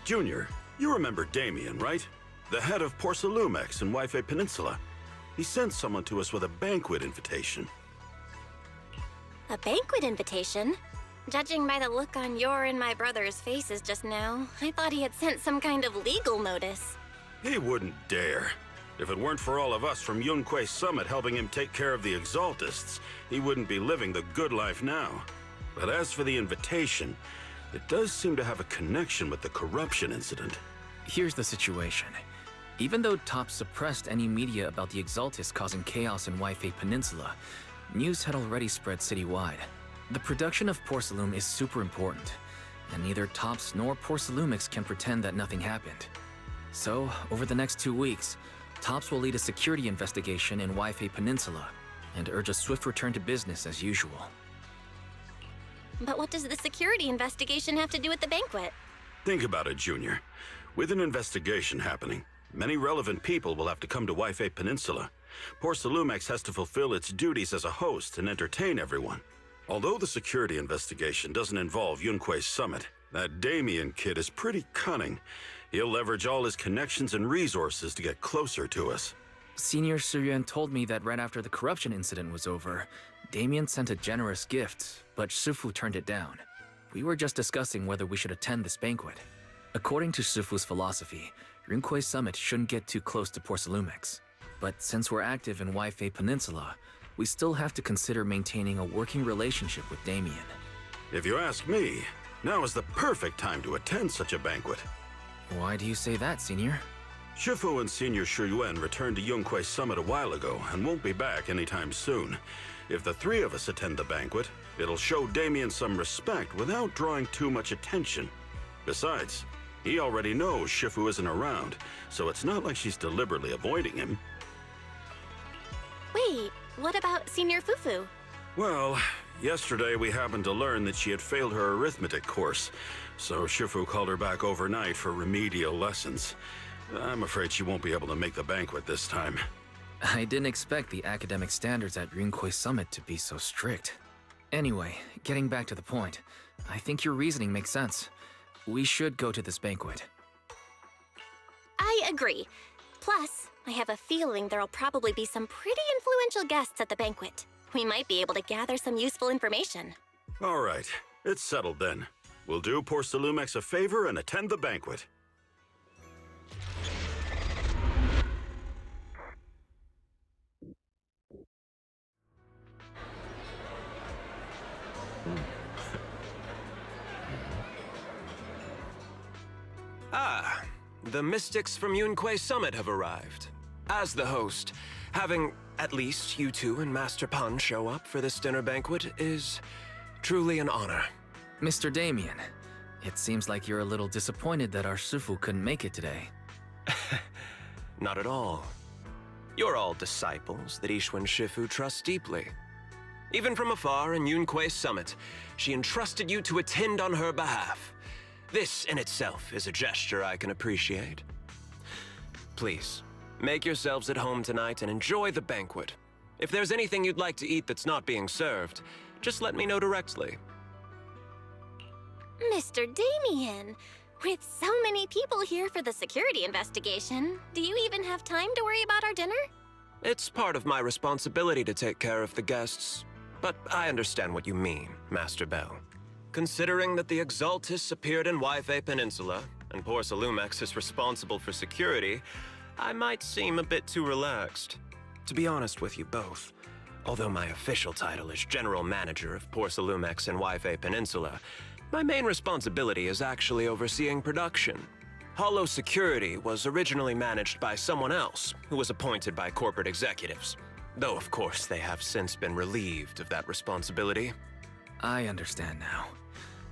Junior, you remember Damien, right? The head of Porcelumex in Wife Peninsula. He sent someone to us with a banquet invitation. A banquet invitation? Judging by the look on your and my brother's faces just now, I thought he had sent some kind of legal notice. He wouldn't dare. If it weren't for all of us from Yunque Summit helping him take care of the Exaltists, he wouldn't be living the good life now. But as for the invitation, it does seem to have a connection with the corruption incident. Here's the situation. Even though Top suppressed any media about the Exaltists causing chaos in Wife Peninsula, news had already spread citywide. The production of Porcelume is super important, and neither Tops nor Porcelumix can pretend that nothing happened. So, over the next 2 weeks, Tops will lead a security investigation in Wife Peninsula and urge a swift return to business as usual. But what does the security investigation have to do with the banquet? Think about it, Junior. With an investigation happening, many relevant people will have to come to Wife Peninsula. Porcelumex has to fulfill its duties as a host and entertain everyone. Although the security investigation doesn't involve Yunque Summit, that Damien kid is pretty cunning. He'll leverage all his connections and resources to get closer to us. Senior Suyuan told me that right after the corruption incident was over, Damien sent a generous gift, but Shifu turned it down. We were just discussing whether we should attend this banquet. According to Shifu's philosophy, Yunque Summit shouldn't get too close to Porcelumix. But since we're active in Wife Peninsula, we still have to consider maintaining a working relationship with Damien. If you ask me, now is the perfect time to attend such a banquet. Why do you say that, Senior? Shifu and Senior Shuyuan returned to Yunque Summit a while ago and won't be back anytime soon. If the three of us attend the banquet, it'll show Damien some respect without drawing too much attention. Besides, he already knows Shifu isn't around, so it's not like she's deliberately avoiding him. Wait, what about Senior Fufu? Well, yesterday we happened to learn that she had failed her arithmetic course, so Shifu called her back overnight for remedial lessons. I'm afraid she won't be able to make the banquet this time. I didn't expect the academic standards at Yunque Summit to be so strict. Anyway, getting back to the point, I think your reasoning makes sense. We should go to this banquet. I agree. Plus, I have a feeling there'll probably be some pretty influential guests at the banquet. We might be able to gather some useful information. All right, it's settled then. We'll do Porcelumex a favor and attend the banquet. Ah, the mystics from Yunque Summit have arrived. As the host, having at least you two and Master Pan show up for this dinner banquet is truly an honor. Mr. Damien, it seems like you're a little disappointed that our Shifu couldn't make it today. Not at all. You're all disciples that Ishwan Shifu trusts deeply. Even from afar in Yunque Summit, she entrusted you to attend on her behalf. This in itself is a gesture I can appreciate. Please, make yourselves at home tonight and enjoy the banquet. If there's anything you'd like to eat that's not being served, just let me know directly. Mr. Damien, with so many people here for the security investigation, do you even have time to worry about our dinner? It's part of my responsibility to take care of the guests, but I understand what you mean, Master Bell. Considering that the Exaltists appeared in Wife Peninsula, and Porcelumex is responsible for security, I might seem a bit too relaxed. To be honest with you both, although my official title is General Manager of Porcelumex and Wife Peninsula, my main responsibility is actually overseeing production. Hollow Security was originally managed by someone else, who was appointed by corporate executives. Though, of course, they have since been relieved of that responsibility. I understand now.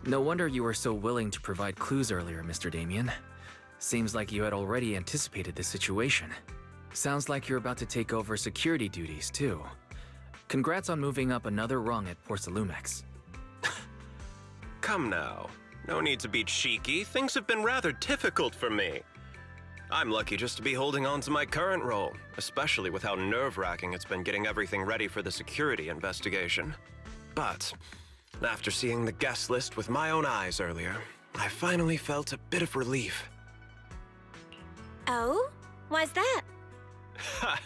No wonder you were so willing to provide clues earlier, Mr. Damien. Seems like you had already anticipated this situation. Sounds like you're about to take over security duties, too. Congrats on moving up another rung at Porcelumex. Come now. No need to be cheeky. Things have been rather difficult for me. I'm lucky just to be holding on to my current role, especially with how nerve-wracking it's been getting everything ready for the security investigation. But after seeing the guest list with my own eyes earlier, I finally felt a bit of relief. Oh? Why's that? Ha!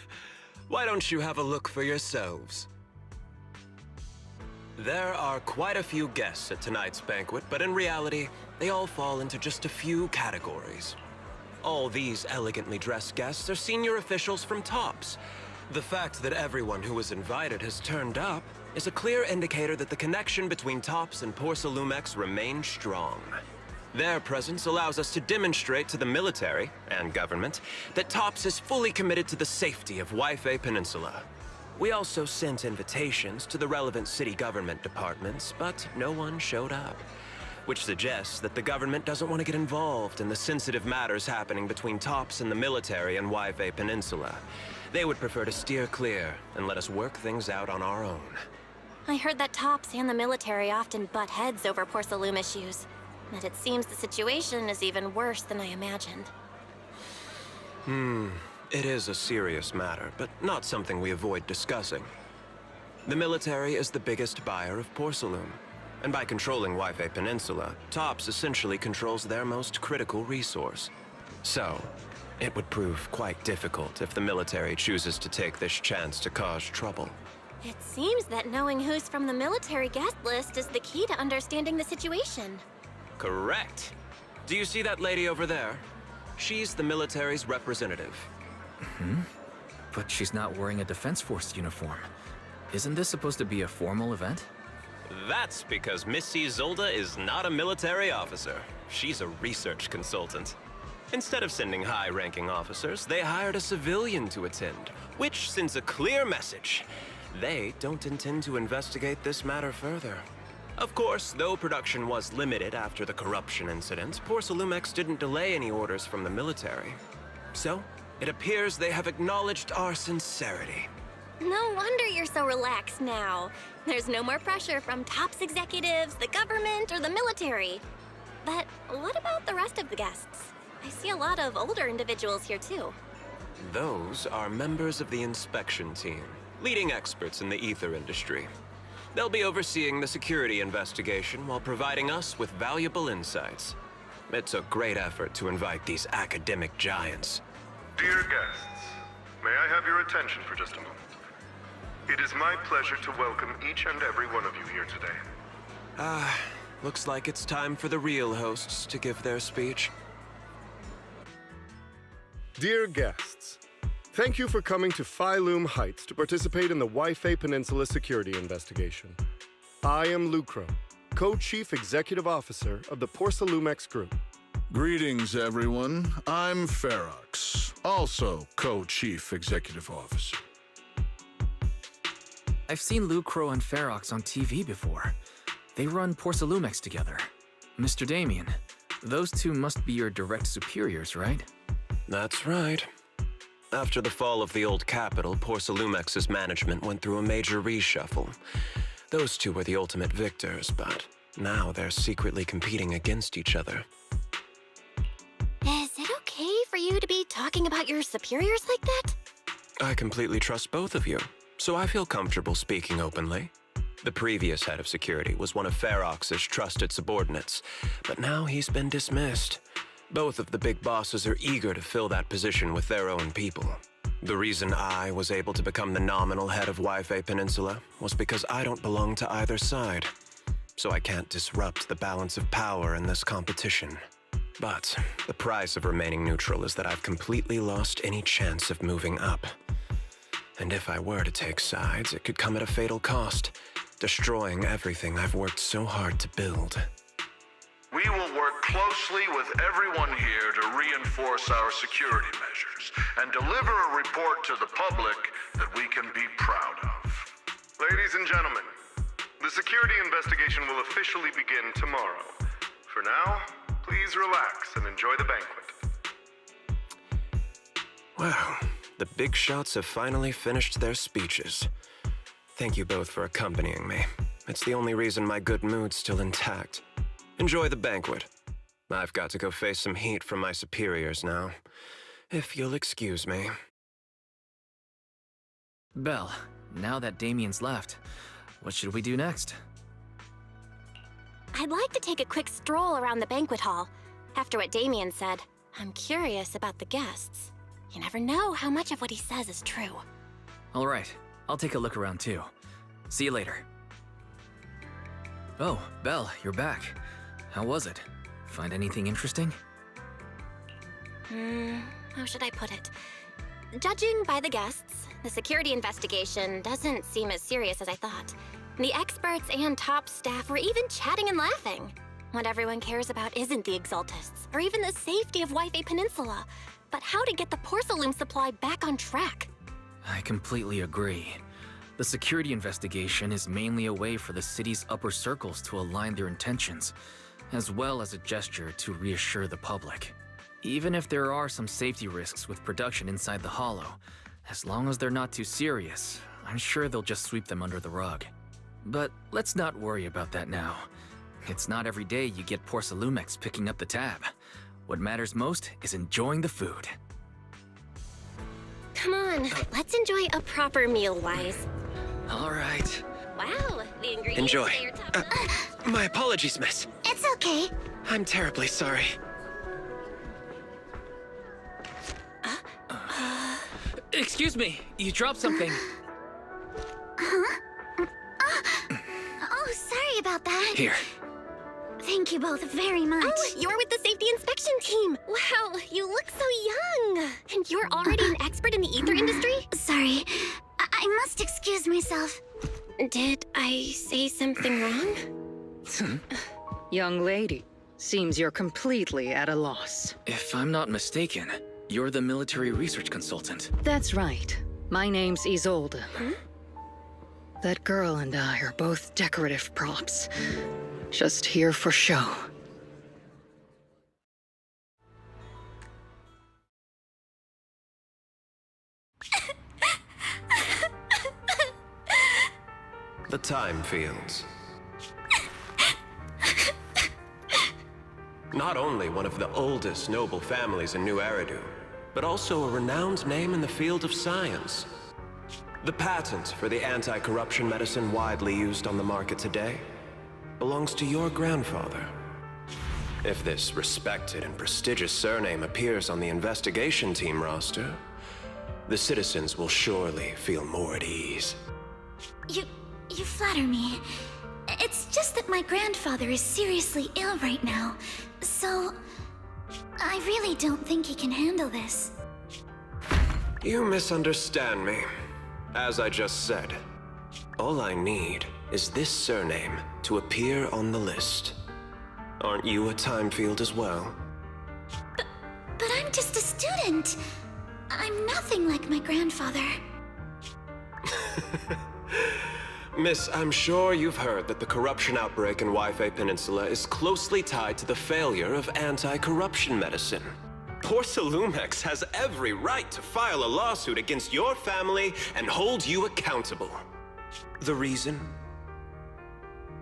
Why don't you have a look for yourselves? There are quite a few guests at tonight's banquet, but in reality, they all fall into just a few categories. All these elegantly dressed guests are senior officials from TOPS. The fact that everyone who was invited has turned up is a clear indicator that the connection between TOPS and Porsalumex remains strong. Their presence allows us to demonstrate to the military and government that TOPS is fully committed to the safety of Waifei Peninsula. We also sent invitations to the relevant city government departments, but no one showed up, which suggests that the government doesn't want to get involved in the sensitive matters happening between TOPS and the military and Waifei Peninsula. They would prefer to steer clear and let us work things out on our own. I heard that TOPS and the military often butt heads over Porsalume issues. But it seems the situation is even worse than I imagined. It is a serious matter, but not something we avoid discussing. The military is the biggest buyer of Porsalume, and by controlling Waifei Peninsula, TOPS essentially controls their most critical resource. So, it would prove quite difficult if the military chooses to take this chance to cause trouble. It seems that knowing who's from the military guest list is the key to understanding the situation. Correct. Do you see that lady over there? She's the military's representative. But she's not wearing a Defense Force uniform. Isn't this supposed to be a formal event? That's because Missy Zolda is not a military officer. She's a research consultant. Instead of sending high-ranking officers, they hired a civilian to attend, which sends a clear message. They don't intend to investigate this matter further. Of course, though production was limited after the corruption incident, Porsalumex didn't delay any orders from the military. So, it appears they have acknowledged our sincerity. No wonder you're so relaxed now. There's no more pressure from TOPS executives, the government, or the military. But what about the rest of the guests? I see a lot of older individuals here too. Those are members of the inspection team, leading experts in the ether industry. They'll be overseeing the security investigation while providing us with valuable insights. It took great effort to invite these academic giants. Dear guests, may I have your attention for just a moment? It is my pleasure to welcome each and every one of you here today. Looks like it's time for the real hosts to give their speech. Dear guests, thank you for coming to Phylume Heights to participate in the Waifei Peninsula security investigation. I am Lucro, Co-Chief Executive Officer of the Porsalumex Group. Greetings, everyone. I'm Ferox, also Co-Chief Executive Officer. I've seen Lucro and Ferox on TV before. They run Porsalumex together. Mr. Damien, those two must be your direct superiors, right? That's right. After the fall of the old capital, Porsalumex's management went through a major reshuffle. Those two were the ultimate victors, but now they're secretly competing against each other. Is it okay for you to be talking about your superiors like that? I completely trust both of you, so I feel comfortable speaking openly. The previous head of security was one of Ferox's trusted subordinates, but now he's been dismissed. Both of the big bosses are eager to fill that position with their own people. The reason I was able to become the nominal head of Waifei Peninsula was because I don't belong to either side, so I can't disrupt the balance of power in this competition. But the price of remaining neutral is that I've completely lost any chance of moving up. And if I were to take sides, it could come at a fatal cost, destroying everything I've worked so hard to build. We will work closely with everyone here to reinforce our security measures and deliver a report to the public that we can be proud of. Ladies and gentlemen, the security investigation will officially begin tomorrow. For now, please relax and enjoy the banquet. Wow, the big shots have finally finished their speeches. Thank you both for accompanying me. It's the only reason my good mood's still intact. Enjoy the banquet. I've got to go face some heat from my superiors now. If you'll excuse me. Belle, now that Damien's left, what should we do next? I'd like to take a quick stroll around the banquet hall. After what Damien said, I'm curious about the guests. You never know how much of what he says is true. All right, I'll take a look around too. See you later. Oh, Belle, you're back. How was it? Find anything interesting? How should I put it? Judging by the guests, the security investigation doesn't seem as serious as I thought. The experts and top staff were even chatting and laughing. What everyone cares about isn't the Exaltists, or even the safety of Wi-Fi Peninsula, but how to get the porcelain supply back on track. I completely agree. The security investigation is mainly a way for the city's upper circles to align their intentions, as well as a gesture to reassure the public. Even if there are some safety risks with production inside the Hollow, as long as they're not too serious, I'm sure they'll just sweep them under the rug. But let's not worry about that now. It's not every day you get Porcelumex picking up the tab. What matters most is enjoying the food. Come on, let's enjoy a proper meal, Wise. All right. Wow, the ingredients Enjoy. say you're top My apologies, miss. It's okay. I'm terribly sorry. Excuse me, you dropped something. Oh, sorry about that. Here. Thank you both very much. Oh, you're with the safety inspection team. Wow, you look so young. And you're already an expert in the ether industry? Sorry, I must excuse myself. Did I say something wrong? Young lady, seems you're completely at a loss. If I'm not mistaken, you're the military research consultant. That's right. My name's Isolde. That girl and I are both decorative props. Just here for show. The time fields. Not only one of the oldest noble families in New Eridu, but also a renowned name in the field of science. The patent for the anti-corruption medicine widely used on the market today belongs to your grandfather. If this respected and prestigious surname appears on the investigation team roster, the citizens will surely feel more at ease. You flatter me. It's just that my grandfather is seriously ill right now, so I really don't think he can handle this. You misunderstand me. As I just said, all I need is this surname to appear on the list. Aren't you a time field as well? But I'm just a student. I'm nothing like my grandfather. Miss, I'm sure you've heard that the corruption outbreak in Wi-Fi Peninsula is closely tied to the failure of anti-corruption medicine. Porcelumex has every right to file a lawsuit against your family and hold you accountable. The reason?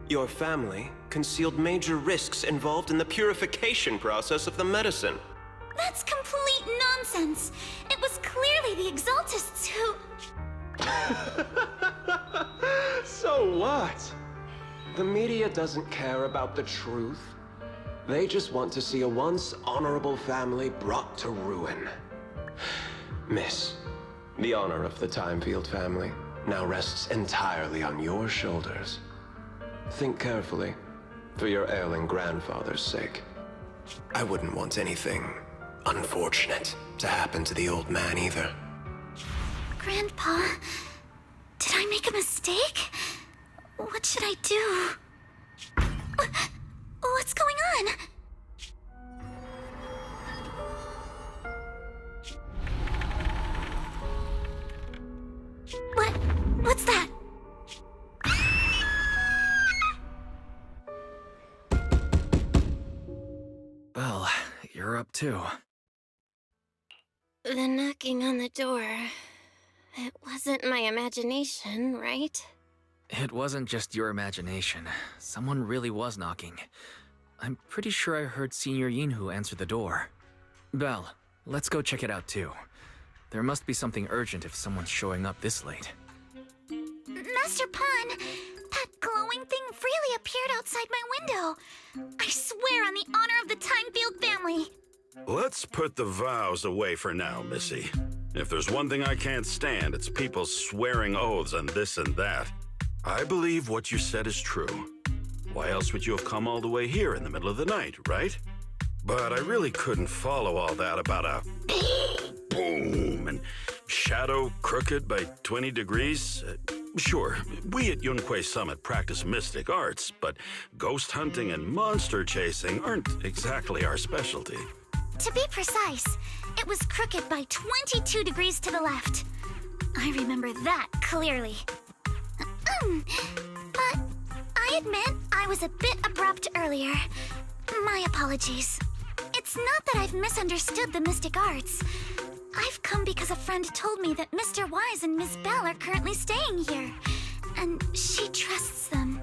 Your family concealed major risks involved in the purification process of the medicine. That's complete nonsense. It was clearly the Exaltists who... So what? The media doesn't care about the truth. They just want to see a once honorable family brought to ruin. Miss, the honor of the Timefield family now rests entirely on your shoulders. Think carefully, for your ailing grandfather's sake. I wouldn't want anything unfortunate to happen to the old man either. Grandpa, did I make a mistake? What should I do? What's going on? What's that? Well, you're up too. The knocking on the door. It wasn't my imagination, right? It wasn't just your imagination. Someone really was knocking. I'm pretty sure I heard Senior Yinhu answer the door. Belle, let's go check it out too. There must be something urgent if someone's showing up this late. Master Pan, That glowing thing really appeared outside my window. I swear on the honor of the Timefield family. Let's put the vows away for now, Missy. If there's one thing I can't stand, it's people swearing oaths on this and that. I believe what you said is true. Why else would you have come all the way here in the middle of the night, right? But I really couldn't follow all that about a boom and shadow crooked by 20 degrees. Sure, we at Yunquay Summit practice mystic arts, but ghost hunting and monster chasing aren't exactly our specialty. To be precise, it was crooked by 22 degrees to the left. I remember that clearly. But I admit I was a bit abrupt earlier. My apologies. It's not that I've misunderstood the mystic arts. I've come because a friend told me that Mr. Wise and Miss Bell are currently staying here, and she trusts them.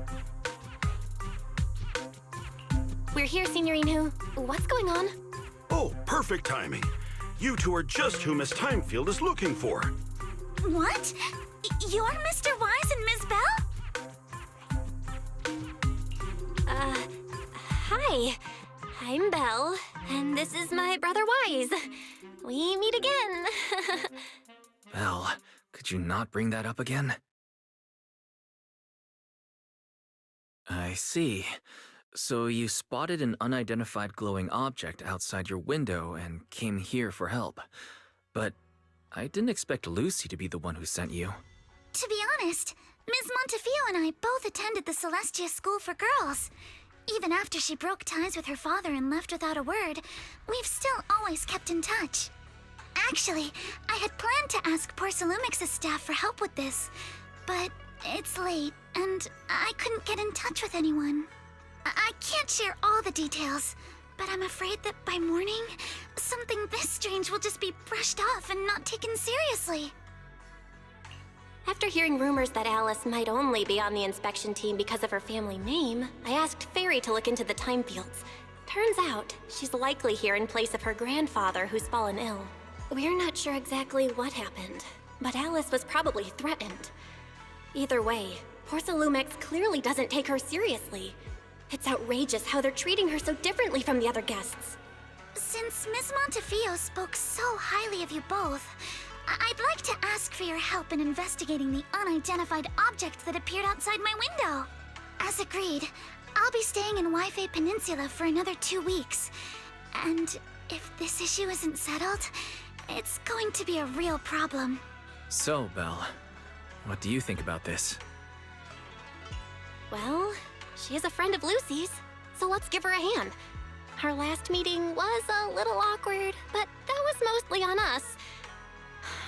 We're here, Signorine Who. What's going on? Oh, perfect timing. You two are just who Miss Timefield is looking for. What? You're Mr. Wise and Miss Bell? Hi. I'm Belle, and this is my brother Wise. We meet again. Belle, could you not bring that up again? I see. So you spotted an unidentified glowing object outside your window and came here for help. But I didn't expect Lucy to be the one who sent you. To be honest, Ms. Montefiore and I both attended the Celestia School for Girls. Even after she broke ties with her father and left without a word, we've still always kept in touch. Actually, I had planned to ask Porcelumix's staff for help with this, but it's late, and I couldn't get in touch with anyone. I can't share all the details, but I'm afraid that by morning, something this strange will just be brushed off and not taken seriously. After hearing rumors that Alice might only be on the inspection team because of her family name, I asked Fairy to look into the Timefields. Turns out, she's likely here in place of her grandfather who's fallen ill. We're not sure exactly what happened, but Alice was probably threatened. Either way, Porcelumix clearly doesn't take her seriously. It's outrageous how they're treating her so differently from the other guests. Since Ms. Montefiore spoke so highly of you both, I'd like to ask for your help in investigating the unidentified object that appeared outside my window. As agreed, I'll be staying in Wi-Fi Peninsula for another 2 weeks. And if this issue isn't settled, it's going to be a real problem. So, Belle, what do you think about this? Well, she is a friend of Lucy's, so let's give her a hand. Our last meeting was a little awkward, but that was mostly on us.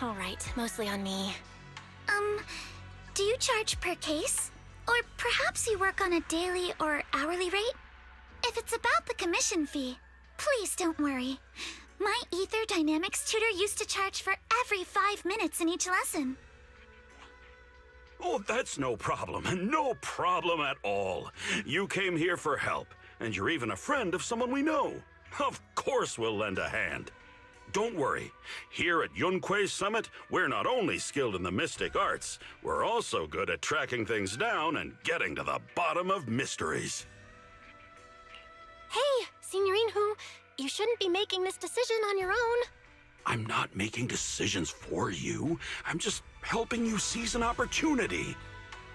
All right, mostly on me. Do you charge per case? Or perhaps you work on a daily or hourly rate? If it's about the commission fee, please don't worry. My Ether Dynamics tutor used to charge for every 5 minutes in each lesson. Oh, that's no problem. No problem at all. You came here for help, and you're even a friend of someone we know. Of course we'll lend a hand. Don't worry. Here at Yunquay Summit, we're not only skilled in the mystic arts, we're also good at tracking things down and getting to the bottom of mysteries. Hey, Signorine Who, you shouldn't be making this decision on your own. I'm not making decisions for you. I'm just helping you seize an opportunity.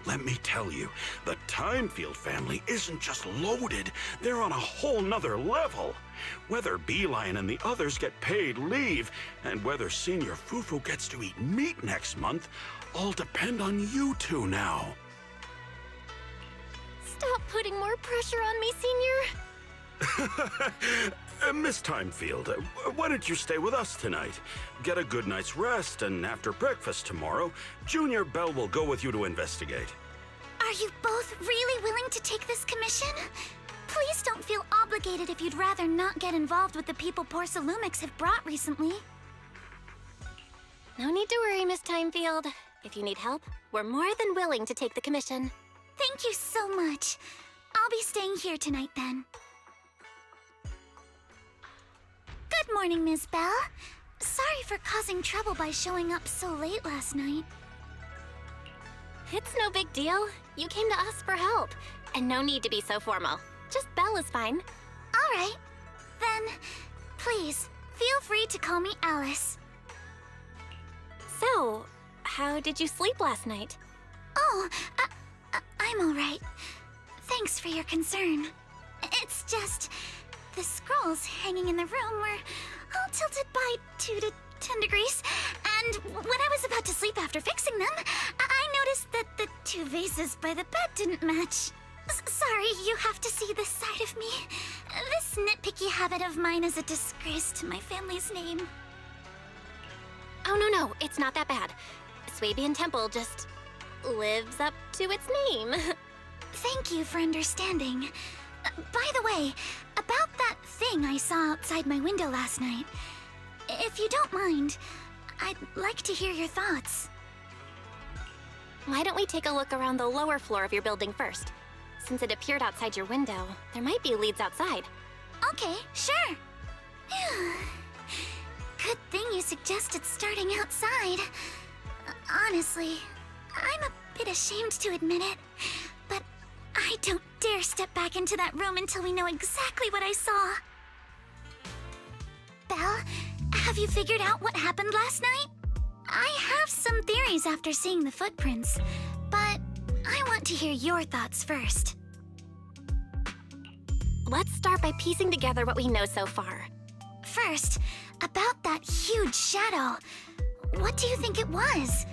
Let me tell you, the Timefield family isn't just loaded, they're on a whole nother level. Whether Beeline and the others get paid leave, and whether Senior Fufu gets to eat meat next month, all depend on you two now. Stop putting more pressure on me, Senior. Miss Timefield, why don't you stay with us tonight? Get a good night's rest, and after breakfast tomorrow, Junior Bell will go with you to investigate. Are you both really willing to take this commission? Please don't feel obligated if you'd rather not get involved with the people Porcelumix have brought recently. No need to worry, Miss Timefield. If you need help, we're more than willing to take the commission. Thank you so much. I'll be staying here tonight then. Good morning, Ms. Bell. Sorry for causing trouble by showing up so late last night. It's no big deal. You came to us for help. And no need to be so formal. Just Belle is fine. All right. Then, please, feel free to call me Alice. So, how did you sleep last night? Oh, I'm all right. Thanks for your concern. It's just, the scrolls hanging in the room were all tilted by 2 to 10 degrees, and when I was about to sleep after fixing them, I noticed that the 2 vases by the bed didn't match. Sorry, you have to see this side of me. This nitpicky habit of mine is a disgrace to my family's name. Oh, no, it's not that bad. Swabian Temple just lives up to its name. Thank you for understanding. By the way, about that thing I saw outside my window last night, if you don't mind, I'd like to hear your thoughts. Why don't we take a look around the lower floor of your building first? Since it appeared outside your window, there might be leads outside. Okay, sure. Good thing you suggested starting outside. Honestly, I'm a bit ashamed to admit it, but I don't dare step back into that room until we know exactly what I saw. Belle, have you figured out what happened last night? I have some theories after seeing the footprints, but I want to hear your thoughts first. Let's start by piecing together what we know so far. First, about that huge shadow. What do you think it was?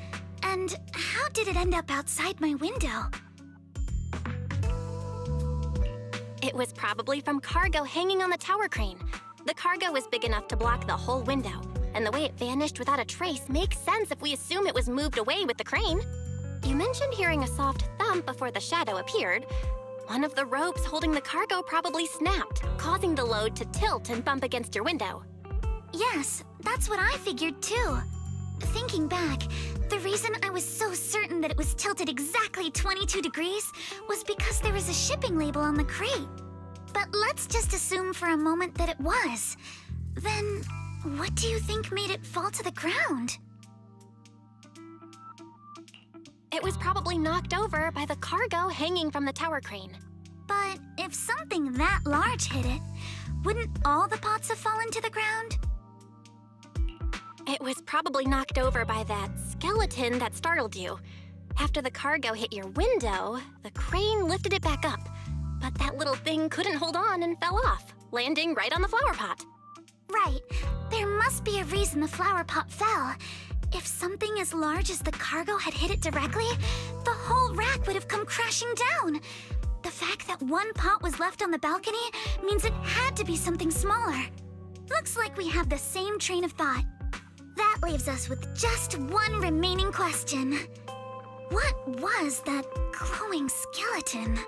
And how did it end up outside my window? It was probably from cargo hanging on the tower crane. The cargo was big enough to block the whole window, and the way it vanished without a trace makes sense if we assume it was moved away with the crane. You mentioned hearing a soft thump before the shadow appeared. One of the ropes holding the cargo probably snapped, causing the load to tilt and bump against your window. Yes, that's what I figured too. Thinking back, the reason I was so certain that it was tilted exactly 22 degrees was because there was a shipping label on the crate. But let's just assume for a moment that it was. Then, what do you think made it fall to the ground? It was probably knocked over by the cargo hanging from the tower crane. But if something that large hit it, wouldn't all the pots have fallen to the ground? It was probably knocked over by that skeleton that startled you. After the cargo hit your window, the crane lifted it back up. But that little thing couldn't hold on and fell off, landing right on the flower pot. Right. There must be a reason the flower pot fell. If something as large as the cargo had hit it directly, the whole rack would have come crashing down. The fact that one pot was left on the balcony means it had to be something smaller. Looks like we have the same train of thought. That leaves us with just one remaining question. What was that glowing skeleton?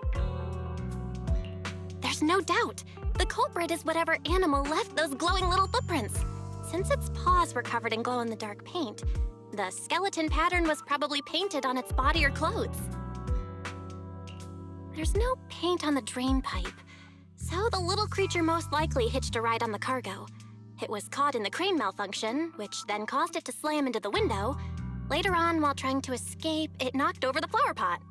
There's no doubt. The culprit is whatever animal left those glowing little footprints. Since its paws were covered in glow-in-the-dark paint, the skeleton pattern was probably painted on its body or clothes. There's no paint on the drain pipe, so the little creature most likely hitched a ride on the cargo. It was caught in the crane malfunction, which then caused it to slam into the window. Later on, while trying to escape, it knocked over the flower pot.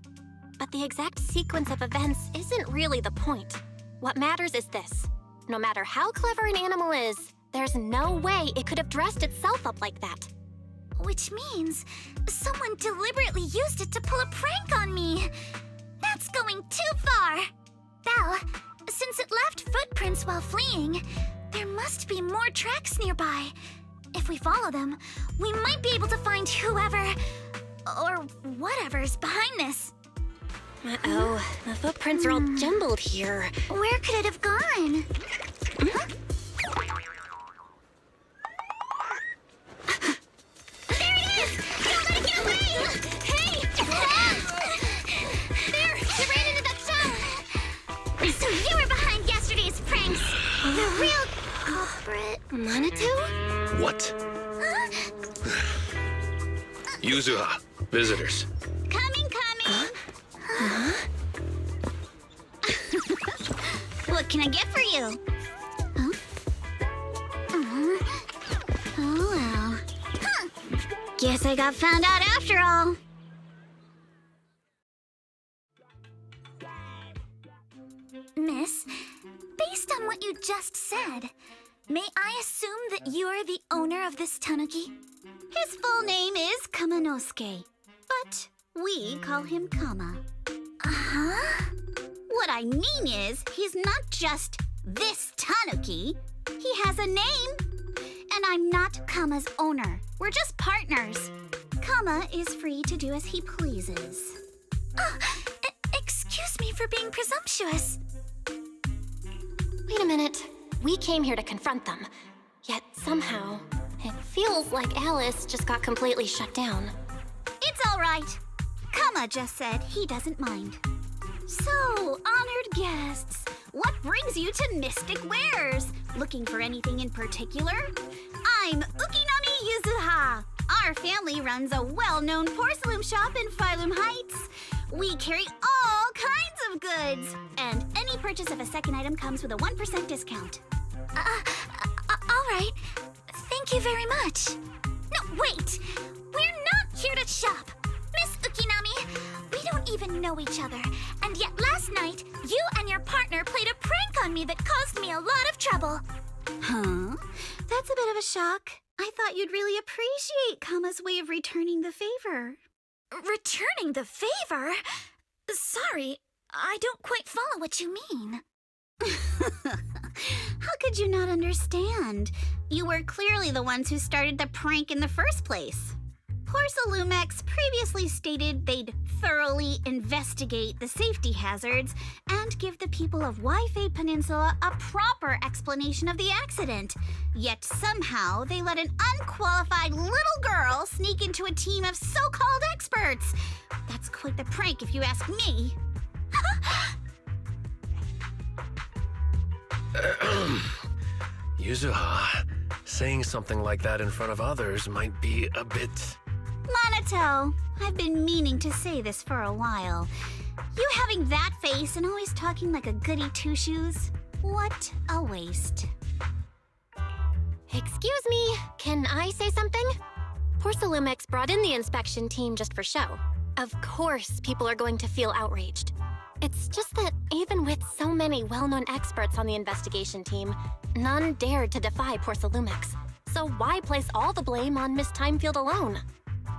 But the exact sequence of events isn't really the point. What matters is this. No matter how clever an animal is, there's no way it could have dressed itself up like that. Which means someone deliberately used it to pull a prank on me. That's going too far. Belle, since it left footprints while fleeing, there must be more tracks nearby. If we follow them, we might be able to find whoever or whatever's behind this. Uh-oh, the footprints are all jumbled here. Where could it have gone? Huh? There it is! Don't let it get away! Hey! There! It ran into that chum! So you were behind yesterday's pranks! The real culprit. Manitou? What? Yuzuha, visitors. Coming! What can I get for you? Huh? Oh, well. Huh. Guess I got found out after all. I assume that you're the owner of this tanuki? His full name is Kamanosuke, but we call him Kama. Uh-huh. What I mean is, he's not just this tanuki. He has a name. And I'm not Kama's owner. We're just partners. Kama is free to do as he pleases. Excuse me for being presumptuous. Wait a minute. We came here to confront them. Yet somehow, it feels like Alice just got completely shut down. It's all right. Kama just said he doesn't mind. So, honored guests, what brings you to Mystic Wares? Looking for anything in particular? I'm Ukinami Yuzuha. Our family runs a well-known porcelain shop in Phylum Heights. We carry all kinds of goods, and any purchase of a second item comes with a 1% discount. All right. Thank you very much. No, wait. We're not here to shop. Miss Ukinami, we don't even know each other, and yet last night, you and your partner played a prank on me that caused me a lot of trouble. Huh? That's a bit of a shock. I thought you'd really appreciate Kama's way of returning the favor. Returning the favor? Sorry, I don't quite follow what you mean. How could you not understand? You were clearly the ones who started the prank in the first place. Porcelumex previously stated they'd thoroughly investigate the safety hazards and give the people of Waifei Peninsula a proper explanation of the accident. Yet somehow they let an unqualified little girl sneak into a team of so-called experts. That's quite the prank if you ask me. Yuzuha, saying something like that in front of others might be a bit... Monato, I've been meaning to say this for a while. You having that face and always talking like a goody two-shoes? What a waste. Excuse me, can I say something? Porcelumex brought in the inspection team just for show. Of course, people are going to feel outraged. It's just that even with so many well-known experts on the investigation team, none dared to defy Porcelumex. So why place all the blame on Miss Timefield alone?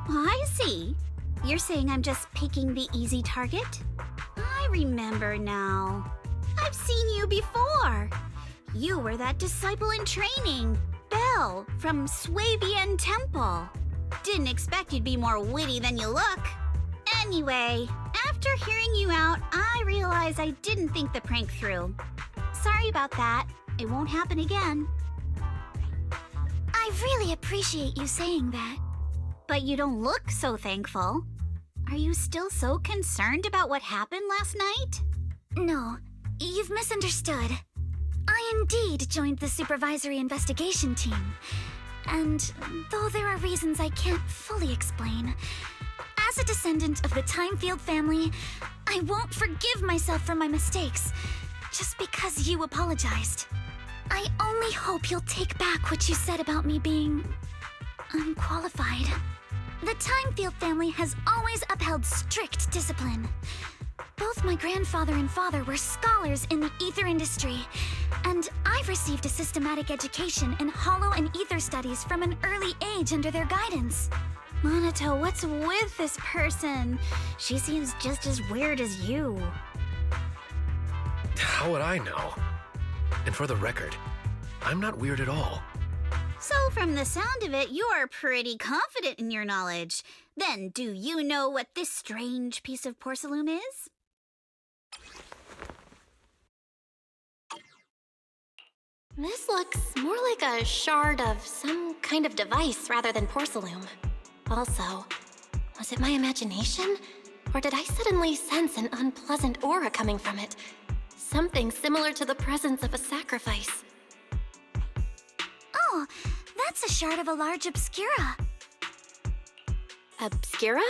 I see. You're saying I'm just picking the easy target? I remember now. I've seen you before. You were that disciple in training, Belle, from Swabian Temple. Didn't expect you'd be more witty than you look. Anyway, after hearing you out, I realized I didn't think the prank through. Sorry about that. It won't happen again. I really appreciate you saying that. But you don't look so thankful. Are you still so concerned about what happened last night? No, you've misunderstood. I indeed joined the supervisory investigation team. And though there are reasons I can't fully explain, as a descendant of the Timefield family, I won't forgive myself for my mistakes just because you apologized. I only hope you'll take back what you said about me being unqualified. The Timefield family has always upheld strict discipline. Both my grandfather and father were scholars in the ether industry, and I've received a systematic education in hollow and ether studies from an early age under their guidance. Monato, what's with this person? She seems just as weird as you. How would I know? And for the record, I'm not weird at all. So from the sound of it, you're pretty confident in your knowledge. Then do you know what this strange piece of porcelain is? This looks more like a shard of some kind of device rather than porcelain. Also, was it my imagination? Or did I suddenly sense an unpleasant aura coming from it? Something similar to the presence of a sacrifice. Oh, that's a shard of a large obscura. Obscura?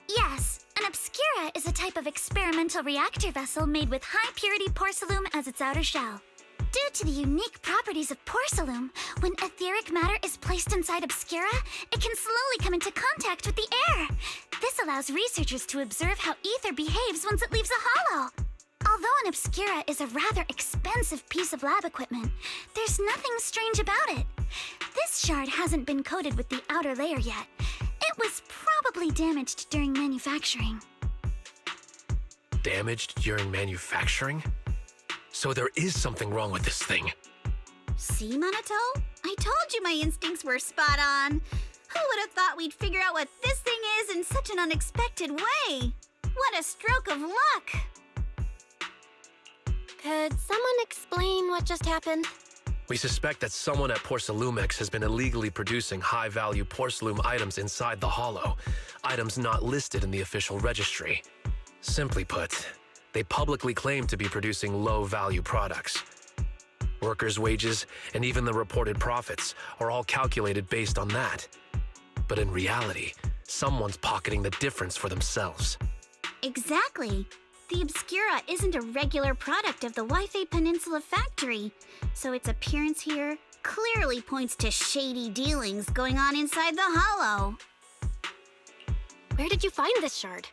Yes, an obscura is a type of experimental reactor vessel made with high-purity porcelain as its outer shell. Due to the unique properties of porcelain, when etheric matter is placed inside obscura, it can slowly come into contact with the air. This allows researchers to observe how ether behaves once it leaves a hollow. Although an Obscura is a rather expensive piece of lab equipment, there's nothing strange about it. This shard hasn't been coated with the outer layer yet. It was probably damaged during manufacturing. Damaged during manufacturing? So there is something wrong with this thing. See, Minato? I told you my instincts were spot on. Who would have thought we'd figure out what this thing is in such an unexpected way? What a stroke of luck! Could someone explain what just happened? We suspect that someone at Porcelumex has been illegally producing high-value Porcelume items inside the Hollow, items not listed in the official registry. Simply put, they publicly claim to be producing low-value products. Workers' wages and even the reported profits are all calculated based on that. But in reality, someone's pocketing the difference for themselves. Exactly. The Obscura isn't a regular product of the Wi-Fi Peninsula factory, so its appearance here clearly points to shady dealings going on inside the Hollow. Where did you find this shard?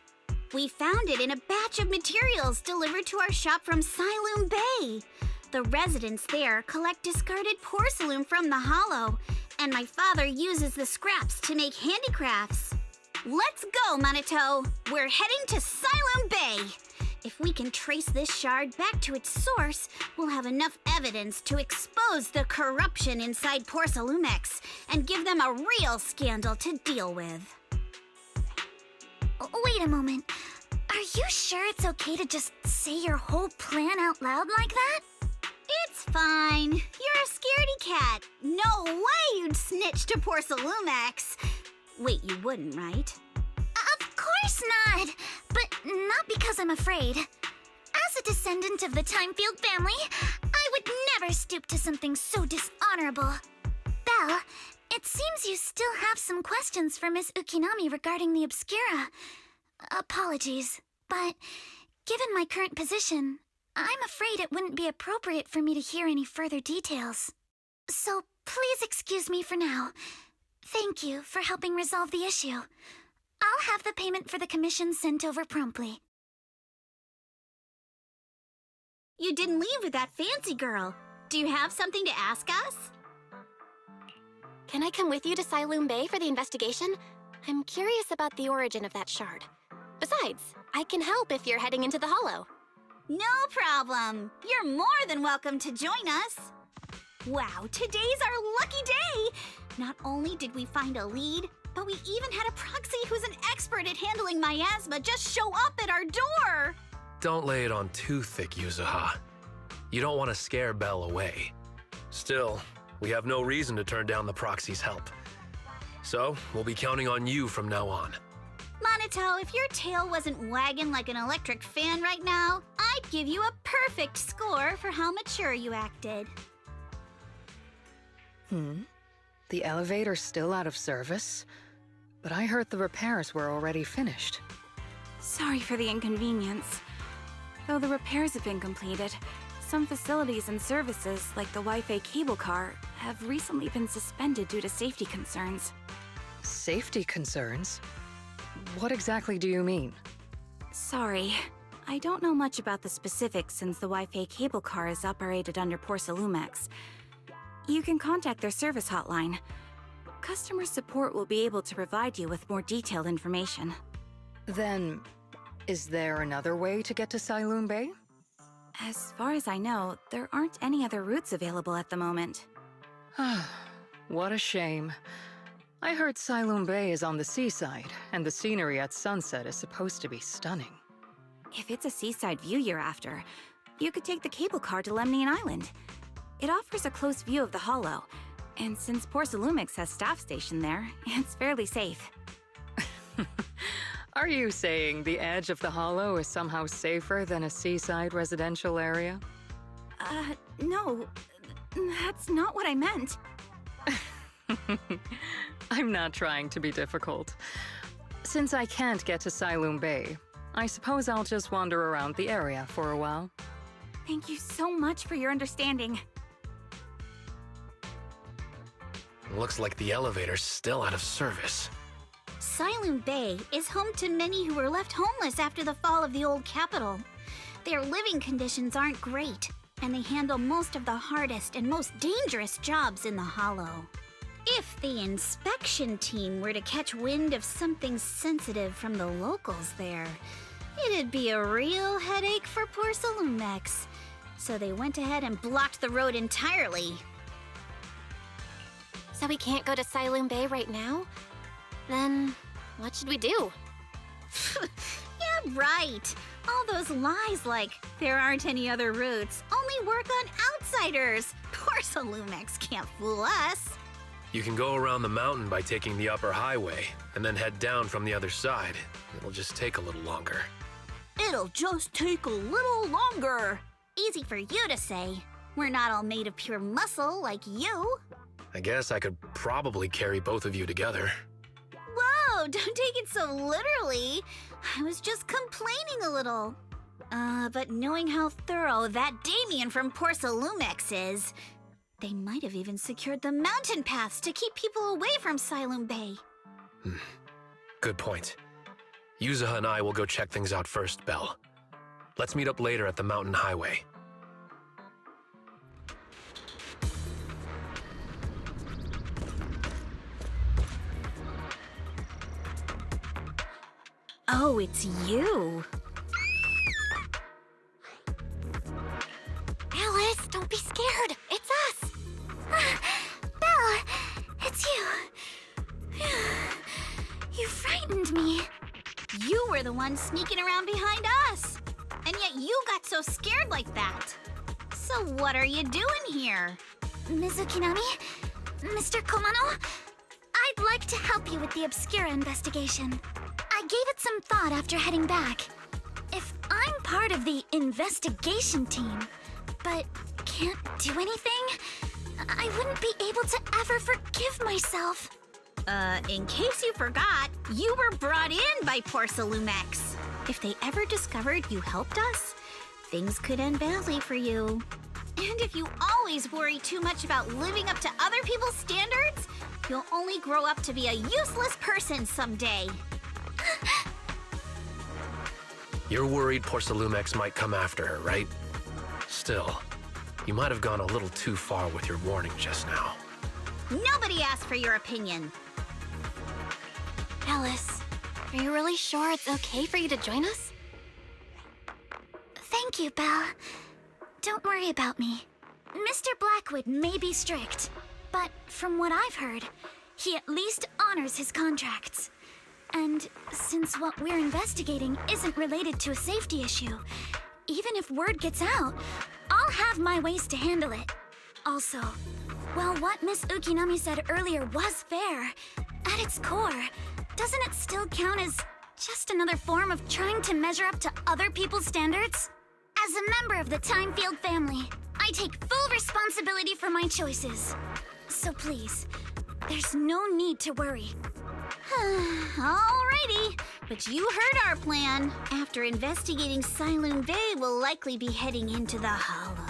We found it in a batch of materials delivered to our shop from Siloom Bay. The residents there collect discarded porcelain from the Hollow, and my father uses the scraps to make handicrafts. Let's go, Minato! We're heading to Siloom Bay! If we can trace this shard back to its source, we'll have enough evidence to expose the corruption inside Porcelumex and give them a real scandal to deal with. Wait a moment. Are you sure it's okay to just say your whole plan out loud like that? It's fine. You're a scaredy cat. No way you'd snitch to Porcelumex. Wait, you wouldn't, right? Of course not! But not because I'm afraid. As a descendant of the Timefield family, I would never stoop to something so dishonorable. Belle, it seems you still have some questions for Miss Ukinami regarding the Obscura. Apologies, but given my current position, I'm afraid it wouldn't be appropriate for me to hear any further details. So please excuse me for now. Thank you for helping resolve the issue. I'll have the payment for the commission sent over promptly. You didn't leave with that fancy girl. Do you have something to ask us? Can I come with you to Siloom Bay for the investigation? I'm curious about the origin of that shard. Besides, I can help if you're heading into the Hollow. No problem. You're more than welcome to join us. Wow, today's our lucky day! Not only did we find a lead, but we even had a proxy who's an expert at handling miasma just show up at our door! Don't lay it on too thick, Yuzuha. You don't want to scare Belle away. Still, we have no reason to turn down the proxy's help. So, we'll be counting on you from now on. Minato, if your tail wasn't wagging like an electric fan right now, I'd give you a perfect score for how mature you acted. The elevator's still out of service? But I heard the repairs were already finished. Sorry for the inconvenience. Though the repairs have been completed, some facilities and services, like the Wi-Fi cable car, have recently been suspended due to safety concerns. Safety concerns? What exactly do you mean? Sorry, I don't know much about the specifics since the Wi-Fi cable car is operated under Porcelumex. You can contact their service hotline. Customer support will be able to provide you with more detailed information. Then, is there another way to get to Siloom Bay? As far as I know, there aren't any other routes available at the moment. What a shame. I heard Siloom Bay is on the seaside, and the scenery at sunset is supposed to be stunning. If it's a seaside view you're after, you could take the cable car to Lemnian Island. It offers a close view of the Hollow, and since Porcelumex has staff stationed there, it's fairly safe. Are you saying the edge of the Hollow is somehow safer than a seaside residential area? No. That's not what I meant. I'm not trying to be difficult. Since I can't get to Siloom Bay, I suppose I'll just wander around the area for a while. Thank you so much for your understanding. Looks like the elevator's still out of service. Siloom Bay is home to many who were left homeless after the fall of the old capital. Their living conditions aren't great, and they handle most of the hardest and most dangerous jobs in the Hollow. If the inspection team were to catch wind of something sensitive from the locals there, it'd be a real headache for poor Salomex. So they went ahead and blocked the road entirely. So we can't go to Siloon Bay right now? Then what should we do? Yeah, right. All those lies like there aren't any other routes only work on outsiders. Poor Salomex can't fool us. You can go around the mountain by taking the upper highway, and then head down from the other side. It'll just take a little longer. It'll just take a little longer. Easy for you to say. We're not all made of pure muscle like you. I guess I could probably carry both of you together. Whoa, don't take it so literally. I was just complaining a little. But knowing how thorough that Damien from Poor Salomex is, they might have even secured the mountain paths to keep people away from Siloon Bay. Good point. Yuzuha and I will go check things out first, Belle. Let's meet up later at the mountain highway. Oh, it's you. Alice, don't be scared. It's us. Belle, it's you. You frightened me. You were the one sneaking around behind us. And yet you got so scared like that. So what are you doing here? Mizukinami? Mr. Komano? I'd like to help you with the Obscura investigation. I gave it some thought after heading back. If I'm part of the investigation team, but can't do anything, I wouldn't be able to ever forgive myself. In case you forgot, you were brought in by Poor Salomex. If they ever discovered you helped us, things could end badly for you. And if you always worry too much about living up to other people's standards, you'll only grow up to be a useless person someday. You're worried Poor Salomex might come after her, right? Still, you might have gone a little too far with your warning just now. Nobody asked for your opinion. Alice, are you really sure it's okay for you to join us? Thank you, Belle. Don't worry about me. Mr. Blackwood may be strict, but from what I've heard, he at least honors his contracts. And since what we're investigating isn't related to a safety issue, even if word gets out, I'll have my ways to handle it. Also, while what Miss Ukinami said earlier was fair, at its core, doesn't it still count as just another form of trying to measure up to other people's standards? As a member of the Timefield family, I take full responsibility for my choices. So please, there's no need to worry. Alrighty, but you heard our plan. After investigating Siloon Bay, we'll likely be heading into the Hollow.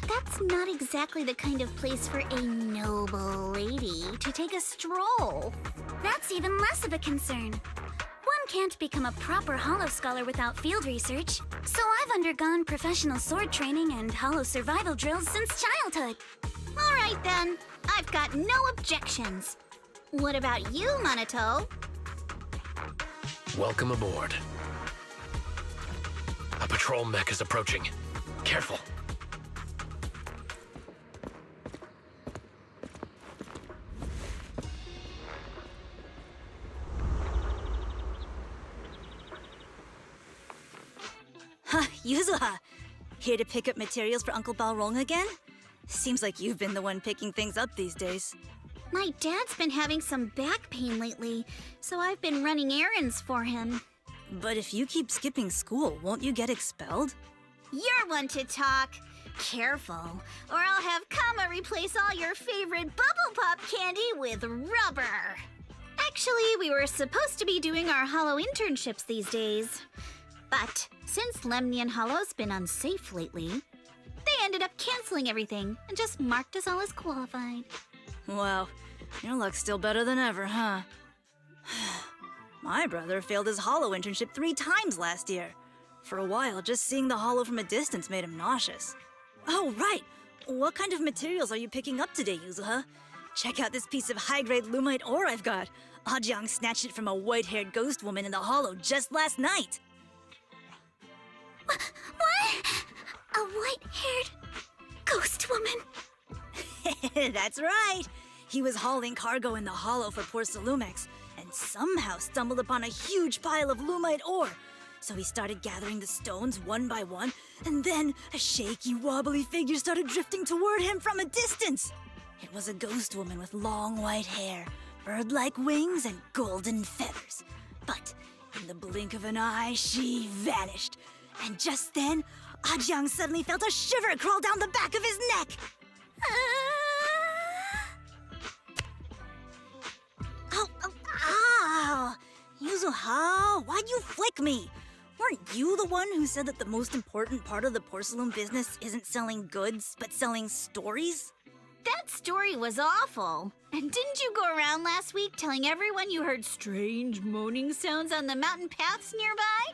That's not exactly the kind of place for a noble lady to take a stroll. That's even less of a concern. One can't become a proper Hollow scholar without field research, so I've undergone professional sword training and Hollow survival drills since childhood. Alright then, I've got no objections. What about you, Monato? Welcome aboard. A patrol mech is approaching. Careful. Yuzuha, here to pick up materials for Uncle Balrong again? Seems like you've been the one picking things up these days. My dad's been having some back pain lately, so I've been running errands for him. But if you keep skipping school, won't you get expelled? You're one to talk. Careful, or I'll have Kama replace all your favorite Bubble Pop candy with rubber. Actually, we were supposed to be doing our Hollow internships these days. But since Lemnian Hollow's been unsafe lately, they ended up canceling everything and just marked us all as qualified. Wow, your luck's still better than ever, huh? My brother failed his Hollow internship 3 times last year. For a while, just seeing the hollow from a distance made him nauseous. Oh, right! What kind of materials are you picking up today, Yuzuha? Check out this piece of high-grade lumite ore I've got. Ajiang snatched it from a white-haired ghost woman in the hollow just last night. What? A white-haired ghost woman? That's right! He was hauling cargo in the hollow for poor Salumex, and somehow stumbled upon a huge pile of lumite ore. So he started gathering the stones one by one, and then a shaky, wobbly figure started drifting toward him from a distance. It was a ghost woman with long white hair, bird-like wings, and golden feathers. But in the blink of an eye, she vanished. And just then, Ajiang suddenly felt a shiver crawl down the back of his neck. Ow! Yuzuha, why'd you flick me? Weren't you the one who said that the most important part of the porcelain business isn't selling goods, but selling stories? That story was awful. And didn't you go around last week telling everyone you heard strange moaning sounds on the mountain paths nearby?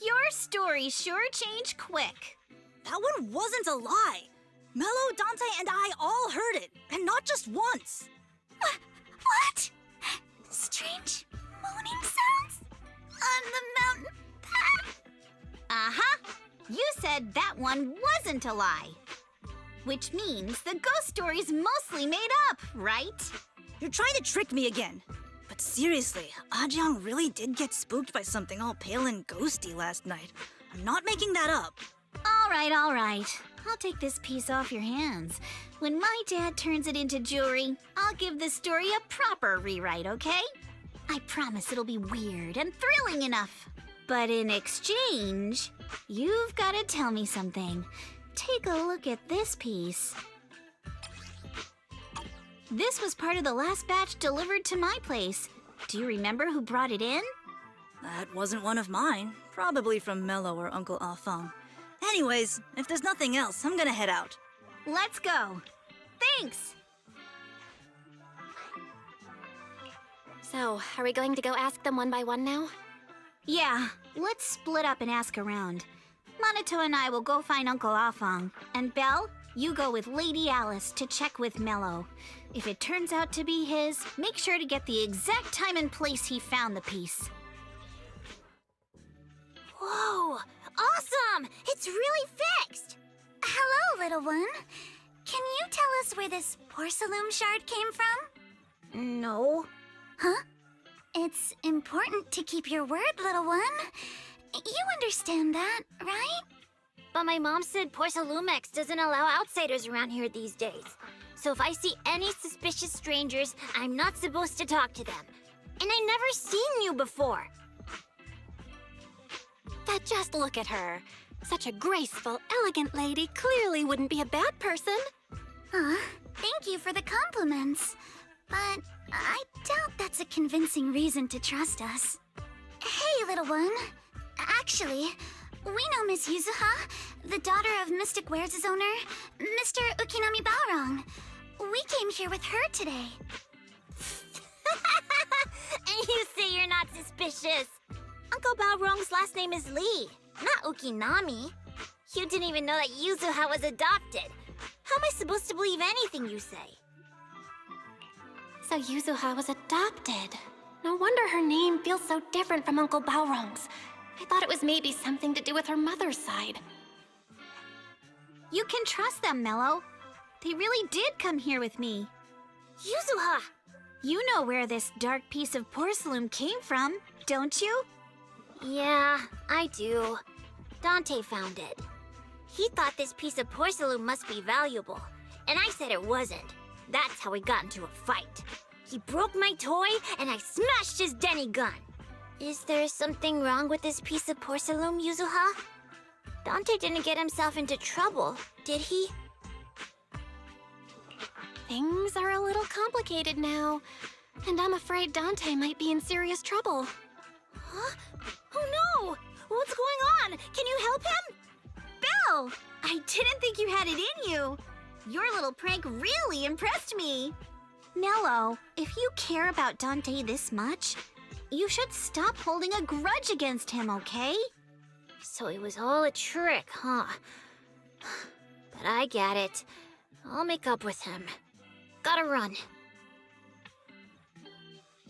Your story sure changed quick. That one wasn't a lie. Mello, Dante, and I all heard it, and not just once. What? Strange moaning sounds? On the mountain path? Uh-huh. You said that one wasn't a lie. Which means the ghost story's mostly made up, right? You're trying to trick me again. But seriously, Ajiang really did get spooked by something all pale and ghosty last night. I'm not making that up. All right. I'll take this piece off your hands. When my dad turns it into jewelry, I'll give this story a proper rewrite, okay? I promise it'll be weird and thrilling enough. But in exchange, you've got to tell me something. Take a look at this piece. This was part of the last batch delivered to my place. Do you remember who brought it in? That wasn't one of mine. Probably from Mello or Uncle Afang. Anyways, if there's nothing else, I'm gonna head out. Let's go. Thanks! So, are we going to go ask them one by one now? Yeah, let's split up and ask around. Monato and I will go find Uncle Afang. And Belle, you go with Lady Alice to check with Mello. If it turns out to be his, make sure to get the exact time and place he found the piece. Whoa! Awesome! It's really fixed! Hello, little one. Can you tell us where this porcelain shard came from? No. Huh? It's important to keep your word, little one. You understand that, right? But my mom said Porcelumex doesn't allow outsiders around here these days. So if I see any suspicious strangers, I'm not supposed to talk to them. And I never seen you before. But just look at her. Such a graceful, elegant lady clearly wouldn't be a bad person. Thank you for the compliments. But I doubt that's a convincing reason to trust us. Hey, little one. Actually, we know Miss Yuzuha, the daughter of Mystic Wares' owner, Mr. Ukinami Baorong. We came here with her today. And you say you're not suspicious. Uncle Balrong's last name is Lee, not Ukinami. You didn't even know that Yuzuha was adopted. How am I supposed to believe anything you say? So Yuzuha was adopted. No wonder her name feels so different from Uncle Balrong's. I thought it was maybe something to do with her mother's side. You can trust them, Mello. They really did come here with me. Yuzuha! You know where this dark piece of porcelain came from, don't you? Yeah, I do. Dante found it. He thought this piece of porcelain must be valuable, and I said it wasn't. That's how we got into a fight. He broke my toy, and I smashed his Denny gun. Is there something wrong with this piece of porcelain, Yuzuha? Dante didn't get himself into trouble, did he? Things are a little complicated now, and I'm afraid Dante might be in serious trouble. Huh? Oh no! What's going on? Can you help him? Belle! I didn't think you had it in you. Your little prank really impressed me. Mello, if you care about Dante this much, you should stop holding a grudge against him, okay? So it was all a trick, huh? But I get it. I'll make up with him. Gotta run.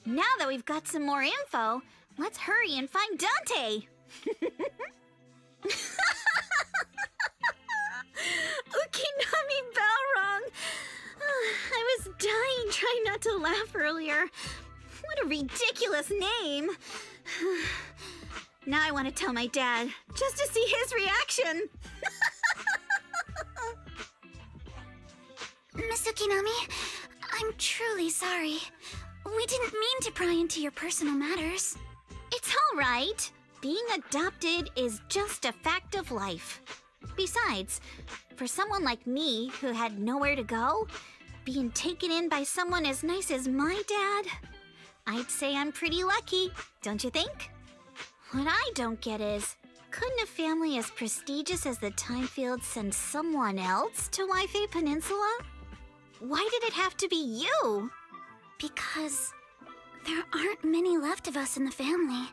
Now that we've got some more info, let's hurry and find Dante! Ukinami Balrog! I was dying trying not to laugh earlier. What a ridiculous name! Now I want to tell my dad, just to see his reaction! Miss Ukinami, I'm truly sorry. We didn't mean to pry into your personal matters. It's all right. Being adopted is just a fact of life. Besides, for someone like me who had nowhere to go, being taken in by someone as nice as my dad, I'd say I'm pretty lucky, don't you think? What I don't get is, couldn't a family as prestigious as the Timefields send someone else to Wi-Fi Peninsula? Why did it have to be you? Because there aren't many left of us in the family.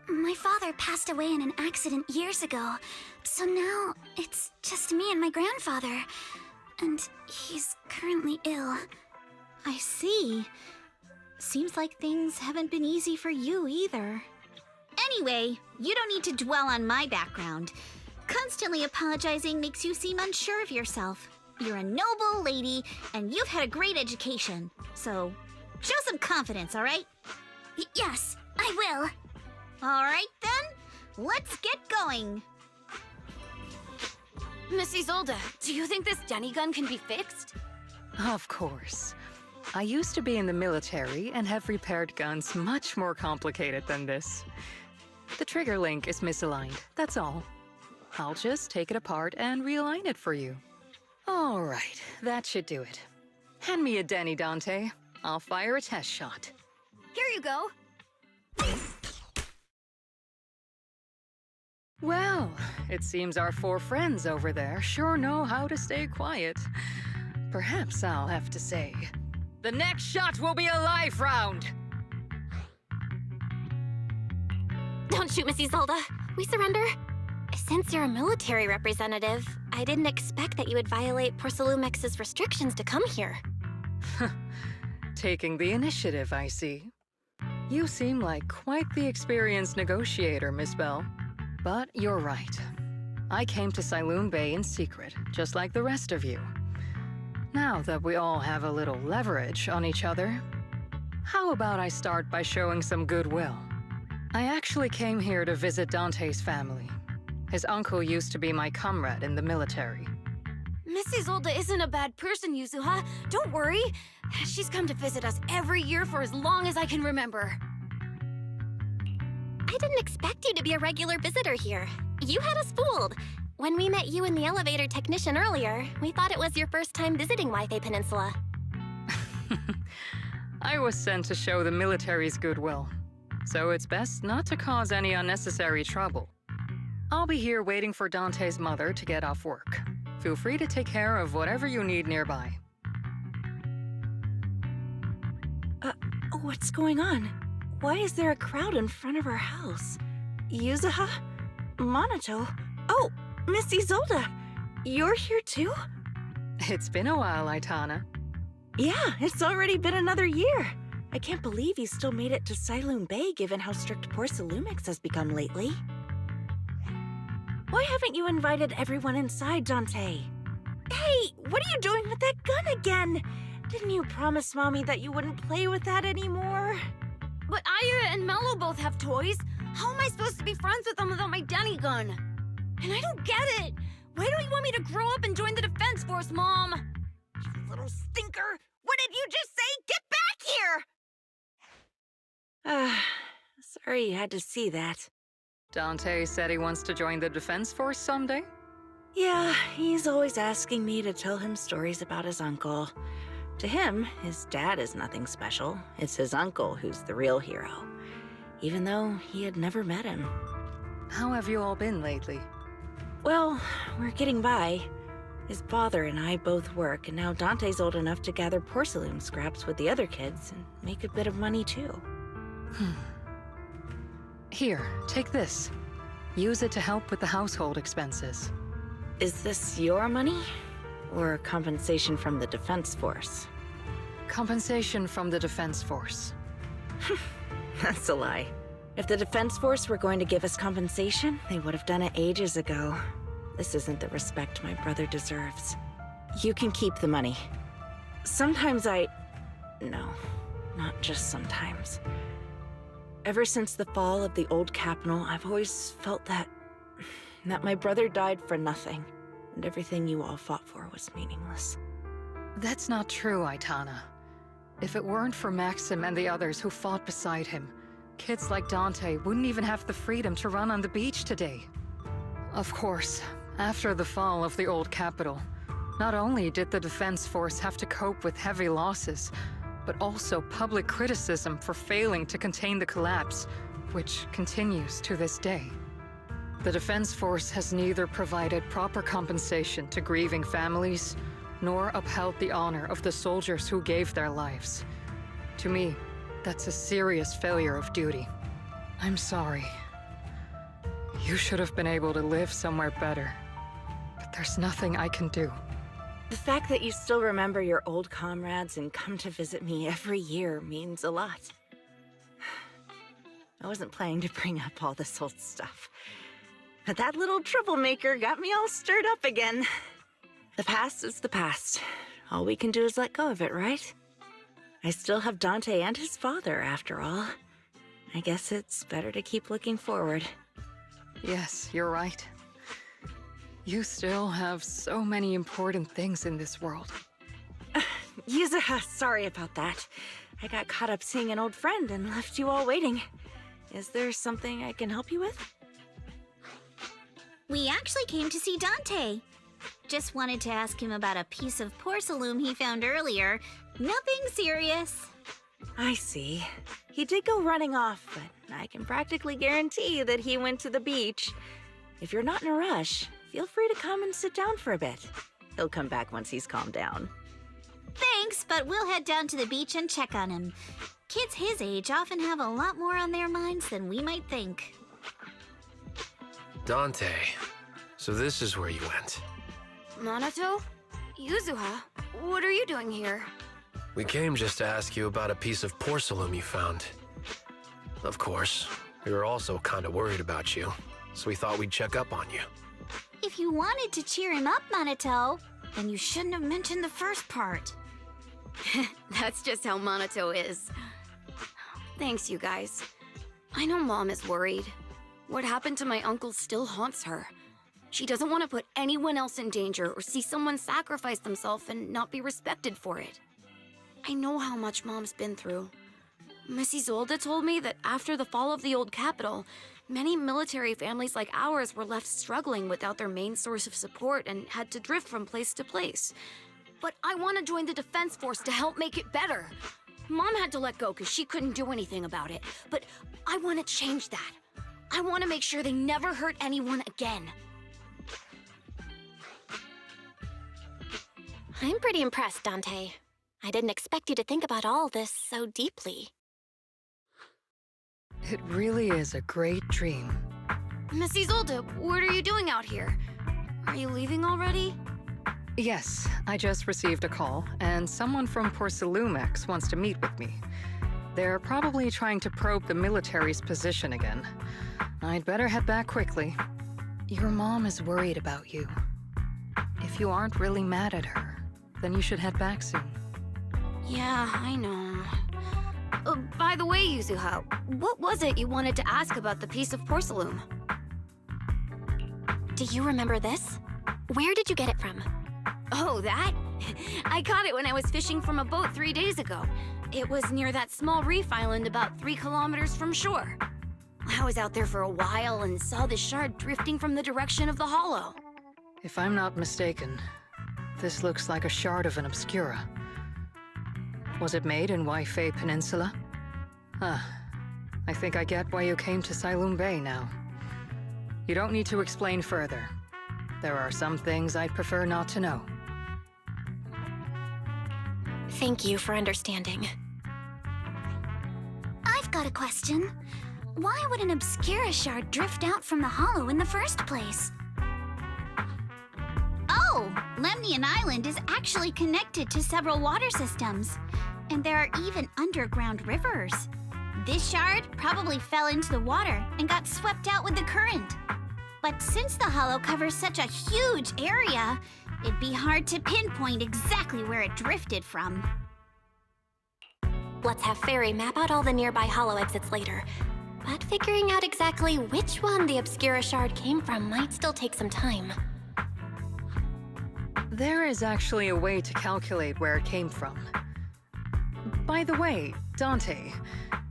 My father passed away in an accident years ago, so now it's just me and my grandfather. And he's currently ill. I see. Seems like things haven't been easy for you either. Anyway, you don't need to dwell on my background. Constantly apologizing makes you seem unsure of yourself. You're a noble lady, and you've had a great education. So, show some confidence, all right? Yes, I will. All right, then. Let's get going. Miss Isolde, do you think this Denny gun can be fixed? Of course. I used to be in the military and have repaired guns much more complicated than this. The trigger link is misaligned, that's all. I'll just take it apart and realign it for you. All right, that should do it. Hand me a Denny, Dante. I'll fire a test shot. Here you go. Well, it seems our 4 friends over there sure know how to stay quiet. Perhaps I'll have to say, the next shot will be a live round! Don't shoot, Miss Isolde. We surrender. Since you're a military representative, I didn't expect that you would violate Porcelumex's restrictions to come here. Taking the initiative, I see. You seem like quite the experienced negotiator, Miss Bell. But you're right. I came to Siloon Bay in secret, just like the rest of you. Now that we all have a little leverage on each other, how about I start by showing some goodwill? I actually came here to visit Dante's family. His uncle used to be my comrade in the military. Miss Isolde isn't a bad person, Yuzuha. Don't worry. She's come to visit us every year for as long as I can remember. I didn't expect you to be a regular visitor here. You had us fooled. When we met you and the elevator technician earlier, we thought it was your first time visiting Wi-Fi Peninsula. I was sent to show the military's goodwill, so it's best not to cause any unnecessary trouble. I'll be here waiting for Dante's mother to get off work. Feel free to take care of whatever you need nearby. What's going on? Why is there a crowd in front of our house? Yuzuha? Monato? Oh, Miss Isolde! You're here too? It's been a while, Aitana. Yeah, it's already been another year. I can't believe you still made it to Siloon Bay given how strict Porcelumix has become lately. Why haven't you invited everyone inside, Dante? Hey, what are you doing with that gun again? Didn't you promise Mommy that you wouldn't play with that anymore? But Aya and Mello both have toys. How am I supposed to be friends with them without my Denny gun? And I don't get it. Why don't you want me to grow up and join the Defense Force, Mom? You little stinker. What did you just say? Get back here! Sorry you had to see that. Dante said he wants to join the Defense Force someday? Yeah, he's always asking me to tell him stories about his uncle. To him, his dad is nothing special. It's his uncle who's the real hero, even though he had never met him. How have you all been lately? Well, we're getting by. His father and I both work, and now Dante's old enough to gather porcelain scraps with the other kids and make a bit of money too. Here, take this. Use it to help with the household expenses. Is this your money? Or compensation from the Defense Force? Compensation from the Defense Force. That's a lie. If the Defense Force were going to give us compensation, they would have done it ages ago. This isn't the respect my brother deserves. You can keep the money. Sometimes No, not just sometimes. Ever since the fall of the old capital, I've always felt that my brother died for nothing, and everything you all fought for was meaningless. That's not true, Aitana. If it weren't for Maxim and the others who fought beside him, kids like Dante wouldn't even have the freedom to run on the beach today. Of course, after the fall of the old capital, not only did the Defense Force have to cope with heavy losses, but also public criticism for failing to contain the collapse, which continues to this day. The Defense Force has neither provided proper compensation to grieving families, nor upheld the honor of the soldiers who gave their lives. To me, that's a serious failure of duty. I'm sorry. You should have been able to live somewhere better, but there's nothing I can do. The fact that you still remember your old comrades and come to visit me every year means a lot. I wasn't planning to bring up all this old stuff, but that little troublemaker got me all stirred up again. The past is the past. All we can do is let go of it, right? I still have Dante and his father, after all. I guess it's better to keep looking forward. Yes, you're right. You still have so many important things in this world. Yuzuha, sorry about that. I got caught up seeing an old friend and left you all waiting. Is there something I can help you with? We actually came to see Dante. Just wanted to ask him about a piece of porcelain he found earlier. Nothing serious. I see. He did go running off, but I can practically guarantee that he went to the beach. If you're not in a rush, feel free to come and sit down for a bit. He'll come back once he's calmed down. Thanks, but we'll head down to the beach and check on him. Kids his age often have a lot more on their minds than we might think. Dante, so this is where you went. Minato? Yuzuha, what are you doing here? We came just to ask you about a piece of porcelain you found. Of course, we were also kind of worried about you, so we thought we'd check up on you. If you wanted to cheer him up, Minato, then you shouldn't have mentioned the first part. That's just how Minato is. Thanks, you guys. I know Mom is worried. What happened to my uncle still haunts her. She doesn't want to put anyone else in danger or see someone sacrifice themselves and not be respected for it. I know how much Mom's been through. Miss Isolde told me that after the fall of the old capital, many military families like ours were left struggling without their main source of support and had to drift from place to place. But I want to join the Defense Force to help make it better. Mom had to let go because she couldn't do anything about it, but I want to change that. I want to make sure they never hurt anyone again. I'm pretty impressed, Dante. I didn't expect you to think about all this so deeply. It really is a great dream. Miss Isolde, what are you doing out here? Are you leaving already? Yes, I just received a call, and someone from Porcelumex wants to meet with me. They're probably trying to probe the military's position again. I'd better head back quickly. Your mom is worried about you. If you aren't really mad at her, then you should head back soon. Yeah, I know. By the way, Yuzuha, what was it you wanted to ask about the piece of porcelain? Do you remember this? Where did you get it from? Oh, that? I caught it when I was fishing from a boat 3 days ago. It was near that small reef island about 3 kilometers from shore. I was out there for a while and saw the shard drifting from the direction of the hollow. If I'm not mistaken, this looks like a shard of an obscura. Was it made in Waifei Peninsula? I think I get why you came to Sailoon Bay now. You don't need to explain further. There are some things I'd prefer not to know. Thank you for understanding. I've got a question. why would an Obscura shard drift out from the hollow in the first place? Oh, Lemnian Island is actually connected to several water systems. And there are even underground rivers. This shard probably fell into the water and got swept out with the current. But since the hollow covers such a huge area, it'd be hard to pinpoint exactly where it drifted from. Let's have Fairy map out all the nearby hollow exits later. But figuring out exactly which one the Obscura shard came from might still take some time. There is actually a way to calculate where it came from. By the way, Dante,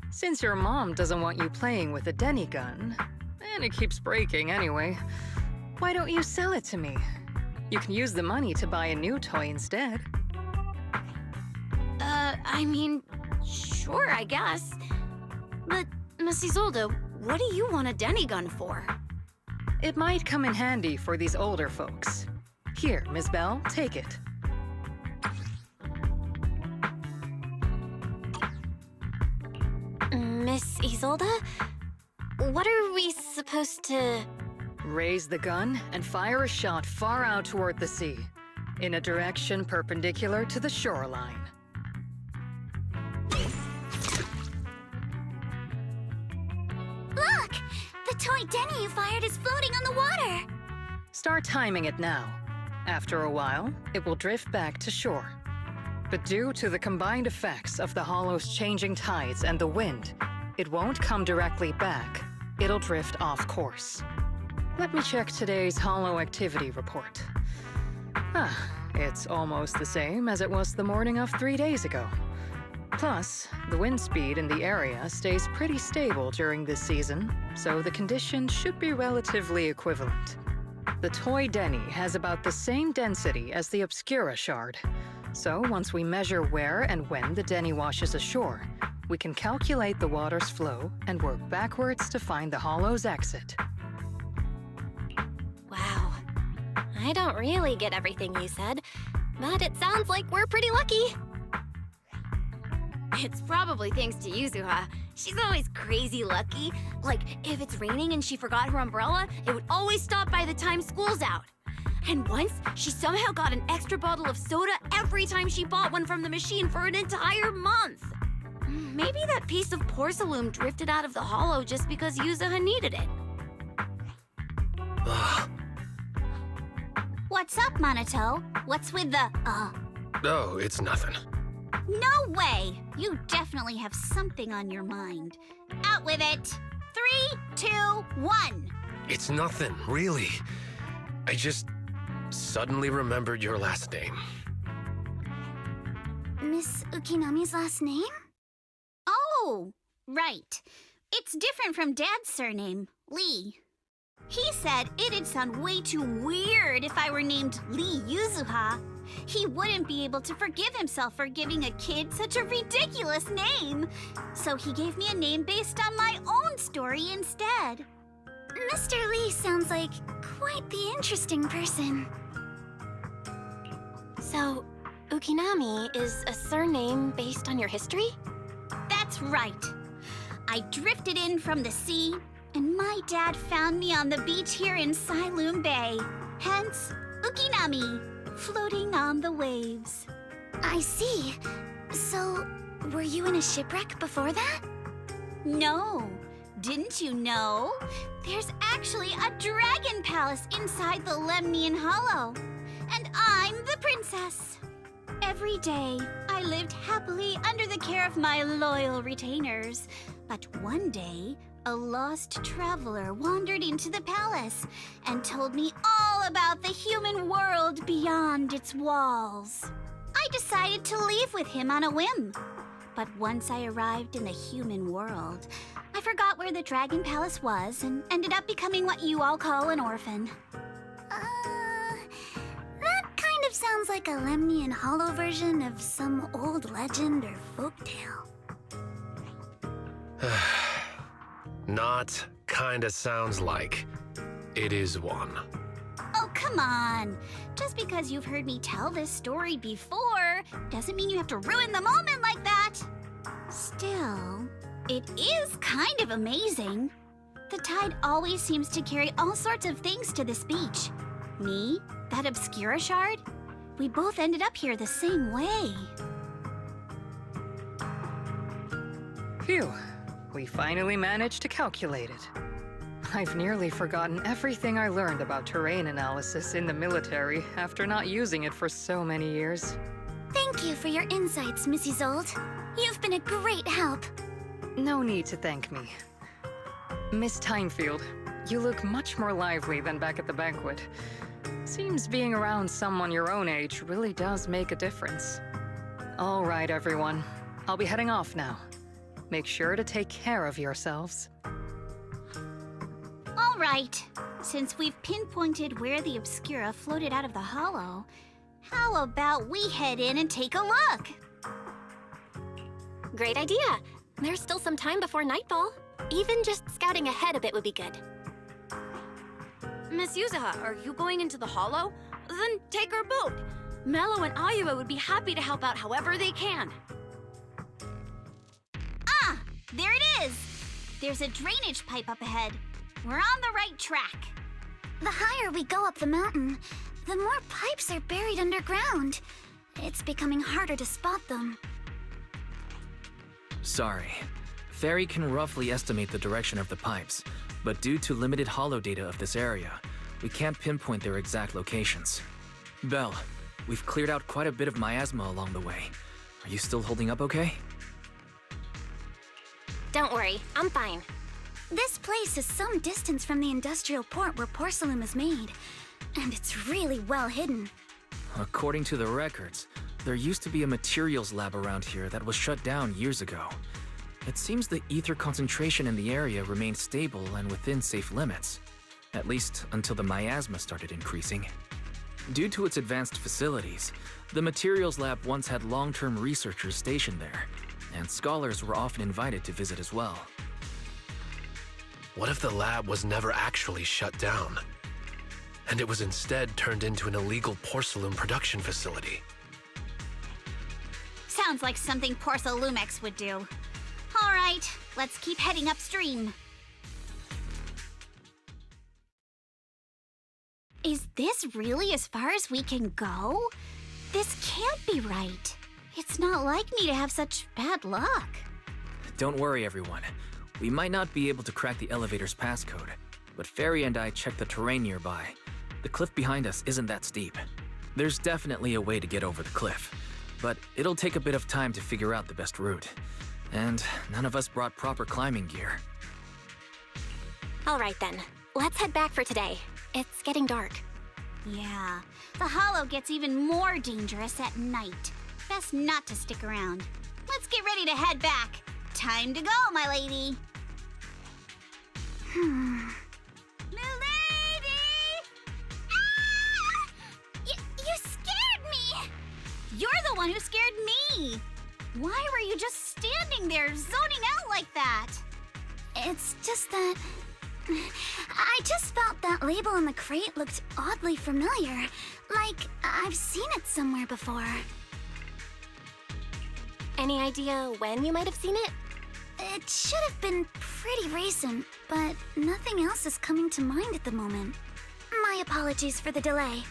since your mom doesn't want you playing with a Denny gun, and it keeps breaking anyway, why don't you sell it to me? You can use the money to buy a new toy instead. I mean, sure, I guess. But, Miss Isolde, what do you want a Denny gun for? It might come in handy for these older folks. Here, Miss Bell, take it. Miss Isolde? What are we supposed to... Raise the gun and fire a shot far out toward the sea, in a direction perpendicular to the shoreline. Look! The toy Denny you fired is floating on the water! Start timing it now. After a while, it will drift back to shore. But due to the combined effects of the hollow's changing tides and the wind, it won't come directly back. It'll drift off course. Let me check today's hollow activity report. It's almost the same as it was the morning of 3 days ago. Plus, the wind speed in the area stays pretty stable during this season, so the conditions should be relatively equivalent. The toy Denny has about the same density as the Obscura shard. So once we measure where and when the Denny washes ashore, we can calculate the water's flow and work backwards to find the hollow's exit. Wow. I don't really get everything you said, but it sounds like we're pretty lucky. It's probably thanks to Yuzuha. She's always crazy lucky. Like, if it's raining and she forgot her umbrella, it would always stop by the time school's out. And once, she somehow got an extra bottle of soda every time she bought one from the machine for an entire month. Maybe that piece of porcelain drifted out of the hollow just because Yuzuha needed it. What's up, Monato? What's with the, Oh, it's nothing. No way! You definitely have something on your mind. Out with it! 3, 2, 1! It's nothing, really. I just suddenly remembered your last name. Miss Ukinami's last name? Oh, right. It's different from Dad's surname, Lee. He said it'd sound way too weird if I were named Lee Yuzuha. He wouldn't be able to forgive himself for giving a kid such a ridiculous name. So he gave me a name based on my own story instead. Mr. Lee sounds like quite the interesting person. So, Ukinami is a surname based on your history? That's right. I drifted in from the sea, and my dad found me on the beach here in Sailoon Bay. Hence, Ukinami, floating on the waves. I see. So, were you in a shipwreck before that? No. Didn't you know? There's actually a dragon palace inside the Lemnian Hollow. And I'm the princess. Every day, I lived happily under the care of my loyal retainers. But one day, a lost traveler wandered into the palace and told me all about the human world beyond its walls. I decided to leave with him on a whim. But once I arrived in the human world, I forgot where the Dragon Palace was and ended up becoming what you all call an orphan. That kind of sounds like a Lemnian Hollow version of some old legend or folktale. Not kinda sounds like. It is one. Oh, come on. Just because you've heard me tell this story before doesn't mean you have to ruin the moment like that. Still, It is kind of amazing. The tide always seems to carry all sorts of things to this beach. Me, that Obscura shard, we both ended up here the same way. Phew. We finally managed to calculate it. I've nearly forgotten everything I learned about terrain analysis in the military after not using it for so many years. Thank you for your insights, Mrs. Zold. You've been a great help. No need to thank me. Miss Timefield, you look much more lively than back at the banquet. Seems being around someone your own age really does make a difference. All right, everyone. I'll be heading off now. Make sure to take care of yourselves. All right. Since we've pinpointed where the Obscura floated out of the hollow, how about we head in and take a look? Great idea. There's still some time before nightfall. Even just scouting ahead a bit would be good. Miss Yuzuha, are you going into the hollow? Then take our boat. Mello and Ayuba would be happy to help out however they can. Ah, there it is. There's a drainage pipe up ahead. We're on the right track. The higher we go up the mountain, the more pipes are buried underground. It's becoming harder to spot them. Sorry. Fairy can roughly estimate the direction of the pipes, but due to limited holo data of this area, we can't pinpoint their exact locations. Belle, we've cleared out quite a bit of miasma along the way. Are you still holding up okay? Don't worry, I'm fine. This place is some distance from the industrial port where porcelain is made, and it's really well hidden. According to the records, there used to be a materials lab around here that was shut down years ago. It seems the ether concentration in the area remained stable and within safe limits, at least until the miasma started increasing. Due to its advanced facilities, the materials lab once had long-term researchers stationed there, and scholars were often invited to visit as well. What if the lab was never actually shut down, and it was instead turned into an illegal porcelain production facility? Sounds like something Porcelumex would do. All right, let's keep heading upstream. Is this really as far as we can go? This can't be right. It's not like me to have such bad luck. Don't worry, everyone. We might not be able to crack the elevator's passcode, but Fairy and I checked the terrain nearby. The cliff behind us isn't that steep. There's definitely a way to get over the cliff, but it'll take a bit of time to figure out the best route. And none of us brought proper climbing gear. All right then, let's head back for today. It's getting dark. Yeah, the hollow gets even more dangerous at night. Best not to stick around. Let's get ready to head back. Time to go, my lady. Milady! Ah! You scared me! You're the one who scared me! Why were you just standing there, zoning out like that? It's just that... I just felt that label on the crate looked oddly familiar. Like, I've seen it somewhere before. Any idea when you might have seen it? It should have been pretty recent, but nothing else is coming to mind at the moment. My apologies for the delay.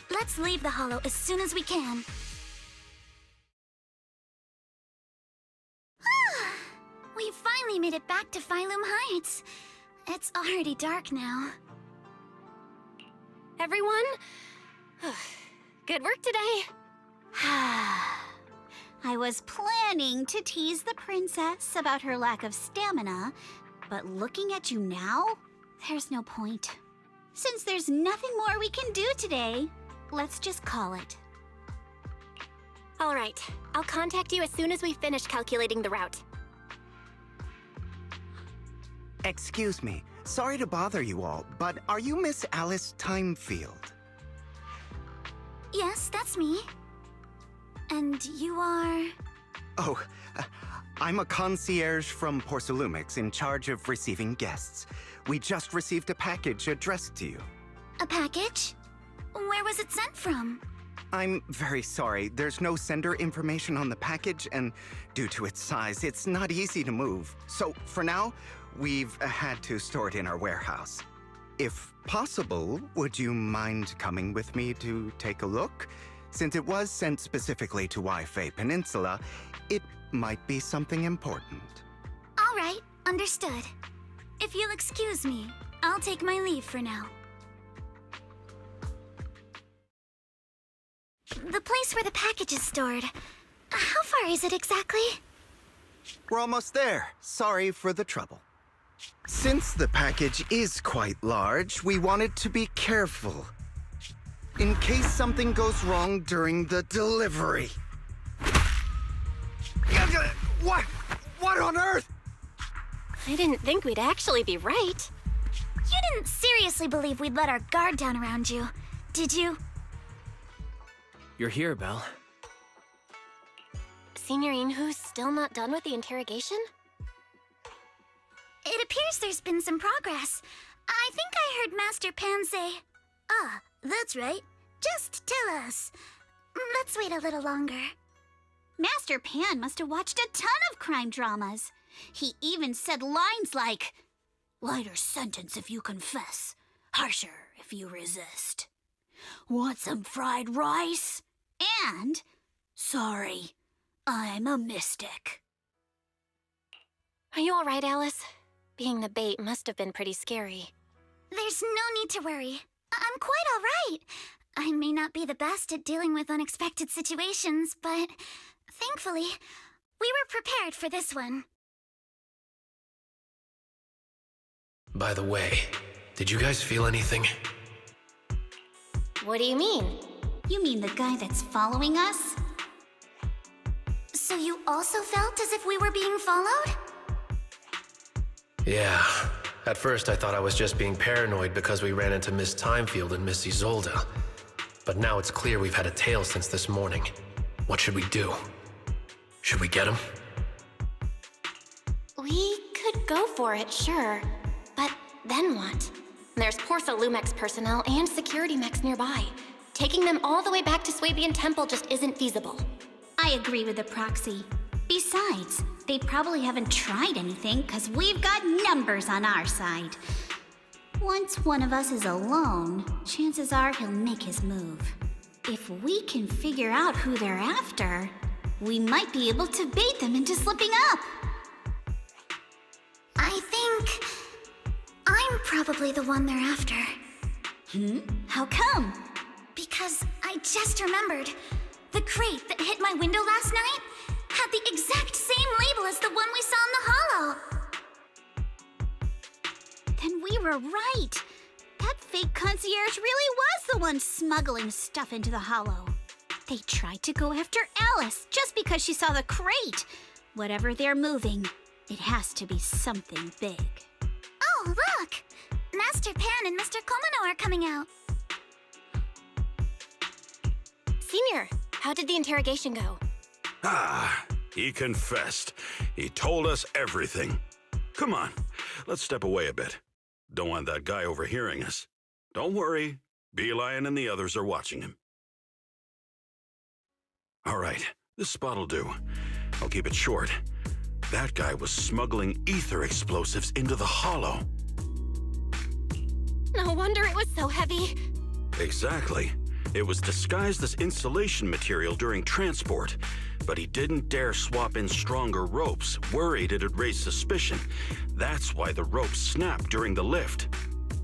Let's leave the hollow as soon as we can. We finally made it back to Phylum Heights. It's already dark now. Everyone? Good work today. I was planning to tease the princess about her lack of stamina, but looking at you now, there's no point. Since there's nothing more we can do today, let's just call it. All right, I'll contact you as soon as we finish calculating the route. Excuse me. Sorry to bother you all, but are you Miss Alice Timefield? Yes, that's me. And you are... Oh, I'm a concierge from Porcelumix in charge of receiving guests. We just received a package addressed to you. A package? Where was it sent from? I'm very sorry. There's no sender information on the package, and due to its size, it's not easy to move. So, for now, we've had to store it in our warehouse. If possible, would you mind coming with me to take a look? Since it was sent specifically to Wi-Fi Peninsula, it might be something important. All right, understood. If you'll excuse me, I'll take my leave for now. The place where the package is stored. How far is it exactly? We're almost there. Sorry for the trouble. Since the package is quite large, we wanted to be careful. In case something goes wrong during the delivery. What? What on earth? I didn't think we'd actually be right. You didn't seriously believe we'd let our guard down around you, did you? You're here, Belle. Signorine who's still not done with the interrogation? It appears there's been some progress. I think I heard Master Pan say, "Ah, that's right. Just tell us." Let's wait a little longer. Master Pan must have watched a ton of crime dramas. He even said lines like, "Lighter sentence if you confess, harsher if you resist. Want some fried rice?" And, "Sorry, I'm a mystic." Are you all right, Alice? Being the bait must have been pretty scary. There's no need to worry. I'm quite all right. I may not be the best at dealing with unexpected situations, but thankfully, we were prepared for this one. By the way, did you guys feel anything? What do you mean? You mean the guy that's following us? So you also felt as if we were being followed? Yeah. At first I thought I was just being paranoid because we ran into Miss Timefield and Miss Isolde. But now it's clear we've had a tail since this morning. What should we do? Should we get him? We could go for it, sure. But then what? There's Porsa Lumex personnel and security mechs nearby. Taking them all the way back to Swabian Temple just isn't feasible. I agree with the proxy. Besides, they probably haven't tried anything because we've got numbers on our side. Once one of us is alone, chances are he'll make his move. If we can figure out who they're after, we might be able to bait them into slipping up. I think I'm probably the one they're after. How come? Because I just remembered. The crate that hit my window last night had the exact same label as the one we saw in the hollow. Then we were right. That fake concierge really was the one smuggling stuff into the hollow. They tried to go after Alice just because she saw the crate. Whatever they're moving, it has to be something big. Oh, look! Master Pan and Mr. Komano are coming out. Senior, how did the interrogation go? He confessed. He told us everything. Come on, let's step away a bit. Don't want that guy overhearing us. Don't worry, Beelion and the others are watching him. All right, this spot'll do. I'll keep it short. That guy was smuggling ether explosives into the hollow. No wonder it was so heavy. Exactly. It was disguised as insulation material during transport, but he didn't dare swap in stronger ropes, worried it'd raise suspicion. That's why the ropes snapped during the lift.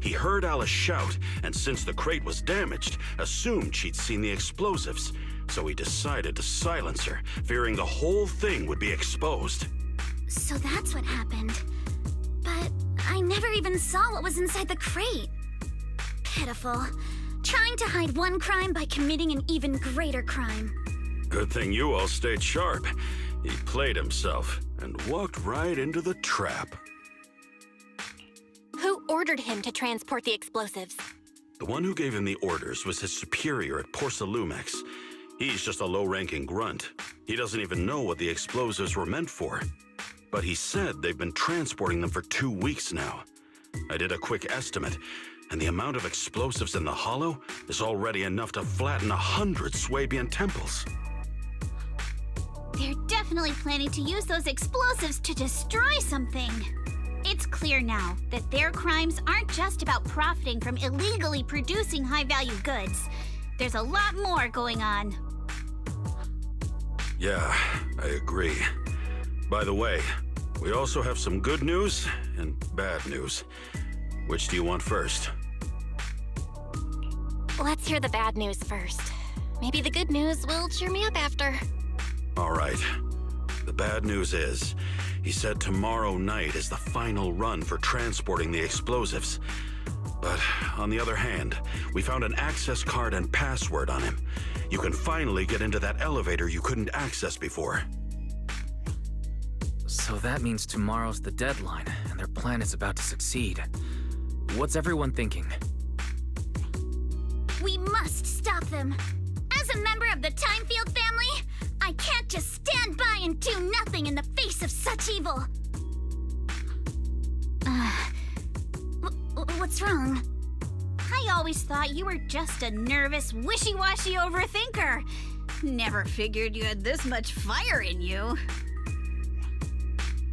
He heard Alice shout, and since the crate was damaged, assumed she'd seen the explosives, so he decided to silence her, fearing the whole thing would be exposed. So that's what happened. But I never even saw what was inside the crate. Pitiful. Trying to hide one crime by committing an even greater crime. Good thing you all stayed sharp. He played himself and walked right into the trap. Who ordered him to transport the explosives? The one who gave him the orders was his superior at Porsa Lumex. He's just a low-ranking grunt. He doesn't even know what the explosives were meant for. But he said they've been transporting them for 2 weeks now. I did a quick estimate. And the amount of explosives in the hollow is already enough to flatten 100 Swabian temples. They're definitely planning to use those explosives to destroy something. It's clear now that their crimes aren't just about profiting from illegally producing high-value goods. There's a lot more going on. Yeah, I agree. By the way, we also have some good news and bad news. Which do you want first? Let's hear the bad news first. Maybe the good news will cheer me up after. All right. The bad news is, he said tomorrow night is the final run for transporting the explosives. But on the other hand, we found an access card and password on him. You can finally get into that elevator you couldn't access before. So that means tomorrow's the deadline, and their plan is about to succeed. What's everyone thinking? We must stop them. As a member of the Timefield family, I can't just stand by and do nothing in the face of such evil. What's wrong? I always thought you were just a nervous, wishy-washy overthinker. Never figured you had this much fire in you.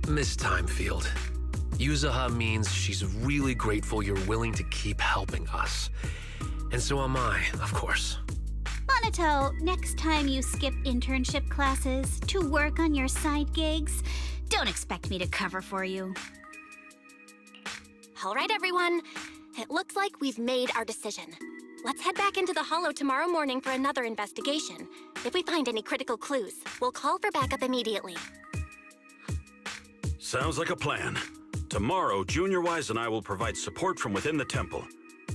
Miss Timefield, Yuzaha means she's really grateful you're willing to keep helping us. And so am I, of course. Monato, next time you skip internship classes to work on your side gigs, don't expect me to cover for you. All right, everyone. It looks like we've made our decision. Let's head back into the Hollow tomorrow morning for another investigation. If we find any critical clues, we'll call for backup immediately. Sounds like a plan. Tomorrow, Junior Wise and I will provide support from within the temple.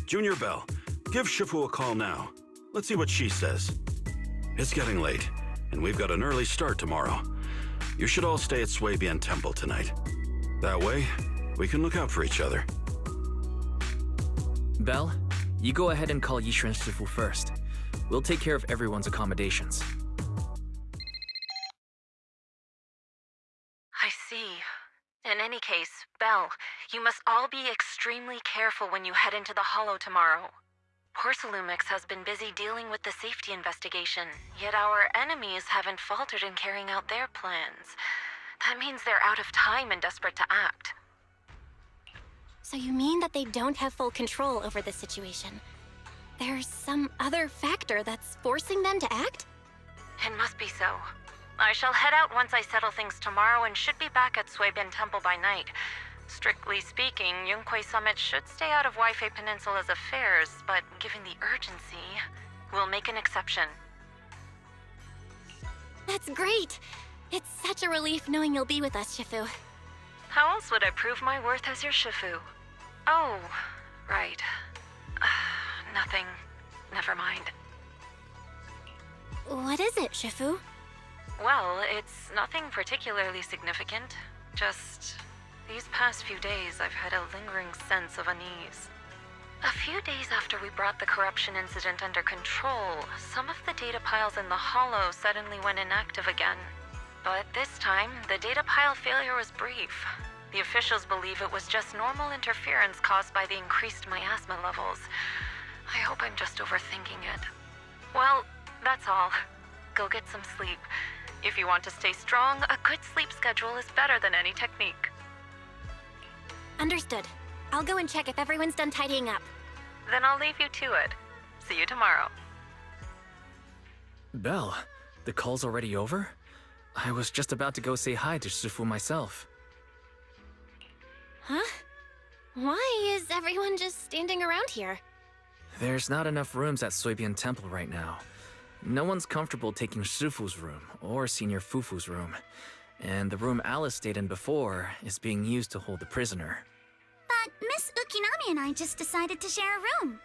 Junior Bell, give Shifu a call now. Let's see what she says. It's getting late, and we've got an early start tomorrow. You should all stay at Swabian Temple tonight. That way, we can look out for each other. Belle, you go ahead and call Yishuan Shifu first. We'll take care of everyone's accommodations. I see. In any case, Belle, you must all be extremely careful when you head into the Hollow tomorrow. Porcelumex has been busy dealing with the safety investigation, yet our enemies haven't faltered in carrying out their plans. That means they're out of time and desperate to act. So you mean that they don't have full control over the situation? There's some other factor that's forcing them to act? It must be so. I shall head out once I settle things tomorrow and should be back at Swabian Temple by night. Strictly speaking, Yunque Summit should stay out of Waifei Peninsula's affairs, but given the urgency, we'll make an exception. That's great! It's such a relief knowing you'll be with us, Shifu. How else would I prove my worth as your Shifu? Oh, right. Nothing. Never mind. What is it, Shifu? Well, it's nothing particularly significant. Just these past few days, I've had a lingering sense of unease. A few days after we brought the corruption incident under control, some of the data piles in the Hollow suddenly went inactive again. But this time, the data pile failure was brief. The officials believe it was just normal interference caused by the increased miasma levels. I hope I'm just overthinking it. Well, that's all. Go get some sleep. If you want to stay strong, a good sleep schedule is better than any technique. Understood. I'll go and check if everyone's done tidying up. Then I'll leave you to it. See you tomorrow. Belle, the call's already over? I was just about to go say hi to Shifu myself. Huh? Why is everyone just standing around here? There's not enough rooms at Swabian Temple right now. No one's comfortable taking Shifu's room, or Senior Fufu's room. And the room Alice stayed in before is being used to hold the prisoner. But Miss Ukinami and I just decided to share a room.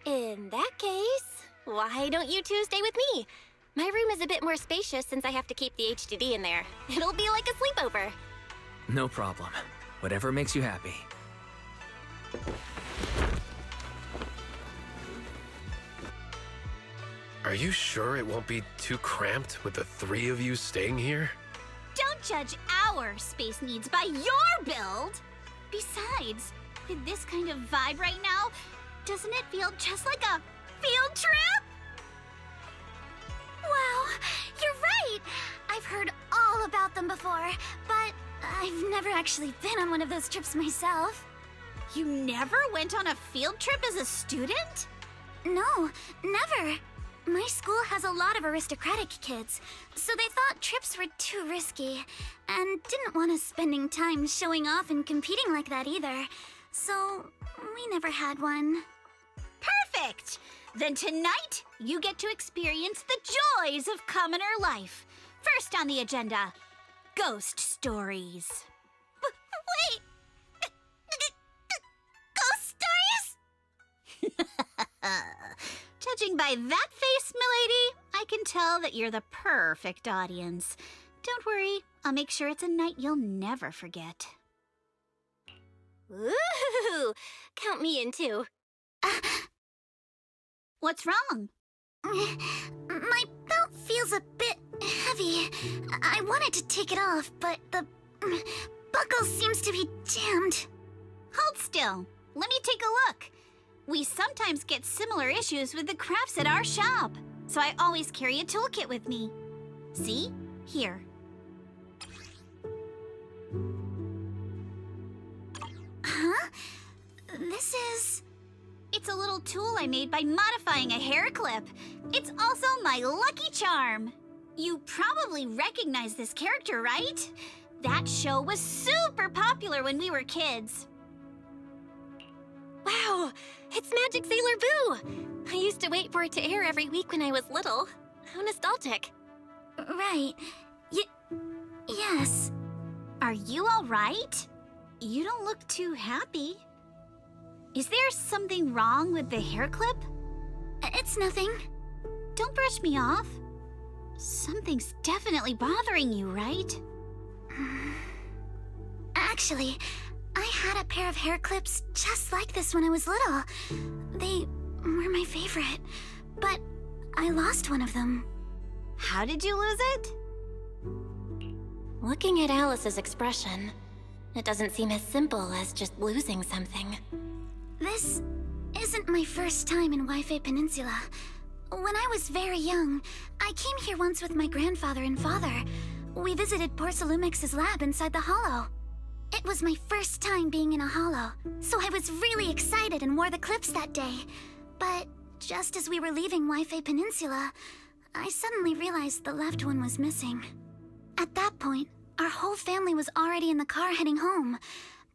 In that case, why don't you two stay with me? My room is a bit more spacious since I have to keep the HDD in there. It'll be like a sleepover. No problem. Whatever makes you happy. Are you sure it won't be too cramped with the three of you staying here? Don't judge our space needs by your build! Besides, With this kind of vibe right now, doesn't it feel just like a field trip? Wow, you're right! I've heard all about them before, but I've never actually been on one of those trips myself. You never went on a field trip as a student? No, never. My school has a lot of aristocratic kids, so they thought trips were too risky, and didn't want us spending time showing off and competing like that either. So, we never had one. Perfect! Then tonight, you get to experience the joys of commoner life. First on the agenda, ghost stories. Wait! Ghost stories? Judging by that face, milady, I can tell that you're the perfect audience. Don't worry, I'll make sure it's a night you'll never forget. Ooh, count me in too. What's wrong? My belt feels a bit heavy. I wanted to take it off, but the buckle seems to be jammed. Hold still. Let me take a look. We sometimes get similar issues with the crafts at our shop, so I always carry a toolkit with me. See? Here. Huh? This is... It's a little tool I made by modifying a hair clip. It's also my lucky charm. You probably recognize this character, right? That show was super popular when we were kids. Wow, it's Magic Sailor Boo! I used to wait for it to air every week when I was little. How nostalgic. Right. Yes. Are you all right? You don't look too happy. Is there something wrong with the hair clip? It's nothing. Don't brush me off. Something's definitely bothering you, right? Actually, I had a pair of hair clips just like this when I was little. They were my favorite, but I lost one of them. How did you lose it? Looking at Alice's expression, it doesn't seem as simple as just losing something. This isn't my first time in Wi-Fi Peninsula. When I was very young, I came here once with my grandfather and father. We visited Porcelumex's lab inside the Hollow. It was my first time being in a Hollow, so I was really excited and wore the clips that day. But just as we were leaving Wi-Fi Peninsula, I suddenly realized the left one was missing. At that point, our whole family was already in the car heading home.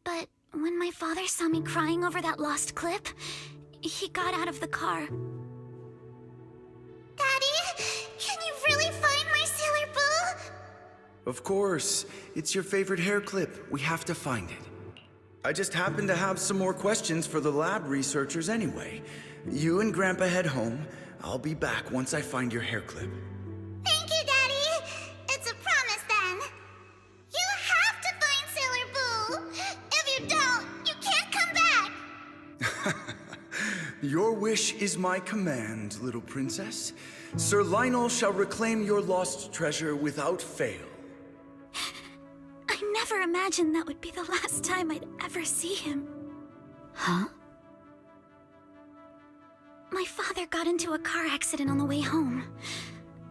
But when my father saw me crying over that lost clip, he got out of the car. Daddy, can you really find my Sailor Boo? Of course. It's your favorite hair clip. We have to find it. I just happen to have some more questions for the lab researchers anyway. You and Grandpa head home. I'll be back once I find your hair clip. Thank you, Daddy. It's a promise then. You have to find Sailor Boo. If you don't, you can't come back. Your wish is my command, little princess. Sir Lionel shall reclaim your lost treasure without fail. I never imagined that would be the last time I'd ever see him. Huh? My father got into a car accident on the way home.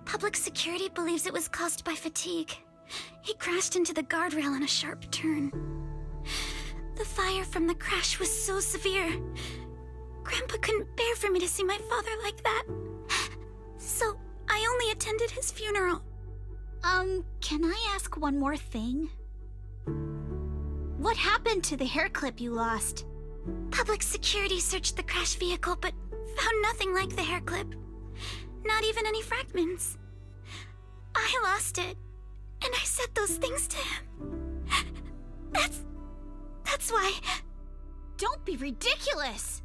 Public security believes it was caused by fatigue. He crashed into the guardrail on a sharp turn. The fire from the crash was so severe. Grandpa couldn't bear for me to see my father like that. So I only attended his funeral. Can I ask one more thing? What happened to the hair clip you lost? Public security searched the crashed vehicle, but found nothing like the hair clip. Not even any fragments. I lost it, and I said those things to him. That's why... Don't be ridiculous!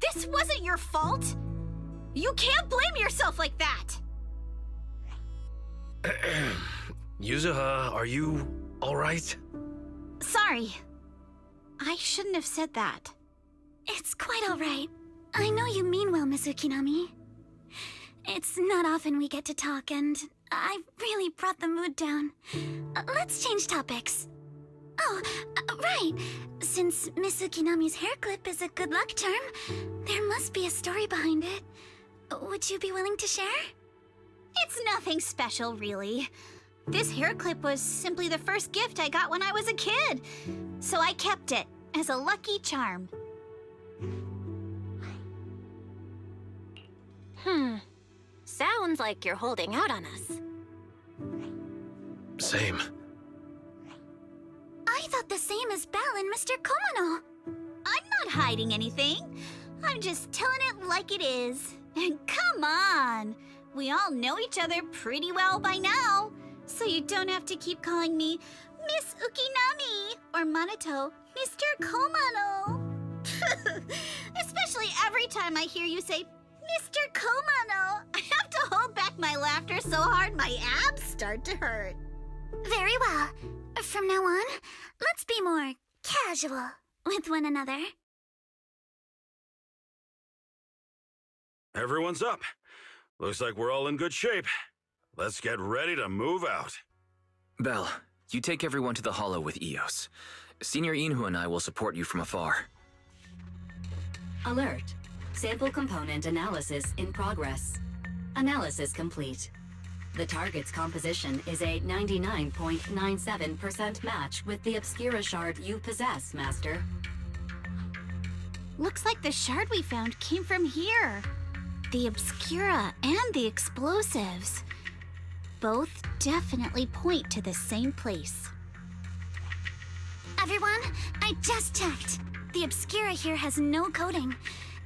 This wasn't your fault! You can't blame yourself like that! Yuzuha, are you alright? Sorry. I shouldn't have said that. It's quite all right. I know you mean well, Miss Ukinami. It's not often we get to talk, and I really brought the mood down. Let's change topics. Oh, right. Since Miss Ukinami's hair clip is a good luck charm, there must be a story behind it. Would you be willing to share? It's nothing special, really. This hair clip was simply the first gift I got when I was a kid. So I kept it as a lucky charm. Sounds like you're holding out on us. Same. I thought the same as Belle and Mr. Komono. I'm not hiding anything. I'm just telling it like it is. And come on! We all know each other pretty well by now. So you don't have to keep calling me Miss Ukinami or Minato Mr. Komono. Especially every time I hear you say Mr. Komono. I have to hold back my laughter so hard my abs start to hurt. Very well. From now on, let's be more casual with one another. Everyone's up. Looks like we're all in good shape. Let's get ready to move out. Belle, you take everyone to the Hollow with Eos. Senior Inhu and I will support you from afar. Alert. Sample component analysis in progress. Analysis complete. The target's composition is a 99.97% match with the Obscura shard you possess, Master. Looks like the shard we found came from here. The Obscura and the explosives. Both definitely point to the same place. Everyone, I just checked. The Obscura here has no coding.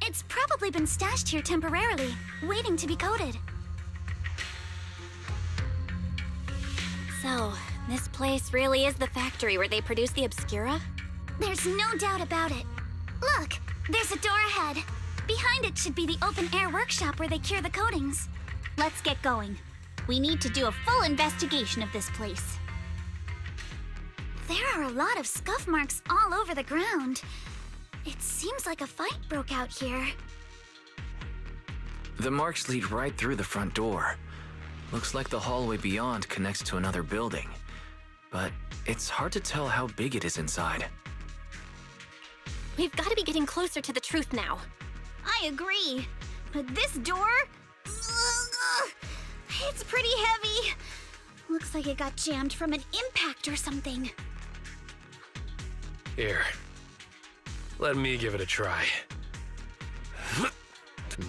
It's probably been stashed here temporarily, waiting to be coded. So, this place really is the factory where they produce the Obscura? There's no doubt about it. Look, there's a door ahead. Behind it should be the open-air workshop where they cure the coatings. Let's get going. We need to do a full investigation of this place. There are a lot of scuff marks all over the ground. It seems like a fight broke out here. The marks lead right through the front door. Looks like the hallway beyond connects to another building. But it's hard to tell how big it is inside. We've got to be getting closer to the truth now. I agree. But this door... it's pretty heavy. Looks like it got jammed from an impact or something. Here. Let me give it a try.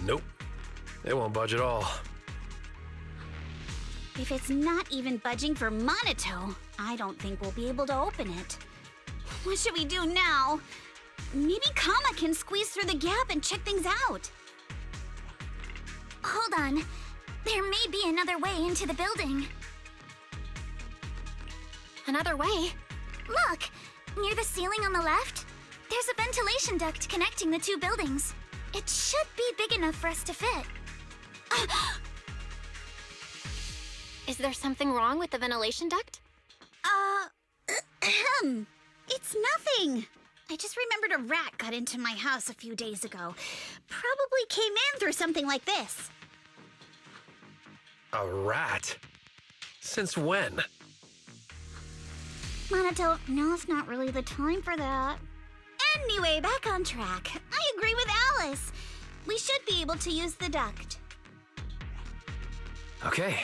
Nope. It won't budge at all. If it's not even budging for Minato, I don't think we'll be able to open it. What should we do now? Maybe Kama can squeeze through the gap and check things out. Hold on. There may be another way into the building. Another way? Look! Near the ceiling on the left, there's a ventilation duct connecting the two buildings. It should be big enough for us to fit. Is there something wrong with the ventilation duct? It's nothing. I just remembered a rat got into my house a few days ago. Probably came in through something like this. A rat? Since when? Minato, now's not really the time for that. Anyway, back on track. I agree with Alice. We should be able to use the duct. Okay.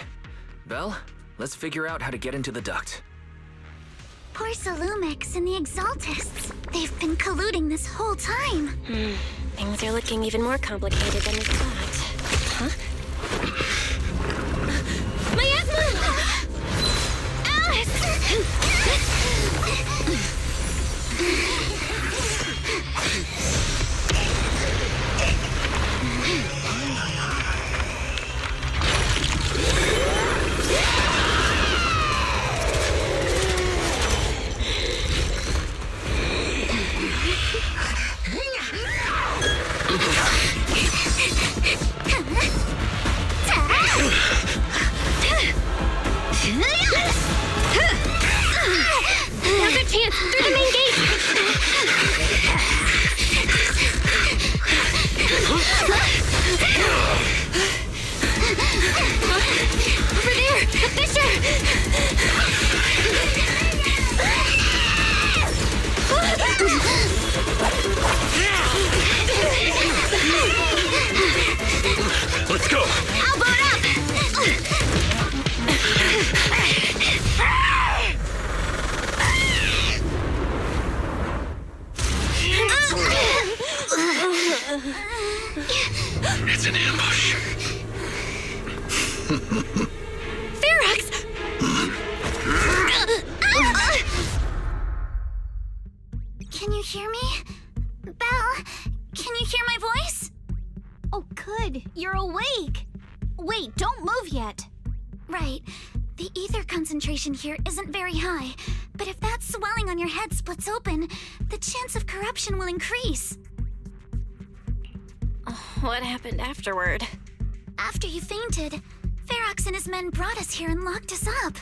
Belle, let's figure out how to get into the duct. Poor Salumix and the Exaltists. They've been colluding this whole time. Things are looking even more complicated than we thought. Huh? My asthma! Alice! Now's our chance! Through the main gate! Over there! A fissure! It's an ambush. Ferox! Can you hear me? Belle, can you hear my voice? Oh, good. You're awake. Wait, don't move yet. Right. The ether concentration here isn't very high, but if that swelling on your head splits open, the chance of corruption will increase. What happened afterward? After you fainted, Ferox and his men brought us here and locked us up.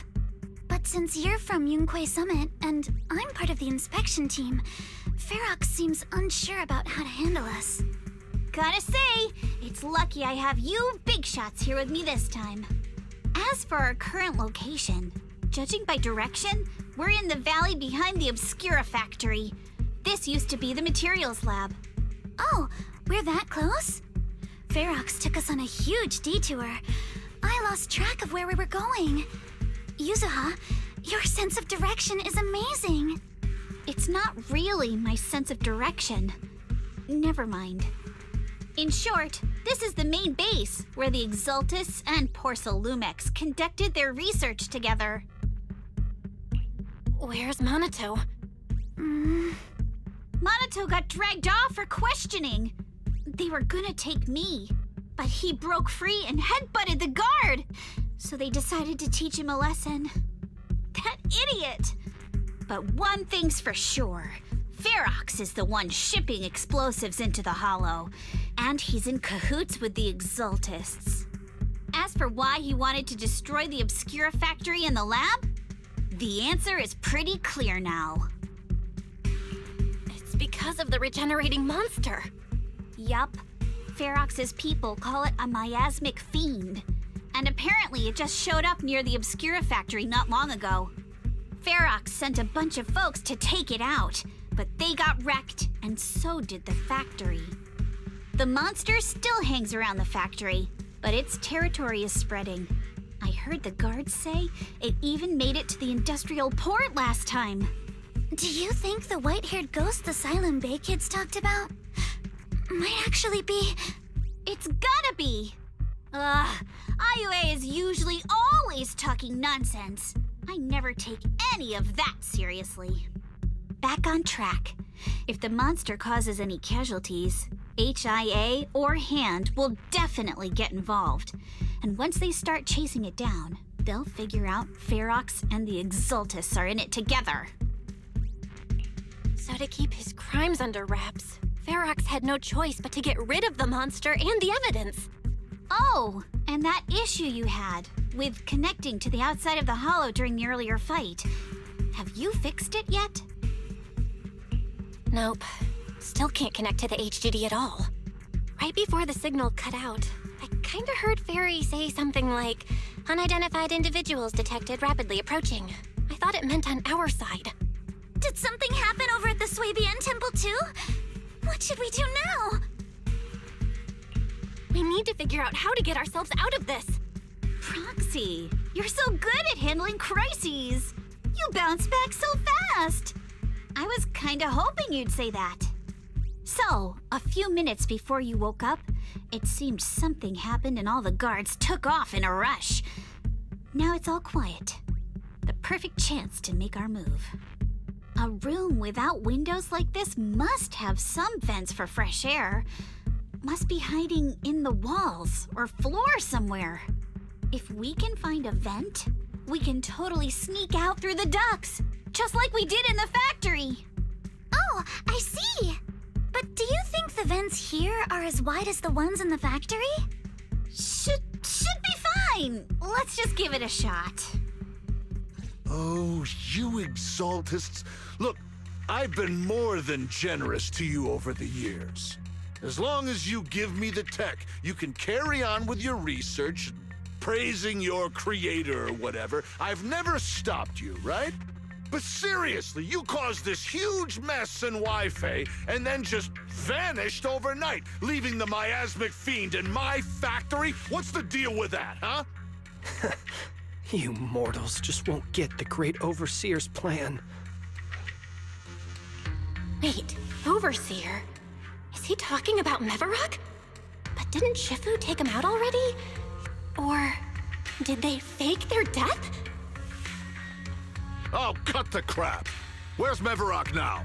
But since you're from Yunquay Summit, and I'm part of the inspection team, Ferox seems unsure about how to handle us. Gotta say, it's lucky I have you big shots here with me this time. As for our current location, judging by direction, we're in the valley behind the Obscura factory. This used to be the materials lab. Oh, we're that close? Ferox took us on a huge detour. I lost track of where we were going. Yuzuha, your sense of direction is amazing. It's not really my sense of direction. Never mind. In short, this is the main base where the Exultus and Porcelumex conducted their research together. Where's Monato? Monato got dragged off for questioning. They were gonna take me, but he broke free and headbutted the guard. So they decided to teach him a lesson. That idiot! But one thing's for sure. Ferox is the one shipping explosives into the Hollow, and he's in cahoots with the Exultists. As for why he wanted to destroy the Obscura factory and the lab, the answer is pretty clear now. It's because of the regenerating monster. Yup. Ferox's people call it a miasmic fiend, and apparently it just showed up near the Obscura factory not long ago. Ferox sent a bunch of folks to take it out, but they got wrecked, and so did the factory. The monster still hangs around the factory, but its territory is spreading. I heard the guards say it even made it to the industrial port last time. Do you think the white-haired ghost the Silent Bay kids talked about might actually be... It's gotta be! IUA is usually always talking nonsense. I never take any of that seriously. Back on track. If the monster causes any casualties, HIA or HAND will definitely get involved. And once they start chasing it down, they'll figure out Ferox and the Exultus are in it together. So to keep his crimes under wraps, Ferox had no choice but to get rid of the monster and the evidence. Oh, and that issue you had with connecting to the outside of the Hollow during the earlier fight. Have you fixed it yet? Nope. Still can't connect to the HGD at all. Right before the signal cut out, I kinda heard Fairy say something like, "Unidentified individuals detected rapidly approaching." I thought it meant on our side. Did something happen over at the Swabian Temple too? What should we do now? We need to figure out how to get ourselves out of this. Proxy, you're so good at handling crises. You bounce back so fast. I was kinda hoping you'd say that. So, a few minutes before you woke up, it seemed something happened and all the guards took off in a rush. Now it's all quiet. The perfect chance to make our move. A room without windows like this must have some vents for fresh air. Must be hiding in the walls or floor somewhere. If we can find a vent, we can totally sneak out through the ducts, just like we did in the factory. Oh, I see. But do you think the vents here are as wide as the ones in the factory? Should be fine. Let's just give it a shot. Oh, you Exultists. Look, I've been more than generous to you over the years. As long as you give me the tech, you can carry on with your research, praising your creator or whatever. I've never stopped you, right? But seriously, you caused this huge mess in Wi-Fi and then just vanished overnight, leaving the miasmic fiend in my factory? What's the deal with that, huh? You mortals just won't get the Great Overseer's plan. Wait, Overseer? Is he talking about Mevarok? But Didn't Shifu take him out already? Or did they fake their death? Oh, cut the crap! Where's Mevarok now?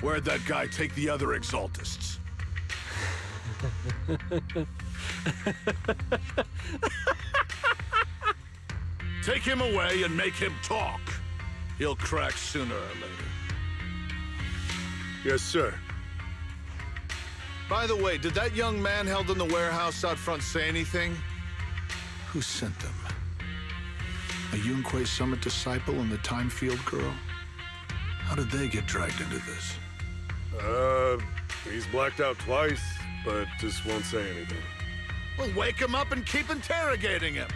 Where'd that guy take the other Exaltists? Take him away and make him talk. He'll crack sooner or later. Yes, sir. By the way, did that young man held in the warehouse out front say anything? Who sent them? A Yunque Summit disciple and the Time Field girl? How did they get dragged into this? He's blacked out twice, but just won't say anything. Well, wake him up and keep interrogating him.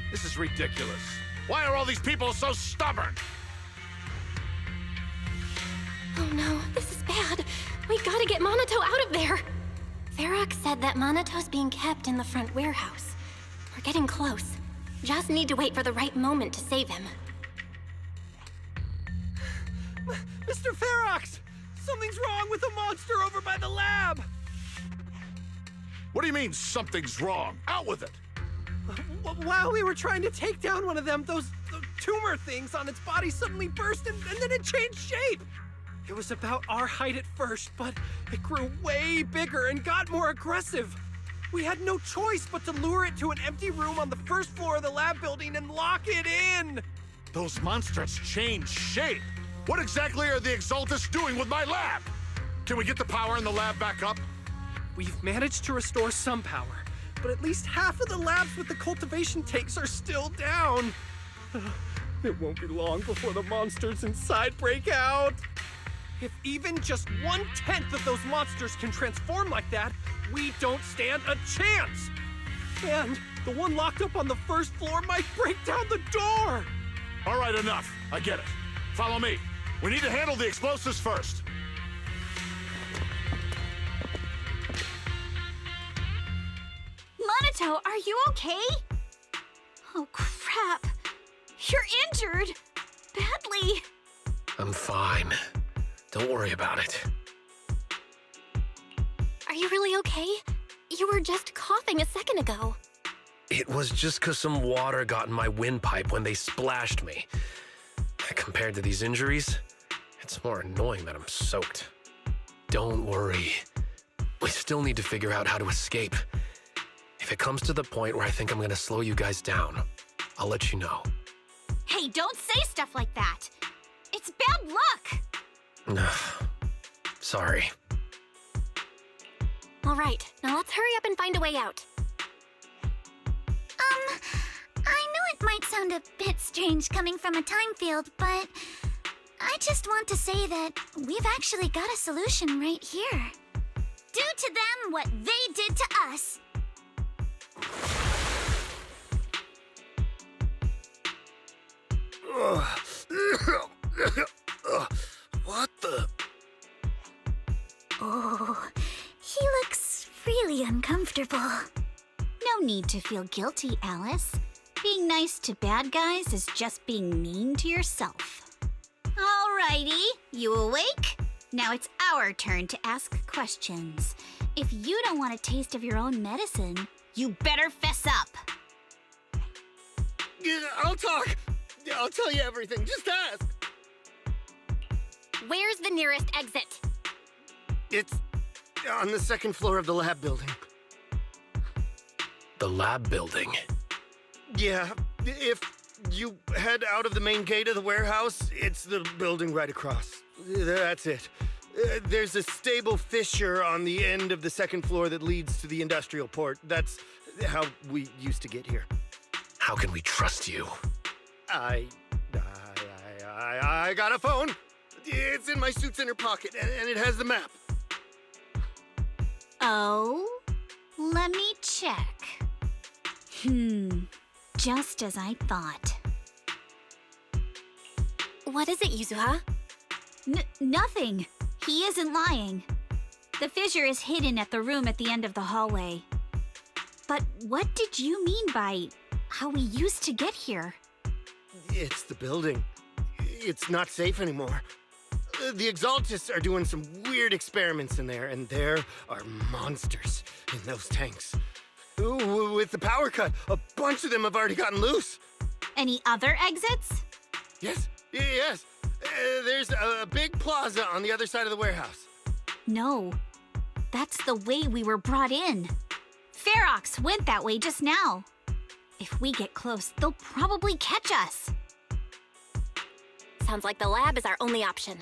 This is ridiculous. Why are all these people so stubborn? Oh no, this is bad. We gotta get Monato out of there. Varrock said that Monato's being kept in the front warehouse. We're getting close. Just need to wait for the right moment to save him. Mr. Ferox! Something's wrong with the monster over by the lab! What do you mean, something's wrong? Out with it! While we were trying to take down one of them, those tumor things on its body suddenly burst and then it changed shape! It was about our height at first, but it grew way bigger and got more aggressive. We had no choice but to lure it to an empty room on the first floor of the lab building and lock it in! Those monsters change shape! What exactly are the Exaltists doing with my lab? Can we get the power in the lab back up? We've managed to restore some power, but at least half of the labs with the cultivation tanks are still down. It won't be long before the monsters inside break out. If even just 1/10 of those monsters can transform like that, we don't stand a chance! And the one locked up on the first floor might break down the door! All right, enough. I get it. Follow me. We need to handle the explosives first. Monato, are you okay? Oh, crap. You're injured. Badly. I'm fine. Don't worry about it. Are you really okay? You were just coughing a second ago. It was just 'cause some water got in my windpipe when they splashed me. Compared to these injuries, it's more annoying that I'm soaked. Don't worry. We still need to figure out how to escape. If it comes to the point where I think I'm gonna slow you guys down, I'll let you know. Hey, don't say stuff like that. It's bad luck. Sorry. All right, now let's hurry up and find a way out. I know it might sound a bit strange coming from a time field, but I just want to say that we've actually got a solution right here. Do to them what they did to us. What the? Oh, he looks really uncomfortable. No need to feel guilty, Alice. Being nice to bad guys is just being mean to yourself. Alrighty, you awake? Now it's our turn to ask questions. If you don't want a taste of your own medicine, you better fess up. I'll talk. I'll tell you everything. Just ask. Where's the nearest exit? It's on the second floor of the lab building. The lab building? Yeah, if you head out of the main gate of the warehouse, it's the building right across. That's it. There's a stable fissure on the end of the second floor that leads to the industrial port. That's how we used to get here. How can we trust you? I got a phone. It's in my suit's inner pocket, and it has the map. Oh? Let me check. Just as I thought. What is it, Yuzuha? Nothing. He isn't lying. The fissure is hidden at the room at the end of the hallway. But what did you mean by how we used to get here? It's the building. It's not safe anymore. The Exaltists are doing some weird experiments in there, and there are monsters in those tanks. With the power cut, a bunch of them have already gotten loose. Any other exits? Yes. There's a big plaza on the other side of the warehouse. No. That's the way we were brought in. Ferox went that way just now. If we get close, they'll probably catch us. Sounds like the lab is our only option.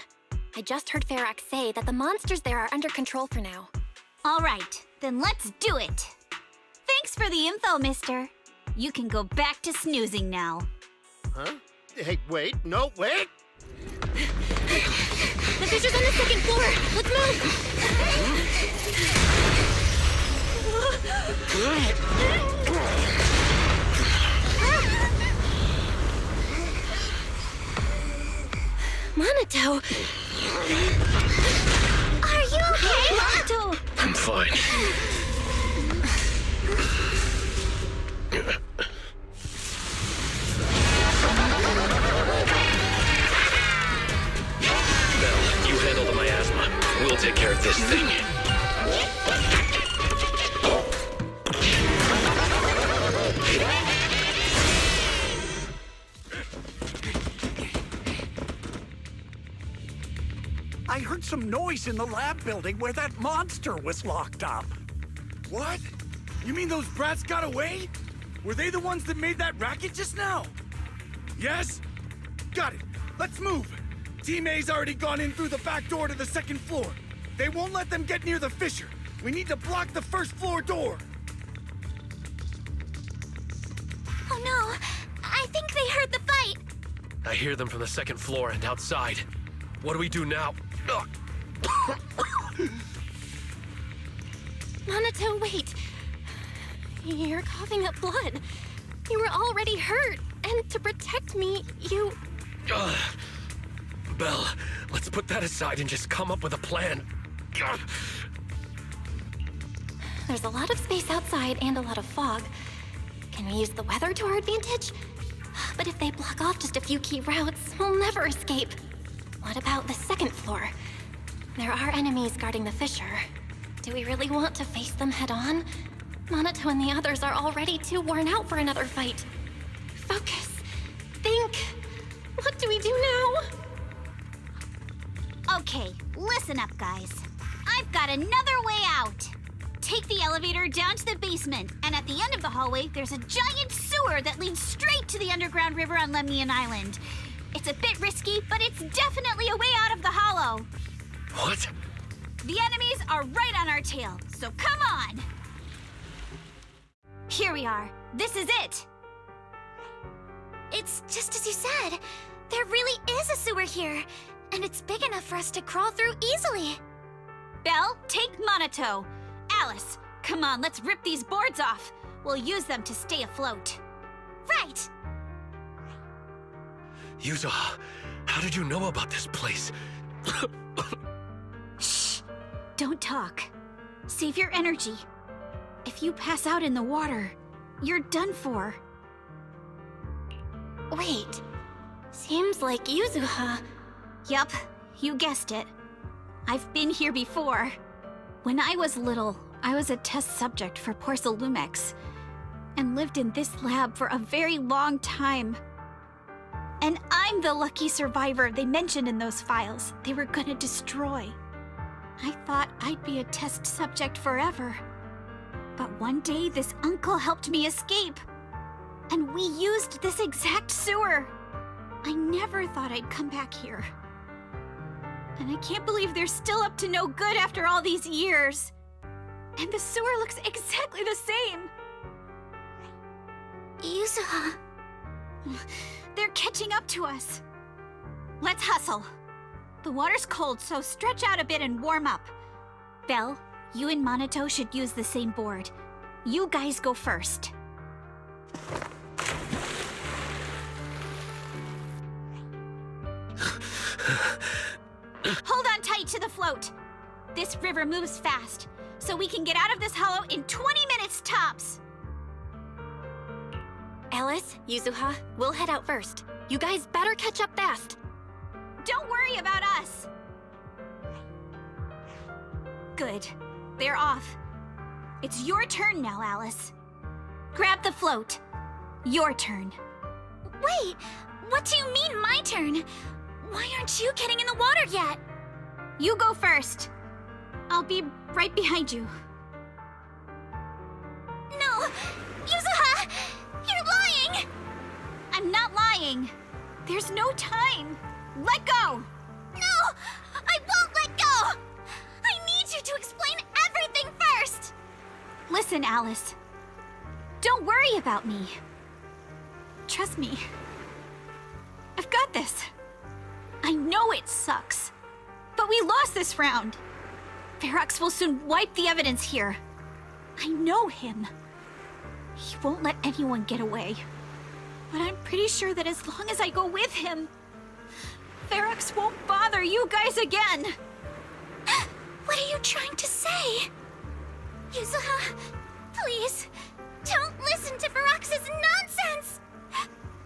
I just heard Ferox say that the monsters there are under control for now. All right, then let's do it. Thanks for the info, mister. You can go back to snoozing now. Huh? Hey, wait. No, wait! The fissure's on the second floor! Let's move! Monato! Are you okay? Monato! I'm fine. Belle, you handle the miasma. We'll take care of this thing. I heard some noise in the lab building where that monster was locked up. What? You mean those brats got away? Were they the ones that made that racket just now? Yes? Got it. Let's move. Team A's already gone in through the back door to the second floor. They won't let them get near the fissure. We need to block the first floor door. Oh no, I think they heard the fight. I hear them from the second floor and outside. What do we do now? Ugh. Monato, wait. You're coughing up blood. You were already hurt, and to protect me, you... Ugh. Belle, let's put that aside and just come up with a plan. Ugh. There's a lot of space outside and a lot of fog. Can we use the weather to our advantage? But if they block off just a few key routes, we'll never escape. What about the second floor? There are enemies guarding the fissure. Do we really want to face them head-on? Monato and the others are already too worn out for another fight. Focus. Think. What do we do now? Okay, listen up, guys. I've got another way out. Take the elevator down to the basement, and at the end of the hallway, there's a giant sewer that leads straight to the underground river on Lemnian Island. It's a bit risky, but it's definitely a way out of the hollow. What? The enemies are right on our tail, so come on! Here we are. This is it. It's just as you said. There really is a sewer here, and it's big enough for us to crawl through easily. Belle, take Monato. Alice, come on, let's rip these boards off. We'll use them to stay afloat. Right! Yuza, how did you know about this place? Shh! Don't talk. Save your energy. If you pass out in the water, you're done for. Wait. Seems like Yuzuha. Yup, you guessed it. I've been here before. When I was little, I was a test subject for Porcelumex, and lived in this lab for a very long time. And I'm the lucky survivor they mentioned in those files they were gonna destroy. I thought I'd be a test subject forever. But one day, this uncle helped me escape. And we used this exact sewer. I never thought I'd come back here. And I can't believe they're still up to no good after all these years. And the sewer looks exactly the same. Yuzuha. They're catching up to us. Let's hustle. The water's cold, so stretch out a bit and warm up. Belle, you and Monato should use the same board. You guys go first. Hold on tight to the float. This river moves fast, so we can get out of this hollow in 20 minutes tops. Alice, Yuzuha, we'll head out first. You guys better catch up fast. Don't worry about us. Good. They're off. It's your turn now, Alice. Grab the float. Your turn. Wait, what do you mean, my turn? Why aren't you getting in the water yet? You go first. I'll be right behind you. No! Yuzuha! You're lying! I'm not lying. There's no time. Let go! No! I won't let go! I need you to explain everything first! Listen, Alice. Don't worry about me. Trust me. I've got this. I know it sucks. But we lost this round. Ferox will soon wipe the evidence here. I know him. He won't let anyone get away. But I'm pretty sure that as long as I go with him, Ferox won't bother you guys again. What are you trying to say? Yuzuha, please, don't listen to Ferox's nonsense!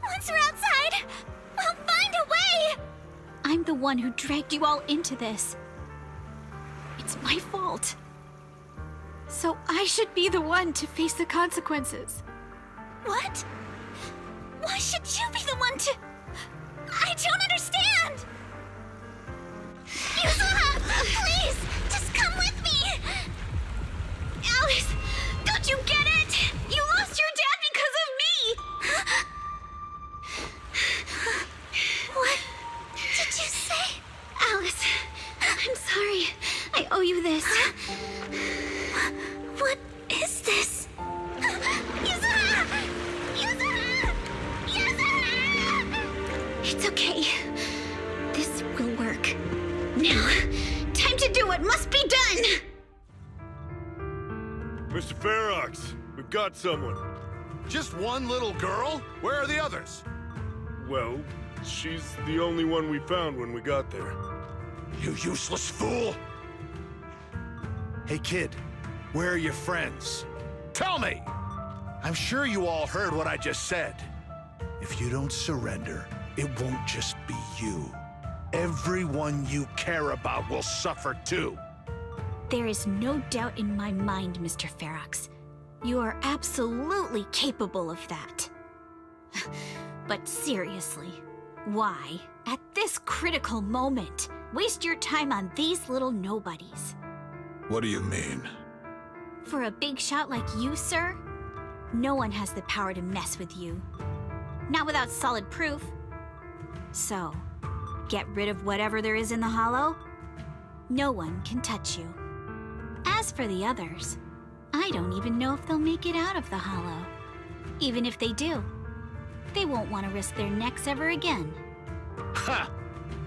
Once we're outside, we'll find a way! I'm the one who dragged you all into this. It's my fault. So I should be the one to face the consequences. What? Why should you be the one to... I don't understand! Yuzuha, please, just come with me! Alice, don't you get it? You lost your dad because of me! What did you say? Alice, I'm sorry. I owe you this. What is this? Yuzuha! Yuzuha! Yuzuha! It's okay. This will work. Now, time to do what must be done! Mr. Ferox, we've got someone. Just one little girl? Where are the others? Well, she's the only one we found when we got there. You useless fool! Hey, kid, where are your friends? Tell me! I'm sure you all heard what I just said. If you don't surrender, it won't just be you. Everyone you care about will suffer too. There is no doubt in my mind, Mr. Ferox. You are absolutely capable of that. But seriously, why, at this critical moment, waste your time on these little nobodies? What do you mean? For a big shot like you, sir, no one has the power to mess with you. Not without solid proof. So, get rid of whatever there is in the hollow. No one can touch you. As for the others, I don't even know if they'll make it out of the hollow. Even if they do, they won't want to risk their necks ever again. Ha!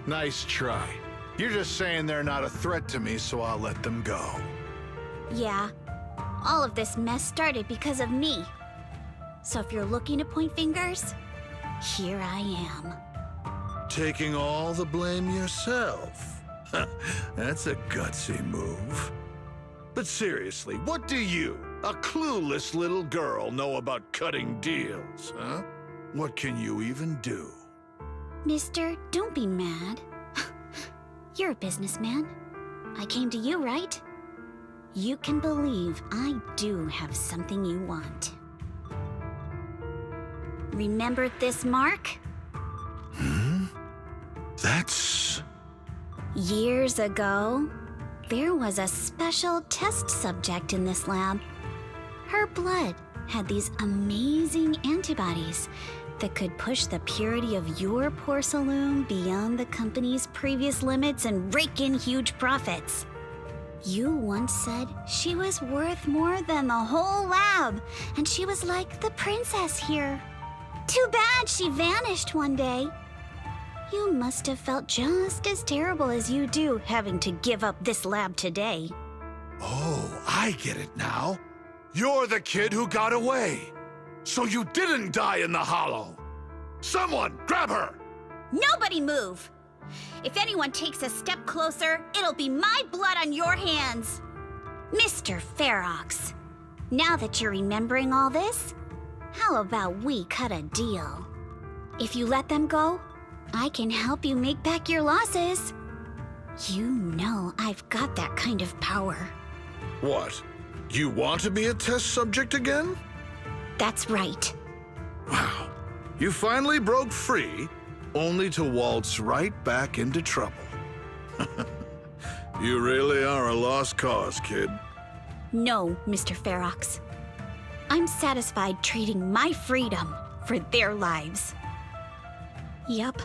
Nice try. You're just saying they're not a threat to me, so I'll let them go. Yeah, all of this mess started because of me. So if you're looking to point fingers, here I am. Taking all the blame yourself. That's a gutsy move. But seriously, what do you, a clueless little girl, know about cutting deals, huh? What can you even do? Mister, don't be mad. You're a businessman. I came to you, right? You can believe I do have something you want. Remember this mark? That's... Years ago, there was a special test subject in this lab. Her blood had these amazing antibodies that could push the purity of your porcelain beyond the company's previous limits and rake in huge profits. You once said she was worth more than the whole lab, and she was like the princess here. Too bad she vanished one day. You must have felt just as terrible as you do having to give up this lab today. Oh, I get it now. You're the kid who got away. So you didn't die in the hollow. Someone, grab her! Nobody move! If anyone takes a step closer, it'll be my blood on your hands. Mr. Ferox, now that you're remembering all this, how about we cut a deal? If you let them go, I can help you make back your losses. You know I've got that kind of power. What? You want to be a test subject again? That's right. Wow. You finally broke free, only to waltz right back into trouble. You really are a lost cause, kid. No, Mr. Ferox. I'm satisfied trading my freedom for their lives. Yup.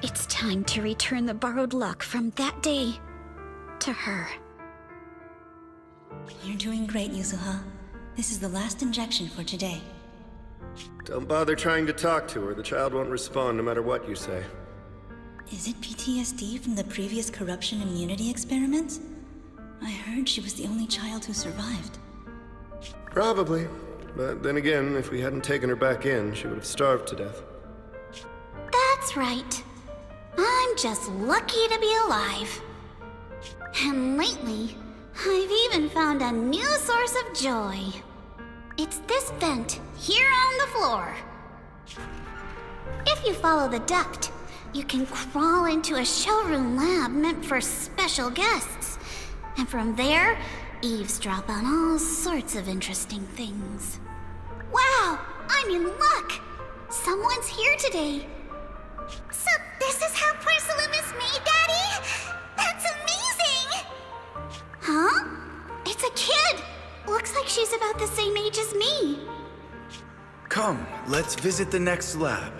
It's time to return the borrowed luck from that day to her. You're doing great, Yuzuha. This is the last injection for today. Don't bother trying to talk to her. The child won't respond no matter what you say. Is it PTSD from the previous corruption immunity experiments? I heard she was the only child who survived. Probably. But then again, if we hadn't taken her back in, she would have starved to death. That's right. I'm just lucky to be alive. And lately, I've even found a new source of joy. It's this vent here on the floor. If you follow the duct, you can crawl into a showroom lab meant for special guests. And from there, eavesdrop on all sorts of interesting things. Wow, I'm in luck! Someone's here today. So this is how porcelain is made, Daddy? That's amazing! Huh? It's a kid! Looks like she's about the same age as me. Come, let's visit the next lab.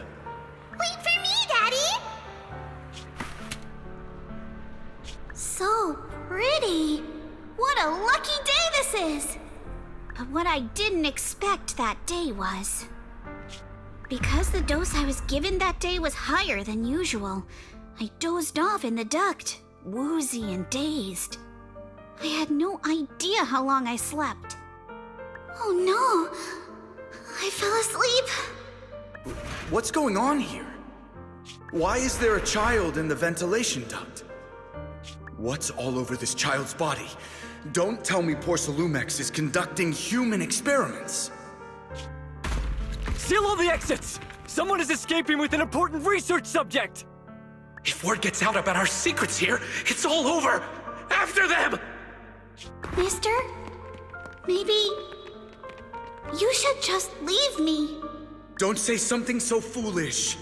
Wait for me, Daddy! So pretty. What a lucky day this is! But what I didn't expect that day was... because the dose I was given that day was higher than usual, I dozed off in the duct, woozy and dazed. I had no idea how long I slept. Oh no! I fell asleep. What's going on here? Why is there a child in the ventilation duct? What's all over this child's body? Don't tell me Porcelumex is conducting human experiments. Seal all the exits! Someone is escaping with an important research subject! If word gets out about our secrets here, it's all over! After them! Mister? Maybe... you should just leave me. Don't say something so foolish.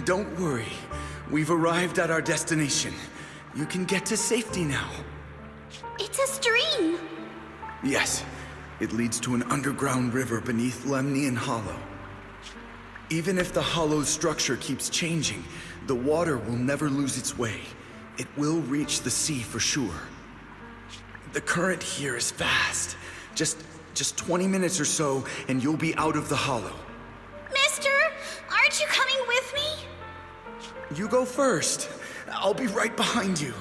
Don't worry. We've arrived at our destination. You can get to safety now. It's a stream. Yes, it leads to an underground river beneath Lemnian Hollow. Even if the hollow's structure keeps changing, the water will never lose its way. It will reach the sea for sure. The current here is fast. Just 20 minutes or so, and you'll be out of the hollow. Mister, aren't you coming with me? You go first. I'll be right behind you.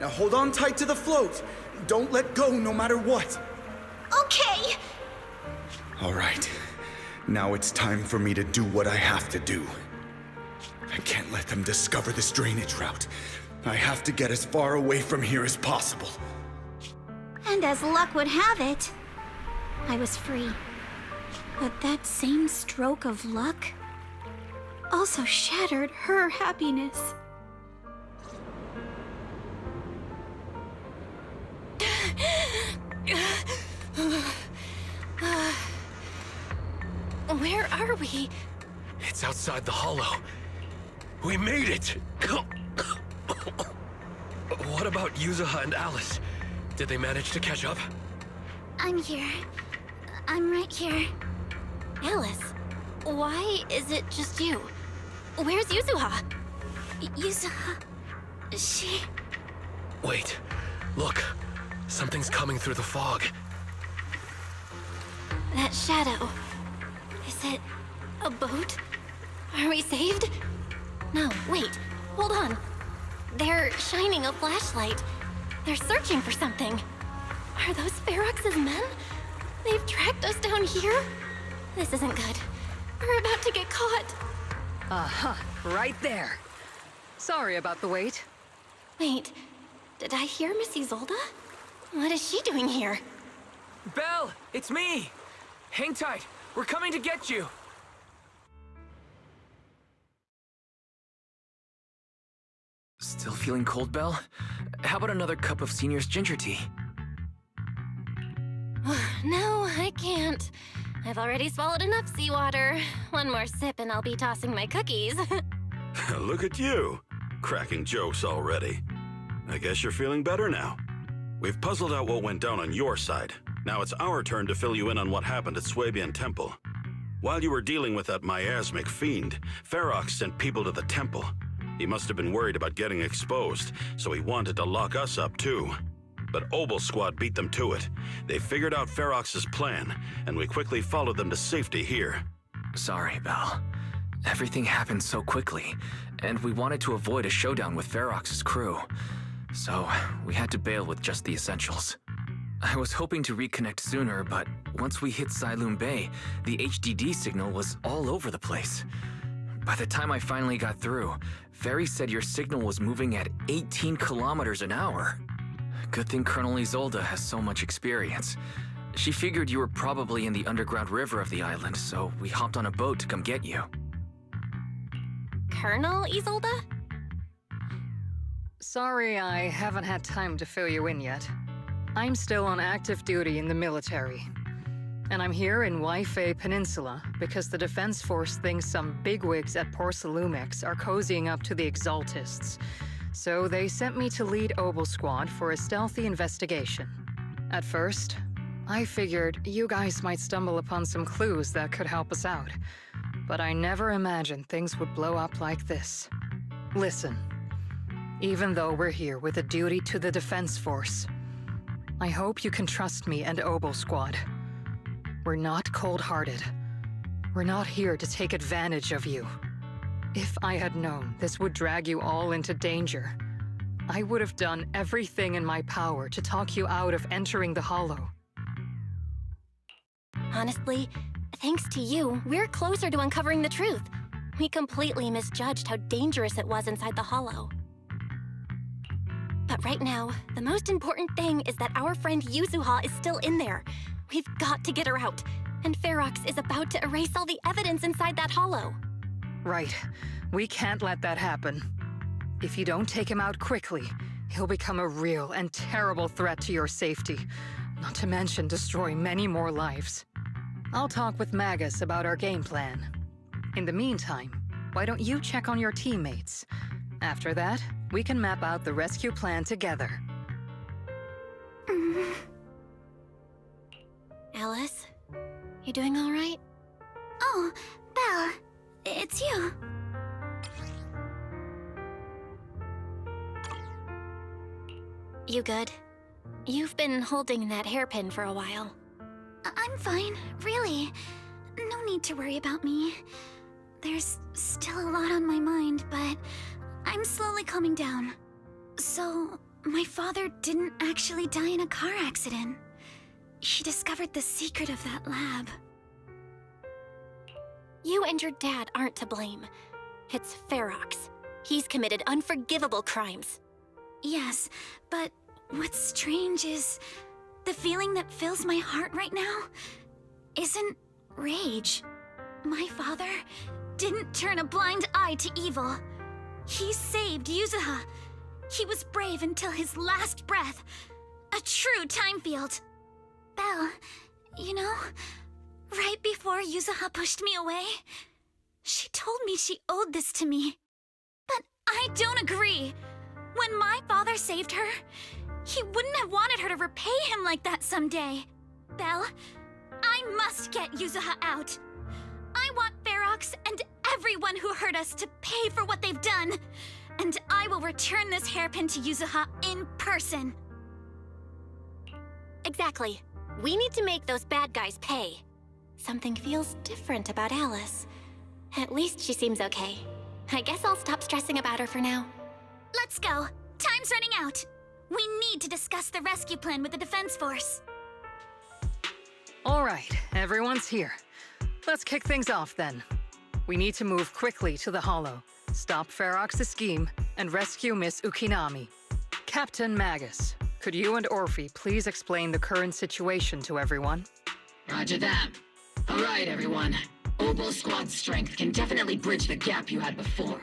Now hold on tight to the float. Don't let go no matter what. Okay. All right. Now it's time for me to do what I have to do. I can't let them discover this drainage route. I have to get as far away from here as possible. And as luck would have it, I was free. But that same stroke of luck also shattered her happiness. Where are we? It's outside the hollow. We made it! What about Yuzuha and Alice? Did they manage to catch up? I'm here. I'm right here. Alice, why is it just you? Where's Yuzuha? Yuzuha... she... Wait, look. Something's coming through the fog. That shadow. Is it a boat? Are we saved? No, wait. Hold on. They're shining a flashlight. They're searching for something. Are those Ferox's men? They've tracked us down here? This isn't good. We're about to get caught. Aha, right there. Sorry about the wait. Wait, did I hear Miss Isolde? What is she doing here? Belle, it's me! Hang tight, we're coming to get you! Still feeling cold, Belle? How about another cup of Senior's ginger tea? No, I can't. I've already swallowed enough seawater. One more sip and I'll be tossing my cookies. Look at you, cracking jokes already. I guess you're feeling better now. We've puzzled out what went down on your side. Now it's our turn to fill you in on what happened at Swabian Temple. While you were dealing with that miasmic fiend, Ferox sent people to the temple. He must have been worried about getting exposed, so he wanted to lock us up too. But Obel Squad beat them to it. They figured out Ferox's plan, and we quickly followed them to safety here. Sorry, Belle. Everything happened so quickly, and we wanted to avoid a showdown with Ferox's crew. So, we had to bail with just the essentials. I was hoping to reconnect sooner, but once we hit Siloon Bay, the HDD signal was all over the place. By the time I finally got through, Ferry said your signal was moving at 18 kilometers an hour. Good thing Colonel Isolde has so much experience. She figured you were probably in the underground river of the island, so we hopped on a boat to come get you. Colonel Isolde? Sorry I haven't had time to fill you in yet. I'm still on active duty in the military. And I'm here in Waifei Peninsula because the Defense Force thinks some bigwigs at Porcelumex are cozying up to the Exaltists. So they sent me to lead Obel Squad for a stealthy investigation. At first, I figured you guys might stumble upon some clues that could help us out. But I never imagined things would blow up like this. Listen, even though we're here with a duty to the Defense Force, I hope you can trust me and Obel Squad. We're not cold-hearted. We're not here to take advantage of you. If I had known this would drag you all into danger, I would have done everything in my power to talk you out of entering the Hollow. Honestly, thanks to you, we're closer to uncovering the truth. We completely misjudged how dangerous it was inside the Hollow. But right now, the most important thing is that our friend Yuzuha is still in there. We've got to get her out, and Ferox is about to erase all the evidence inside that Hollow. Right. We can't let that happen. If you don't take him out quickly, he'll become a real and terrible threat to your safety, not to mention destroy many more lives. I'll talk with Magus about our game plan. In the meantime, why don't you check on your teammates? After that, we can map out the rescue plan together. Alice, you doing all right? Oh, Belle, it's you. You good? You've been holding that hairpin for a while. I'm fine, really. No need to worry about me. There's still a lot on my mind, but I'm slowly calming down. So, my father didn't actually die in a car accident. He discovered the secret of that lab. You and your dad aren't to blame. It's Ferox. He's committed unforgivable crimes. Yes, but what's strange is the feeling that fills my heart right now isn't rage. My father didn't turn a blind eye to evil. He saved Yuzuha. He was brave until his last breath. A true time field. Belle, you know, right before Yuzuha pushed me away, she told me she owed this to me. But I don't agree. When my father saved her, he wouldn't have wanted her to repay him like that someday. Belle, I must get Yuzuha out. I want Ferox and everyone who hurt us to pay for what they've done. And I will return this hairpin to Yuzuha in person. Exactly. We need to make those bad guys pay. Something feels different about Alice. At least she seems okay. I guess I'll stop stressing about her for now. Let's go. Time's running out. We need to discuss the rescue plan with the Defense Force. All right, everyone's here. Let's kick things off then. We need to move quickly to the Hollow, stop Ferox's scheme, and rescue Miss Ukinami. Captain Magus, could you and Orphe please explain the current situation to everyone? Roger that. All right, everyone. Oboe Squad's strength can definitely bridge the gap you had before,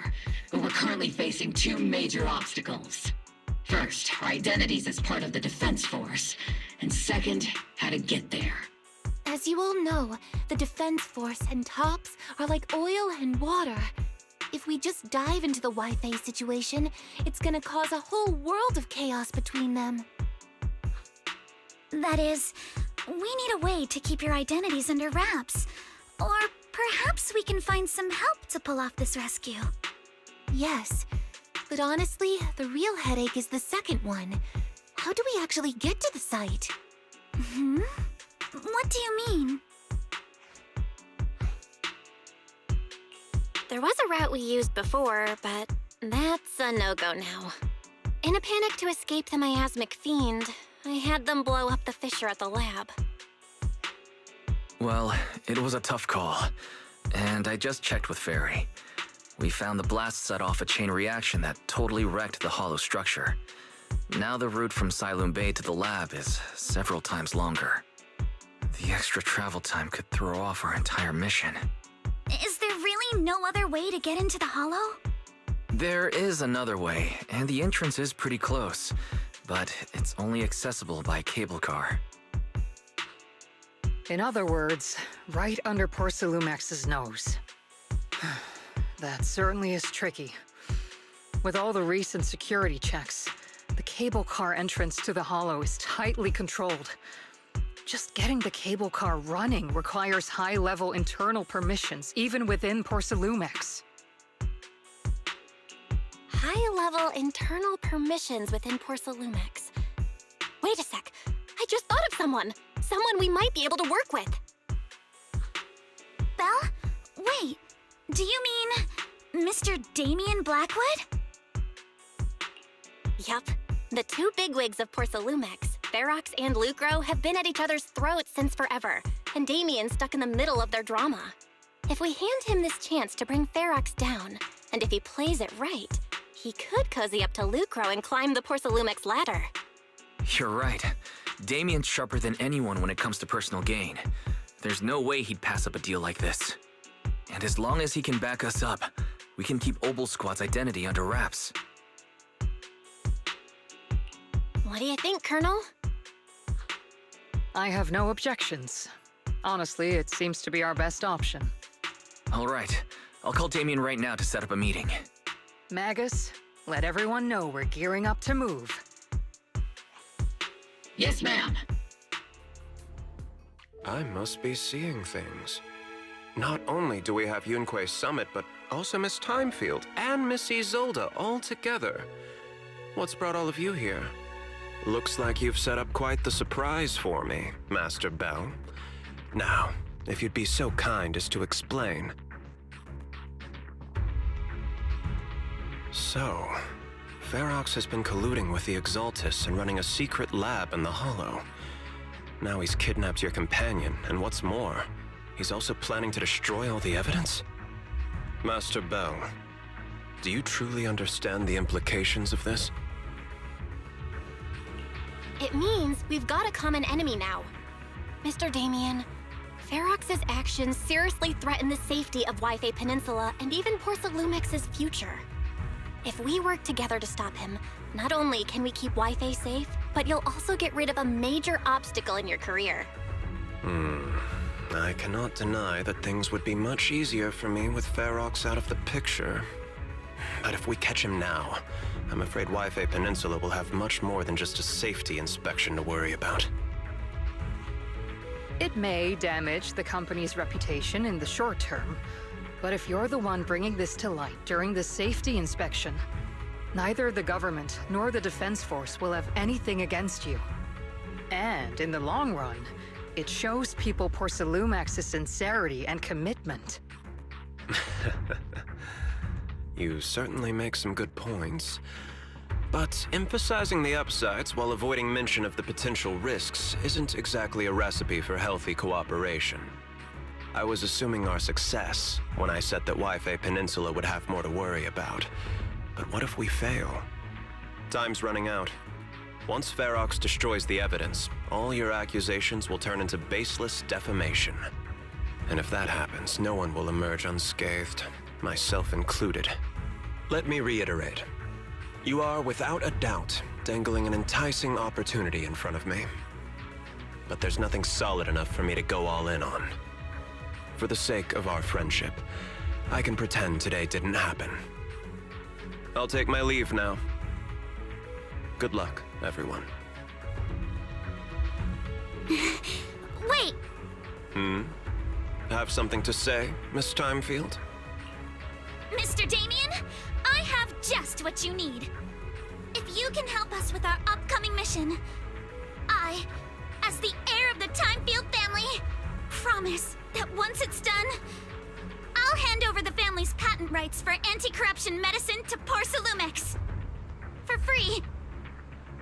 but we're currently facing two major obstacles. First, our identities as part of the defense force, and second, how to get there. As you all know, the defense force and TOPS are like oil and water. If we just dive into the Wi-Fi situation, it's gonna cause a whole world of chaos between them. That is, we need a way to keep your identities under wraps. Or perhaps we can find some help to pull off this rescue. Yes, but honestly, the real headache is the second one. How do we actually get to the site? What do you mean? There was a route we used before, but that's a no-go now. In a panic to escape the miasmic fiend, I had them blow up the fissure at the lab. Well, it was a tough call, and I just checked with Fairy. We found the blast set off a chain reaction that totally wrecked the hollow structure. Now the route from Siloam Bay to the lab is several times longer. The extra travel time could throw off our entire mission. Is there really no other way to get into the hollow? There is another way, and the entrance is pretty close, but it's only accessible by cable car. In other words, right under Porcelumex's nose. That certainly is tricky. With all the recent security checks, the cable car entrance to the hollow is tightly controlled. Just getting the cable car running requires high-level internal permissions, even within Porcelumex. High-level internal permissions within Porcelumex. Wait a sec, I just thought of someone! Someone we might be able to work with! Belle? Wait, do you mean Mr. Damien Blackwood? Yup. The two bigwigs of Porcelumex, Ferox and Lucro, have been at each other's throats since forever, and Damien's stuck in the middle of their drama. If we hand him this chance to bring Ferox down, and if he plays it right, he could cozy up to Lucro and climb the Porcelumex ladder. You're right. Damien's sharper than anyone when it comes to personal gain. There's no way he'd pass up a deal like this. And as long as he can back us up, we can keep Oboe Squad's identity under wraps. What do you think, Colonel? I have no objections. Honestly, it seems to be our best option. All right. I'll call Damien right now to set up a meeting. Magus, let everyone know we're gearing up to move. Yes, ma'am. I must be seeing things. Not only do we have Yunque's summit, but also Miss Timefield and Miss Isolde all together. What's brought all of you here? Looks like you've set up quite the surprise for me, Master Bell. Now, if you'd be so kind as to explain. So, Ferox has been colluding with the Exaltus and running a secret lab in the Hollow. Now he's kidnapped your companion, and what's more, he's also planning to destroy all the evidence? Master Bell, do you truly understand the implications of this? It means we've got a common enemy now. Mr. Damien, Ferox's actions seriously threaten the safety of Wi-Fi Peninsula and even Porcelumex's future. If we work together to stop him, not only can we keep Wi-Fi safe, but you'll also get rid of a major obstacle in your career. I cannot deny that things would be much easier for me with Ferox out of the picture. But if we catch him now, I'm afraid Wi-Fi Peninsula will have much more than just a safety inspection to worry about. It may damage the company's reputation in the short term, but if you're the one bringing this to light during the safety inspection, neither the government nor the Defense Force will have anything against you. And in the long run, it shows people Porcelumex's sincerity and commitment. You certainly make some good points. But emphasizing the upsides while avoiding mention of the potential risks isn't exactly a recipe for healthy cooperation. I was assuming our success when I said that Wi-Fi Peninsula would have more to worry about. But what if we fail? Time's running out. Once Ferox destroys the evidence, all your accusations will turn into baseless defamation. And if that happens, no one will emerge unscathed, myself included. Let me reiterate. You are, without a doubt, dangling an enticing opportunity in front of me. But there's nothing solid enough for me to go all in on. For the sake of our friendship, I can pretend today didn't happen. I'll take my leave now. Good luck, everyone. Wait! Have something to say, Miss Timefield? Mr. Damien, I have just what you need. If you can help us with our upcoming mission, I, as the heir of the Timefield family, promise that once it's done, I'll hand over the family's patent rights for anti-corruption medicine to Porsalumex. For free.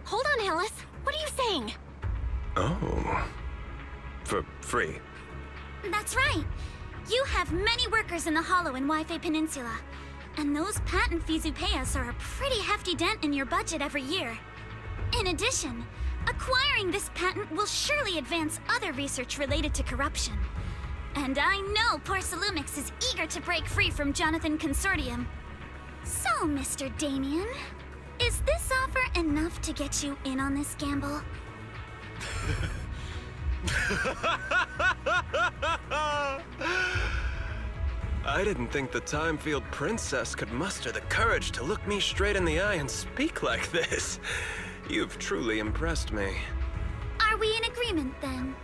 Hold on, Alice. What are you saying? Oh. For free? That's right. You have many workers in the Hollow and Wi-Fi Peninsula, and those patent fees you pay us are a pretty hefty dent in your budget every year. In addition, acquiring this patent will surely advance other research related to corruption. And I know Porsalumex is eager to break free from Jonathan Consortium. So, Mr. Damien, is this offer enough to get you in on this gamble? I didn't think the Timefield princess could muster the courage to look me straight in the eye and speak like this. You've truly impressed me. Are we in agreement, then?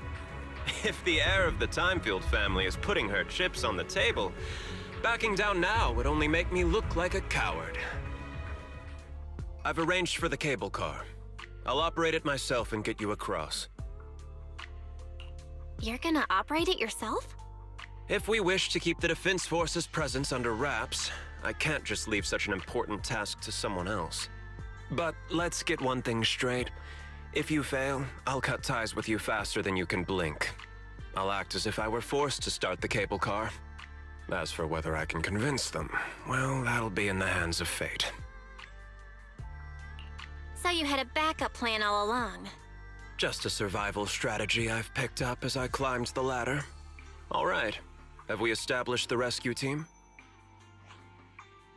If the heir of the Timefield family is putting her chips on the table, backing down now would only make me look like a coward. I've arranged for the cable car. I'll operate it myself and get you across. You're gonna operate it yourself? If we wish to keep the Defense Force's presence under wraps, I can't just leave such an important task to someone else. But let's get one thing straight. If you fail, I'll cut ties with you faster than you can blink. I'll act as if I were forced to start the cable car. As for whether I can convince them, well, that'll be in the hands of fate. So you had a backup plan all along. Just a survival strategy I've picked up as I climbed the ladder. All right. Have we established the rescue team?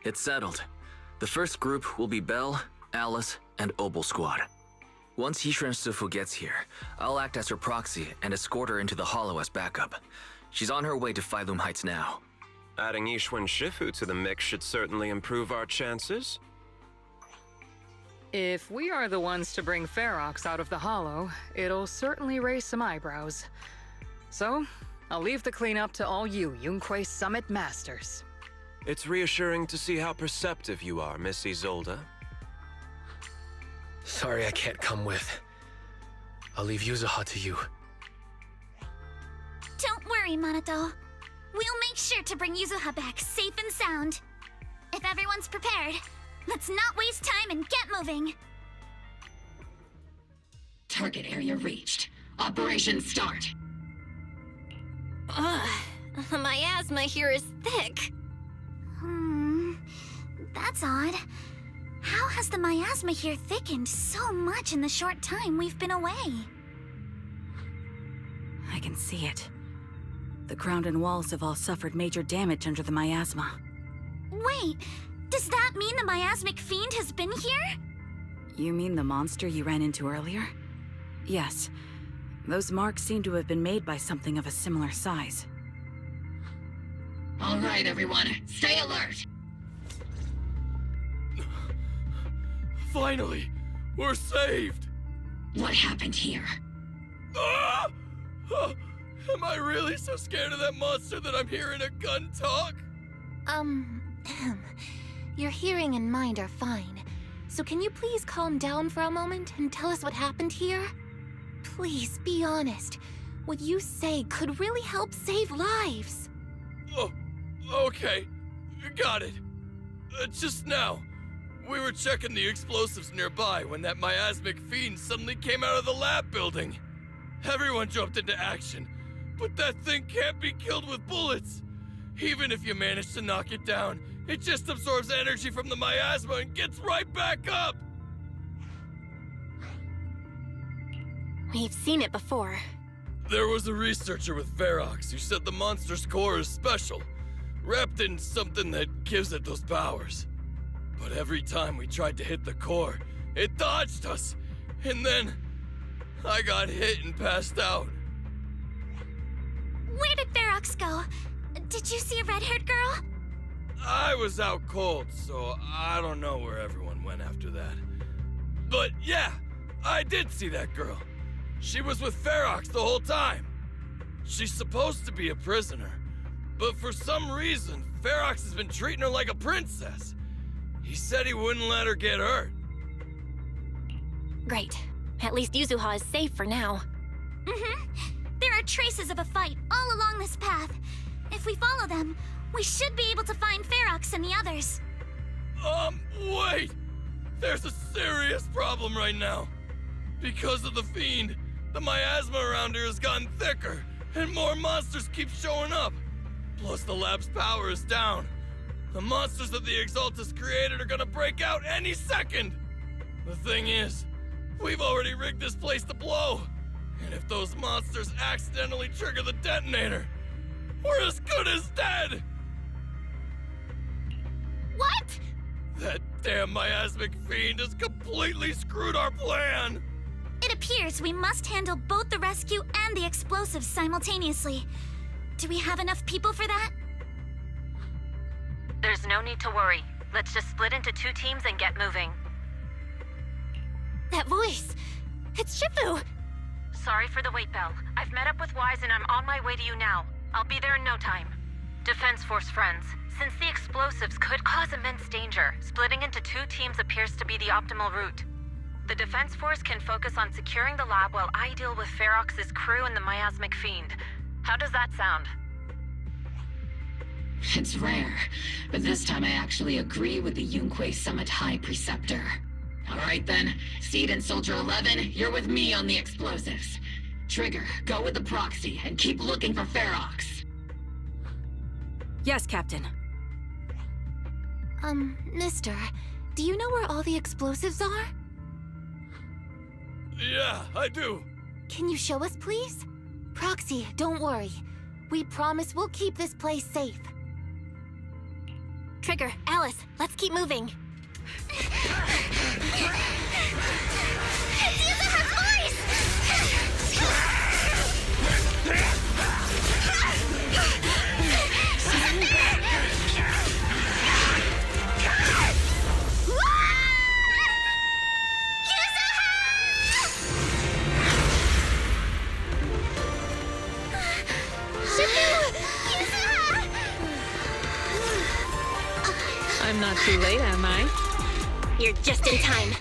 It's settled. The first group will be Belle, Alice, and Obel Squad. Once Yishuan Sifu gets here, I'll act as her proxy and escort her into the Hollow as backup. She's on her way to Phylum Heights now. Adding Yishuan Shifu to the mix should certainly improve our chances. If we are the ones to bring Ferox out of the Hollow, it'll certainly raise some eyebrows. So, I'll leave the cleanup to all you Yunque Summit Masters. It's reassuring to see how perceptive you are, Miss Isolde. Sorry I can't come with. I'll leave Yuzuha to you. Don't worry, Minato. We'll make sure to bring Yuzuha back safe and sound. If everyone's prepared, let's not waste time and get moving. Target area reached. Operation start. Ugh, the miasma here is thick. That's odd. How has the miasma here thickened so much in the short time we've been away? I can see it. The ground and walls have all suffered major damage under the miasma. Wait, does that mean the miasmic fiend has been here? You mean the monster you ran into earlier? Yes. Those marks seem to have been made by something of a similar size. All right, everyone, stay alert. Finally, we're saved. What happened here? Ah! Am I really so scared of that monster that I'm hearing a gun talk? Your hearing and mind are fine. So can you please calm down for a moment and tell us what happened here? Please, be honest. What you say could really help save lives. Oh, okay. Got it. Just now, we were checking the explosives nearby when that miasmic fiend suddenly came out of the lab building. Everyone jumped into action, but that thing can't be killed with bullets. Even if you manage to knock it down, it just absorbs energy from the miasma and gets right back up. We've seen it before. There was a researcher with Ferox who said the monster's core is special, wrapped in something that gives it those powers. But every time we tried to hit the core, it dodged us, and then I got hit and passed out. Where did Ferox go? Did you see a red-haired girl? I was out cold, so I don't know where everyone went after that. But yeah, I did see that girl. She was with Ferox the whole time. She's supposed to be a prisoner, but for some reason, Ferox has been treating her like a princess. He said he wouldn't let her get hurt. Great. At least Yuzuha is safe for now. There are traces of a fight all along this path. If we follow them, we should be able to find Ferox and the others. Wait! There's a serious problem right now. Because of the fiend, the miasma around here has gotten thicker, and more monsters keep showing up. Plus the lab's power is down. The monsters that the Exaltus created are gonna break out any second! The thing is, we've already rigged this place to blow. And if those monsters accidentally trigger the detonator, we're as good as dead! What? That damn miasmic fiend has completely screwed our plan! It appears we must handle both the rescue and the explosives simultaneously. Do we have enough people for that? There's no need to worry. Let's just split into 2 teams and get moving. That voice! It's Shifu! Sorry for the wait, Belle. I've met up with Wise and I'm on my way to you now. I'll be there in no time. Defense Force friends, since the explosives could cause immense danger, splitting into 2 teams appears to be the optimal route. The Defense Force can focus on securing the lab while I deal with Ferox's crew and the miasmic fiend. How does that sound? It's rare, but this time I actually agree with the Yunque Summit High Preceptor. Alright then, Seed and Soldier 11, you're with me on the explosives. Trigger, go with the proxy and keep looking for Ferox. Yes, Captain. Mister, do you know where all the explosives are? Yeah, I do. Can you show us, please? Proxy, don't worry. We promise we'll keep this place safe. Trigger, Alice, let's keep moving. It's Yuzuha's voice! I'm not too late, am I? You're just in time.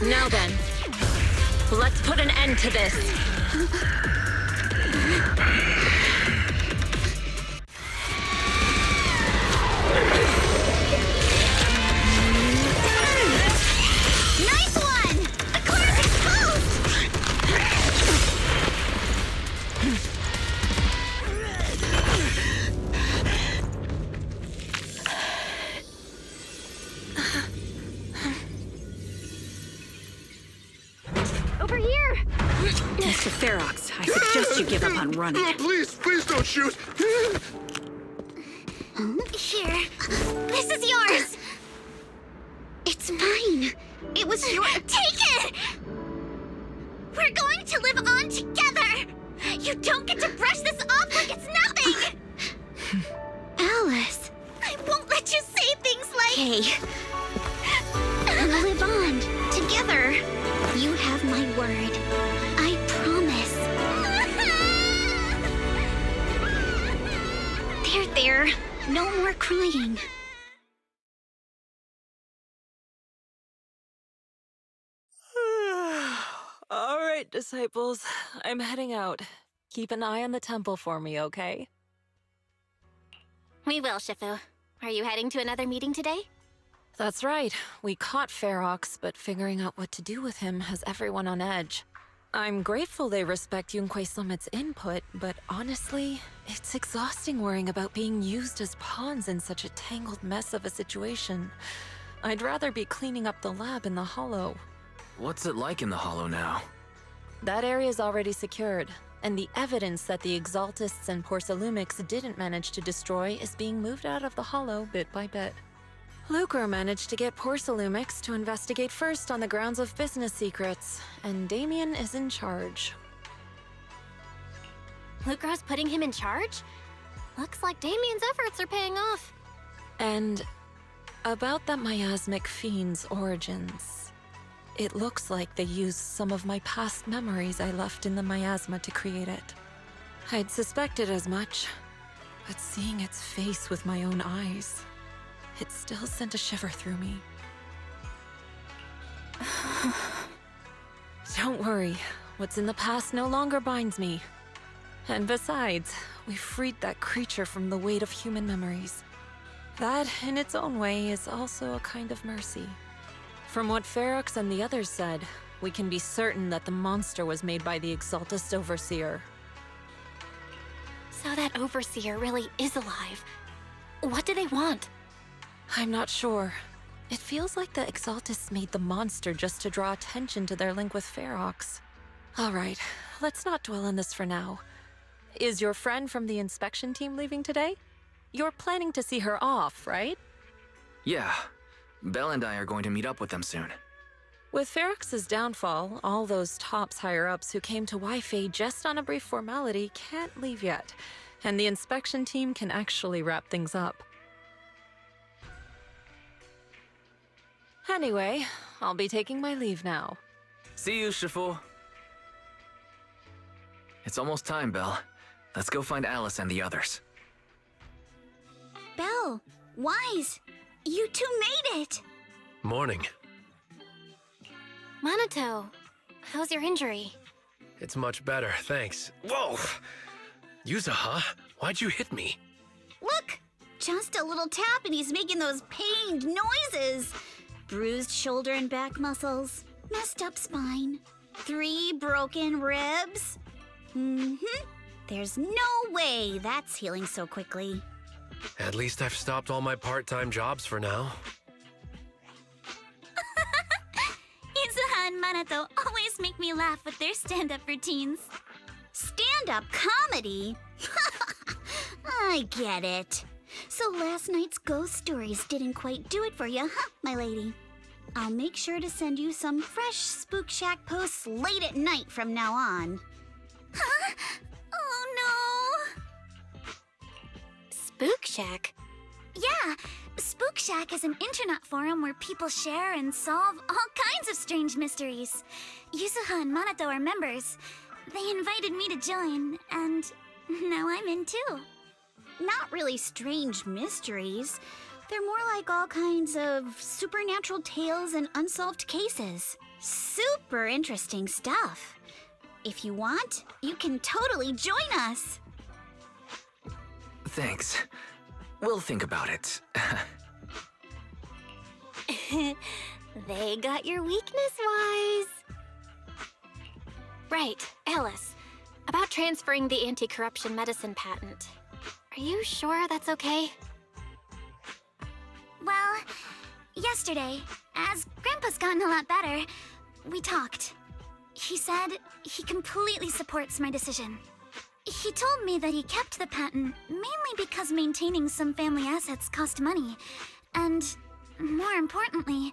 Now then, let's put an end to this. Nice one! The core is exposed! Over here! Mr. Ferox, I suggest you give up on running. Please don't shoot! Here. This is yours! It's mine. It was your— Take it! We're going to live on together! You don't get to brush this off like it's nothing! Alice, I won't let you say things like— Hey. We'll live on, together. You have my word. I promise. There. No more crying. All right, disciples. I'm heading out. Keep an eye on the temple for me, okay? We will, Shifu. Are you heading to another meeting today? That's right. We caught Ferox, but figuring out what to do with him has everyone on edge. I'm grateful they respect Yunque Summit's input, but honestly, it's exhausting worrying about being used as pawns in such a tangled mess of a situation. I'd rather be cleaning up the lab in the Hollow. What's it like in the Hollow now? That area's already secured, and the evidence that the Exaltists and Porcelumics didn't manage to destroy is being moved out of the Hollow bit by bit. Lucre managed to get Porcelumix to investigate first on the grounds of business secrets, and Damien is in charge. Lucre's putting him in charge? Looks like Damien's efforts are paying off. And about that miasmic fiend's origins, it looks like they used some of my past memories I left in the miasma to create it. I'd suspected as much, but seeing its face with my own eyes, it still sent a shiver through me. Don't worry, what's in the past no longer binds me. And besides, we freed that creature from the weight of human memories. That, in its own way, is also a kind of mercy. From what Ferox and the others said, we can be certain that the monster was made by the Exaltist Overseer. So that Overseer really is alive. What do they want? I'm not sure. It feels like the Exaltists made the monster just to draw attention to their link with Ferox. Alright, let's not dwell on this for now. Is your friend from the inspection team leaving today? You're planning to see her off, right? Yeah. Belle and I are going to meet up with them soon. With Ferox's downfall, all those tops higher-ups who came to Wi-Fi just on a brief formality can't leave yet, and the inspection team can actually wrap things up. Anyway, I'll be taking my leave now. See you, Shifu. It's almost time, Belle. Let's go find Alice and the others. Belle, Wise, you two made it! Morning. Minato, how's your injury? It's much better, thanks. Whoa! Yuzuha, why'd you hit me? Look! Just a little tap and he's making those pained noises. Bruised shoulder and back muscles, messed up spine, 3 broken ribs. There's no way that's healing so quickly. At least I've stopped all my part-time jobs for now. Yuzuha and Minato always make me laugh with their stand-up routines. Stand-up comedy? I get it. So last night's ghost stories didn't quite do it for you, huh, my lady? I'll make sure to send you some fresh Spook Shack posts late at night from now on. Huh? Oh no! Spook Shack? Yeah, Spook Shack is an internet forum where people share and solve all kinds of strange mysteries. Yuzuha and Minato are members. They invited me to join, and now I'm in too. Not really strange mysteries. They're more like all kinds of supernatural tales and unsolved cases. Super interesting stuff. If you want, you can totally join us. Thanks. We'll think about it. They got your weakness, Wise. Right, Alice. About transferring the anti-corruption medicine patent. Are you sure that's okay? Well, yesterday, as Grandpa's gotten a lot better, we talked. He said he completely supports my decision. He told me that he kept the patent mainly because maintaining some family assets cost money. And more importantly,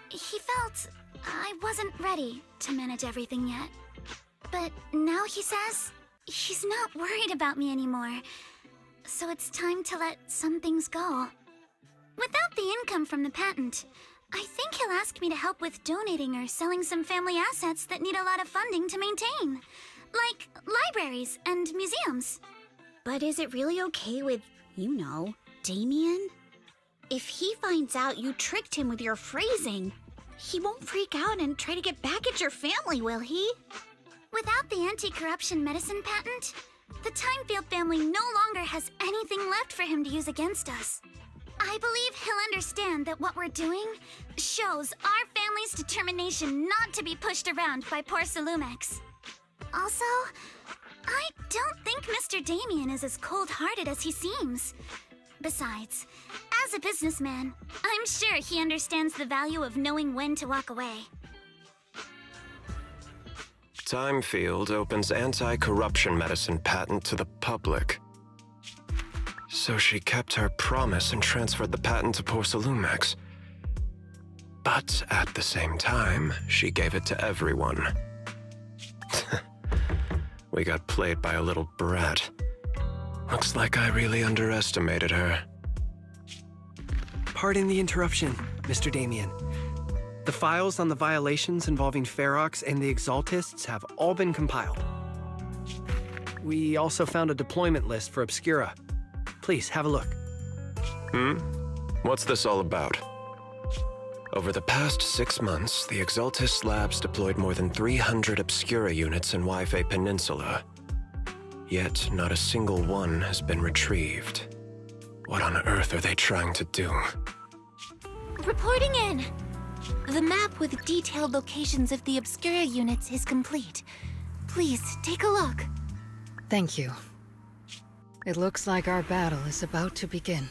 he felt I wasn't ready to manage everything yet. But now he says he's not worried about me anymore. So it's time to let some things go. Without the income from the patent, I think he'll ask me to help with donating or selling some family assets that need a lot of funding to maintain. Like libraries and museums. But is it really okay with, Damien? If he finds out you tricked him with your phrasing, he won't freak out and try to get back at your family, will he? Without the anti-corruption medicine patent, the Timefield family no longer has anything left for him to use against us. I believe he'll understand that what we're doing shows our family's determination not to be pushed around by Porcelumex. Also, I don't think Mr. Damien is as cold-hearted as he seems. Besides, as a businessman, I'm sure he understands the value of knowing when to walk away. Time Field opens anti-corruption medicine patent to the public. So she kept her promise and transferred the patent to Porcelumex. But at the same time, she gave it to everyone. We got played by a little brat. Looks like I really underestimated her. Pardon the interruption, Mr. Damien. The files on the violations involving Ferox and the Exaltists have all been compiled. We also found a deployment list for Obscura. Please, have a look. What's this all about? Over the past 6 months, the Exaltist Labs deployed more than 300 Obscura units in Wi-Fi Peninsula. Yet, not a single one has been retrieved. What on earth are they trying to do? Reporting in. The map with detailed locations of the Obscura units is complete. Please, take a look. Thank you. It looks like our battle is about to begin.